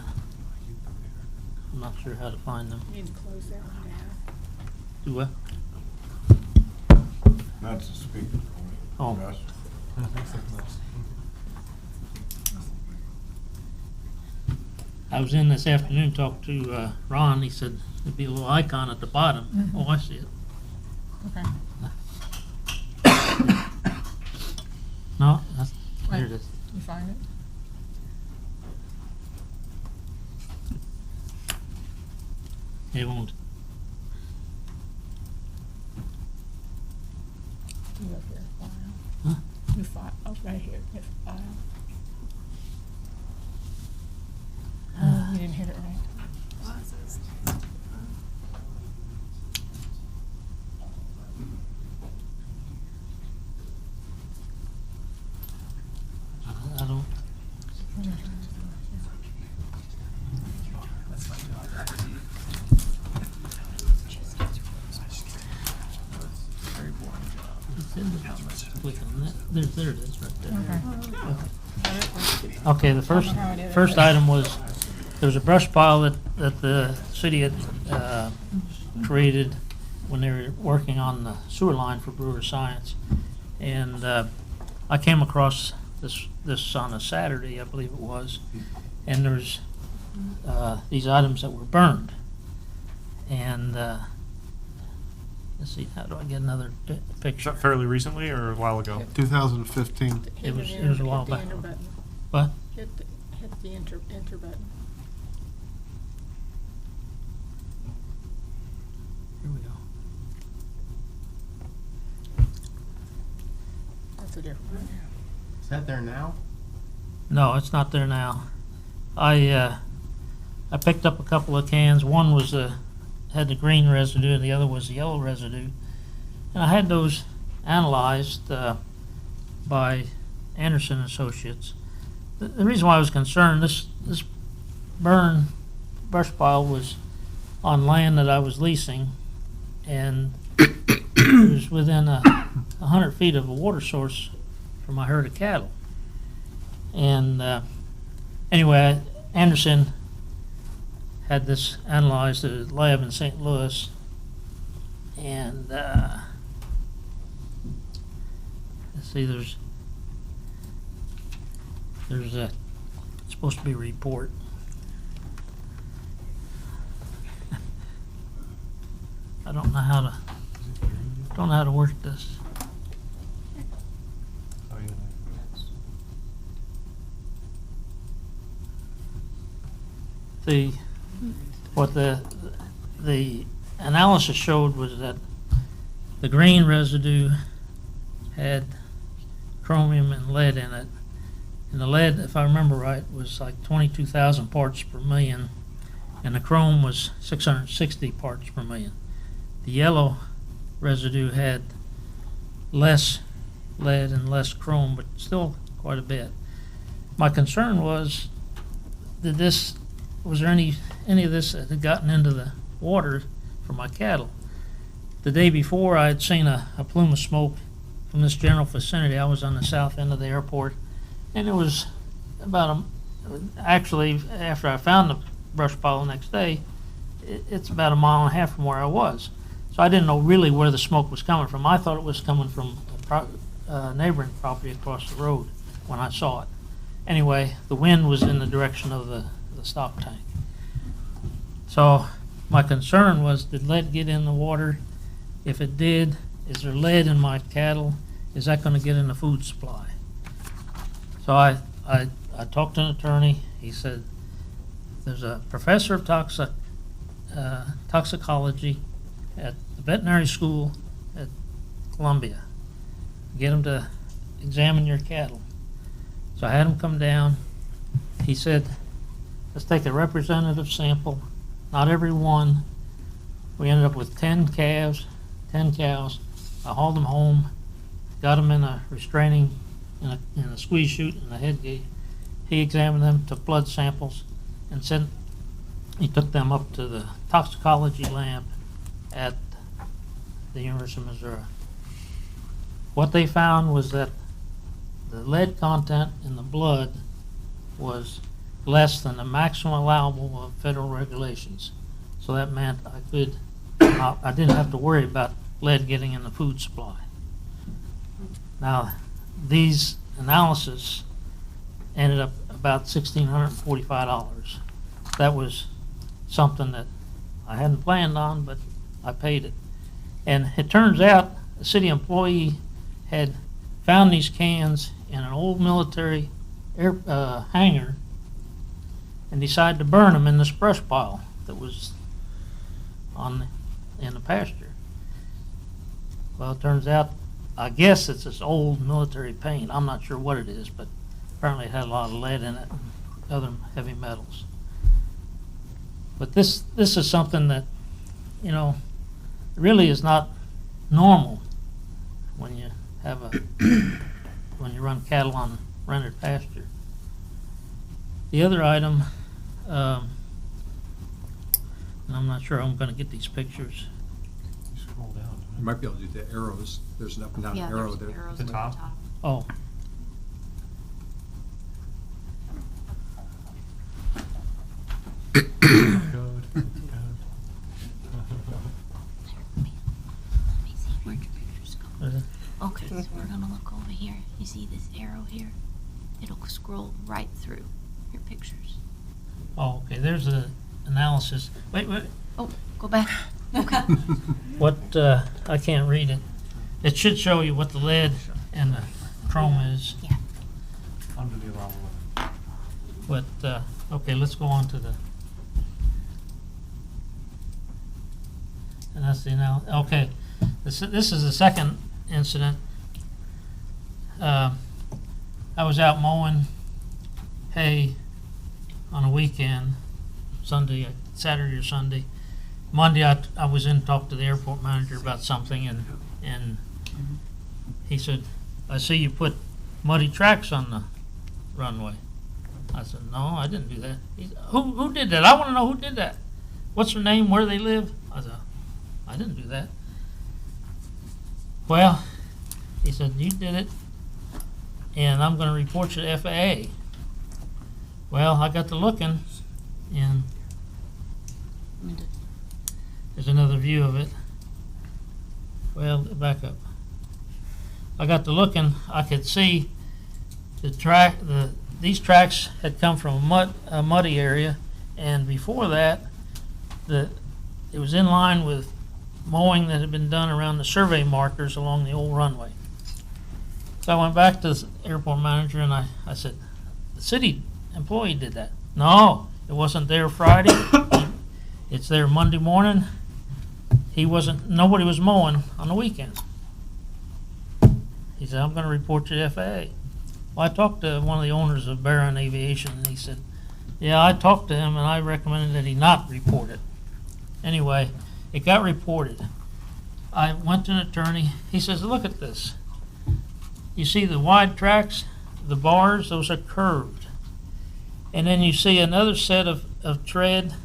[SPEAKER 17] not sure how to find them.
[SPEAKER 6] You need to close that one down.
[SPEAKER 17] Do what?
[SPEAKER 11] That's the speaker.
[SPEAKER 17] Oh.
[SPEAKER 11] Russ.
[SPEAKER 17] I was in this afternoon, talked to Ron. He said there'd be a little icon at the bottom.
[SPEAKER 6] Mhm.
[SPEAKER 17] Oh, I see it.
[SPEAKER 6] Okay.
[SPEAKER 17] No, here it is.
[SPEAKER 6] You find it?
[SPEAKER 17] It won't.
[SPEAKER 6] You up here, file.
[SPEAKER 17] Huh?
[SPEAKER 6] You file, oh, right here, hit file. You didn't hit it right.
[SPEAKER 17] I don't. Click on that. There it is, right there. Okay, the first item was, there's a brush pile that the city had created when they were working on the sewer line for Brewer Science. And I came across this on a Saturday, I believe it was, and there's these items that were burned. And let's see, how do I get another picture?
[SPEAKER 2] Is that fairly recently or a while ago?
[SPEAKER 1] 2015.
[SPEAKER 17] It was a while back.
[SPEAKER 6] Hit the enter button.
[SPEAKER 17] What?
[SPEAKER 6] Hit the enter button.
[SPEAKER 17] Here we go.
[SPEAKER 9] Is that there now?
[SPEAKER 17] No, it's not there now. I picked up a couple of cans. One was had the green residue, and the other was the yellow residue. And I had those analyzed by Anderson Associates. The reason why I was concerned, this brush pile was on land that I was leasing, and it was within 100 feet of a water source for my herd of cattle. And anyway, Anderson had this analyzed at a lab in St. Louis, and let's see, there's a it's supposed to be a report. I don't know how to work this. What the analysis showed was that the green residue had chromium and lead in it. And the lead, if I remember right, was like 22,000 parts per million, and the chrome was 660 parts per million. The yellow residue had less lead and less chrome, but still quite a bit. My concern was, was there any of this that had gotten into the water for my cattle? The day before, I had seen a plume of smoke from this general vicinity. I was on the south end of the airport, and it was actually, after I found the brush pile the next day, it's about 1.5 miles from where I was. So I didn't know really where the smoke was coming from. I thought it was coming from a neighboring property across the road when I saw it. Anyway, the wind was in the direction of the stop tank. So my concern was, did lead get in the water? If it did, is there lead in my cattle? Is that going to get in the food supply? So I talked to an attorney. He said there's a professor of toxicology at the veterinary school at Columbia. Get him to examine your cattle. So I had him come down. He said, let's take a representative sample, not every one. We ended up with 10 calves, 10 cows. I hauled them home, got them in a restraining, in a squeeze chute in the head gate. He examined them, took blood samples, and he took them up to the toxicology lab at the University of Missouri. What they found was that the lead content in the blood was less than the maximum allowable of federal regulations. So that meant I didn't have to worry about lead getting in the food supply. Now, these analyses ended up about $1,645. That was something that I hadn't planned on, but I paid it. And it turns out a city employee had found these cans in an old military hangar and decided to burn them in this brush pile that was in the pasture. Well, it turns out, I guess it's this old military paint. I'm not sure what it is, but apparently it had a lot of lead in it and other heavy metals. But this is something that, really is not normal when you have when you run cattle on rented pasture. The other item, and I'm not sure I'm going to get these pictures.
[SPEAKER 22] Scroll down. You might be able to do the arrows. There's an up and down arrow there.
[SPEAKER 12] Arrows
[SPEAKER 22] at
[SPEAKER 12] at the top.
[SPEAKER 17] Oh.
[SPEAKER 12] Okay, so we're gonna look over here. You see this arrow here? It'll scroll right through your pictures.
[SPEAKER 17] Oh, okay, there's an analysis. Wait.
[SPEAKER 12] Oh, go back. Okay.
[SPEAKER 17] What, I can't read it. It should show you what the lead and the chrome is.
[SPEAKER 12] Yeah.
[SPEAKER 22] Under the allowable.
[SPEAKER 17] But, okay, let's go on to the, and that's the okay. This is the second incident. I was out mowing hay on a weekend, Saturday or Sunday. Monday, I was in to talk to the airport manager about something, and he said, "I see you put muddy tracks on the runway." I said, "No, I didn't do that." He said, who did that? I want to know who did that. What's their name, where they live? I said, "I didn't do that." Well, he said, "You did it, and I'm going to report you to FAA." Well, I got to looking, and there's another view of it. Well, back up. I got to looking, I could see these tracks had come from a muddy area, and before that, it was in line with mowing that had been done around the survey markers along the old runway. So I went back to the airport manager and I said, "The city employee did that." "No, it wasn't there Friday. It's there Monday morning. Nobody was mowing on the weekend." He said, "I'm going to report you to FAA." Well, I talked to one of the owners of Barron Aviation, and he said, "Yeah, I talked to him, and I recommended that he not report it." Anyway, it got reported. I went to an attorney. He says, "Look at this. You see the wide tracks, the bars, those are curved. And then you see another set of tread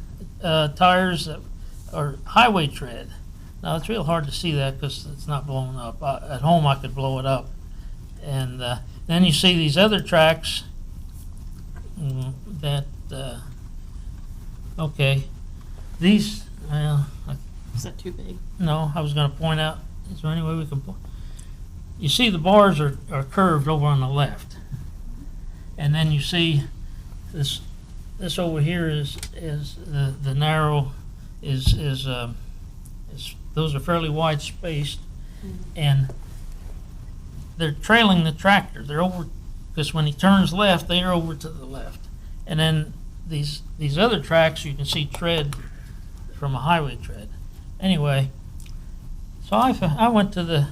[SPEAKER 17] tires that are highway tread." Now, it's real hard to see that because it's not blown up. At home, I could blow it up. And then you see these other tracks that, okay, these,
[SPEAKER 4] Is that too big?
[SPEAKER 17] no, I was going to point out, is there any way we can point? You see the bars are curved over on the left. And then you see this over here is the narrow is those are fairly wide spaced, and they're trailing the tractor. They're over, because when he turns left, they are over to the left. And then these other tracks you can see tread from a highway tread. Anyway, so I went to the.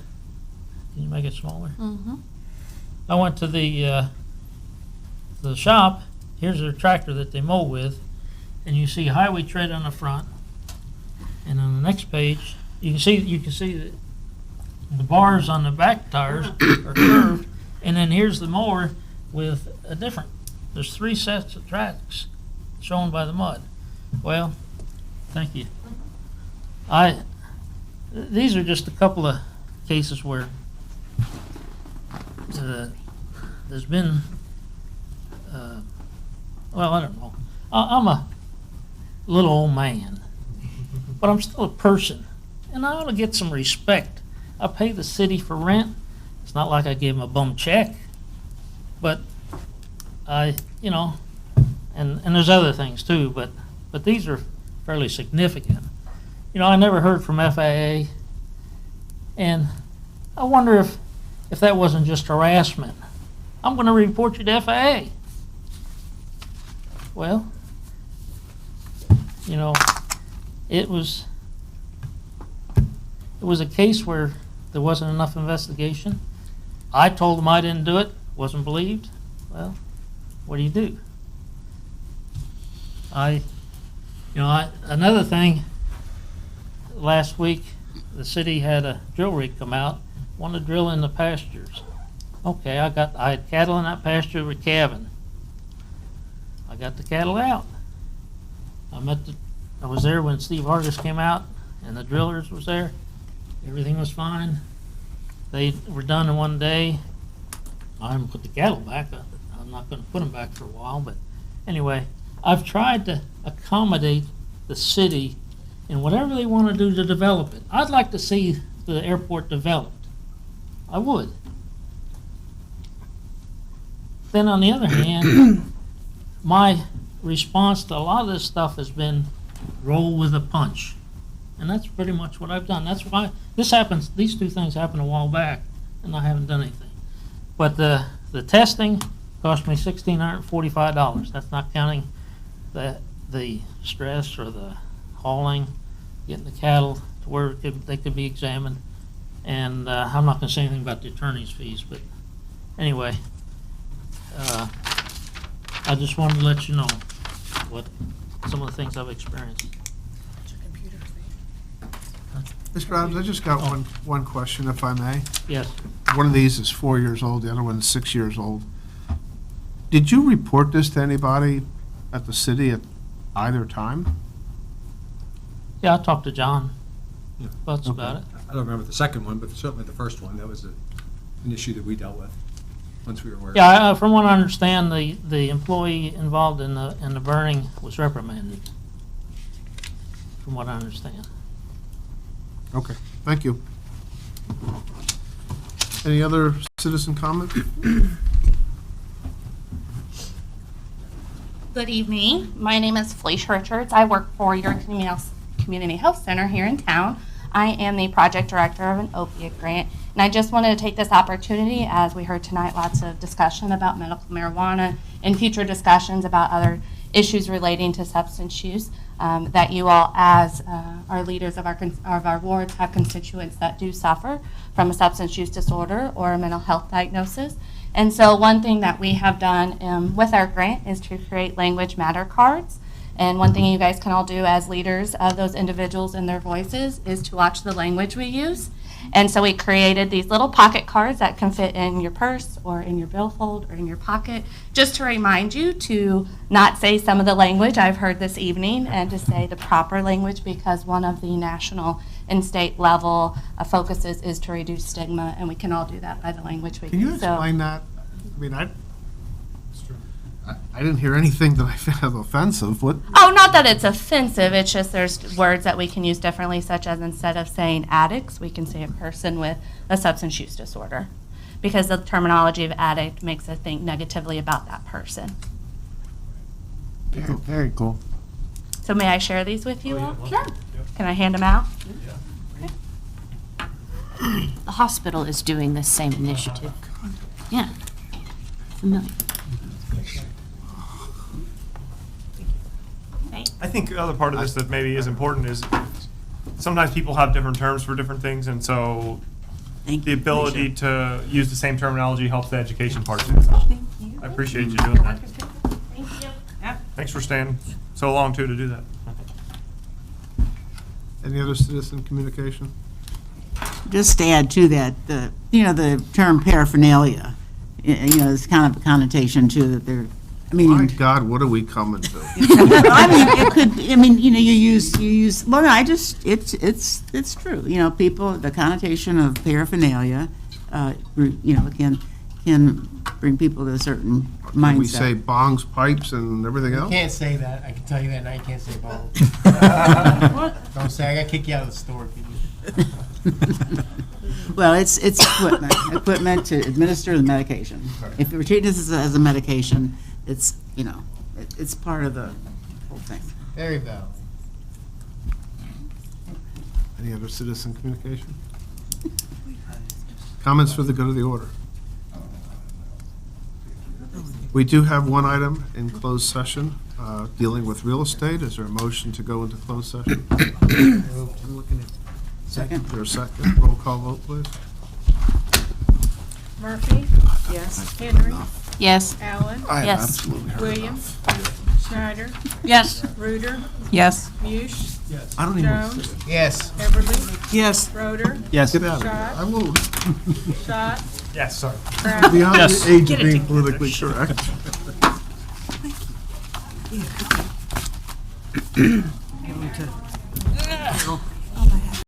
[SPEAKER 17] Can you make it smaller?
[SPEAKER 4] Mm-hmm.
[SPEAKER 17] I went to the shop. Here's their tractor that they mow with, and you see highway tread on the front. And on the next page, you can see that the bars on the back tires are curved, and then here's the mower with a different. There's 3 sets of tracks shown by the mud. Well, thank you. These are just a couple of cases where there's been, well, I don't know. I'm a little old man, but I'm still a person, and I ought to get some respect. I pay the city for rent. It's not like I gave them a bum check, but and there's other things too, but these are fairly significant. I never heard from FAA, and I wonder if that wasn't just harassment. I'm going to report you to FAA. Well, it was a case where there wasn't enough investigation. I told them I didn't do it, wasn't believed. Well, what do you do? Another thing, last week, the city had a drill rig come out, wanted to drill in the pastures. Okay, I had cattle in that pasture with calving. I got the cattle out. I was there when Steve Hargis came out, and the drillers was there. Everything was fine. They were done in one day. I haven't put the cattle back. I'm not going to put them back for a while, but anyway, I've tried to accommodate the city in whatever they want to do to develop it. I'd like to see the airport developed. I would. Then on the other hand, my response to a lot of this stuff has been roll with a punch. And that's pretty much what I've done. That's why these 2 things happened a while back, and I haven't done anything. But the testing cost me $1,645. That's not counting the stress or the hauling, getting the cattle to where they could be examined. And I'm not going to say anything about the attorney's fees, but Anyway, I just wanted to let you know what some of the things I've experienced.
[SPEAKER 1] Mr. Adams, I just got one question, if I may.
[SPEAKER 17] Yes.
[SPEAKER 1] One of these is 4 years old, the other one is 6 years old. Did you report this to anybody at the city at either time?
[SPEAKER 17] Yeah, I talked to John Butts about it.
[SPEAKER 22] I don't remember the second one, but certainly the first one, that was an issue that we dealt with, once we were aware.
[SPEAKER 17] Yeah, from what I understand, the employee involved in the burning was reprimanded, from what I understand.
[SPEAKER 1] Okay, thank you. Any other citizen comment?
[SPEAKER 19] Good evening. My name is Felicia Richards. I work for your community health center here in town. I am the project director of an opiate grant, and I just wanted to take this opportunity, as we heard tonight, lots of discussion about medical marijuana and future discussions about other issues relating to substance use, that you all, as our leaders of our wards, have constituents that do suffer from a substance use disorder or a mental health diagnosis. And so one thing that we have done with our grant is to create language matter cards. And one thing you guys can all do as leaders of those individuals and their voices is to watch the language we use. And so we created these little pocket cards that can fit in your purse or in your billfold or in your pocket, just to remind you to not say some of the language I've heard this evening, and to say the proper language, because one of the national and state level focuses is to reduce stigma, and we can all do that by the language we use.
[SPEAKER 1] Can you explain that? I mean, I didn't hear anything that I found offensive. What?
[SPEAKER 19] Oh, not that it's offensive, it's just there's words that we can use differently, such as instead of saying addicts, we can say a person with a substance use disorder, because the terminology of addict makes us think negatively about that person.
[SPEAKER 9] Very, very cool.
[SPEAKER 19] So may I share these with you all? Sure. Can I hand them out?
[SPEAKER 20] The hospital is doing this same initiative. Yeah. Familiar.
[SPEAKER 2] I think the other part of this that maybe is important is sometimes people have different terms for different things, and so the ability to use the same terminology helps the education part too. I appreciate you doing that.
[SPEAKER 19] Thank you.
[SPEAKER 2] Thanks for staying so long too to do that.
[SPEAKER 1] Any other citizen communication?
[SPEAKER 23] Just to add to that, the term paraphernalia, it's kind of a connotation too, that they're,
[SPEAKER 1] My God, what are we coming to?
[SPEAKER 23] I mean, it could, you use, well, no, it's true, people, the connotation of paraphernalia, can bring people to a certain mindset.
[SPEAKER 1] Can we say bongs, pipes, and everything
[SPEAKER 9] You
[SPEAKER 1] else?
[SPEAKER 9] can't say that, I can tell you that, now you can't say both. Don't say, I gotta kick you out of the store if you do.
[SPEAKER 23] Well, it's equipment to administer the medication. If we're treating this as a medication, it's, it's part of the whole thing.
[SPEAKER 9] Very valid.
[SPEAKER 1] Any other citizen communication? Comments for the good of the order? We do have one item in closed session dealing with real estate. Is there a motion to go into closed session?
[SPEAKER 23] I'm looking at. Second.
[SPEAKER 1] Is there a second? Roll call vote, please.
[SPEAKER 6] Murphy?
[SPEAKER 23] Yes.
[SPEAKER 6] Henry?
[SPEAKER 20] Yes.
[SPEAKER 6] Allen?
[SPEAKER 1] I have
[SPEAKER 20] Yes.
[SPEAKER 1] absolutely heard
[SPEAKER 6] Williams? Schneider?
[SPEAKER 15] Yes.
[SPEAKER 6] Ruder?
[SPEAKER 15] Yes.
[SPEAKER 6] Muse?
[SPEAKER 1] I don't even.
[SPEAKER 6] Jones?
[SPEAKER 9] Yes.
[SPEAKER 6] Everly?
[SPEAKER 23] Yes.
[SPEAKER 6] Roder?
[SPEAKER 1] Yes. Get out of here.
[SPEAKER 6] Schott?
[SPEAKER 1] I will.
[SPEAKER 6] Schott?
[SPEAKER 2] Yes, sorry.
[SPEAKER 6] Brown?
[SPEAKER 1] Beyond
[SPEAKER 2] Yes.
[SPEAKER 1] the age
[SPEAKER 6] Get
[SPEAKER 1] of
[SPEAKER 6] it
[SPEAKER 1] being
[SPEAKER 6] together,
[SPEAKER 1] politically correct.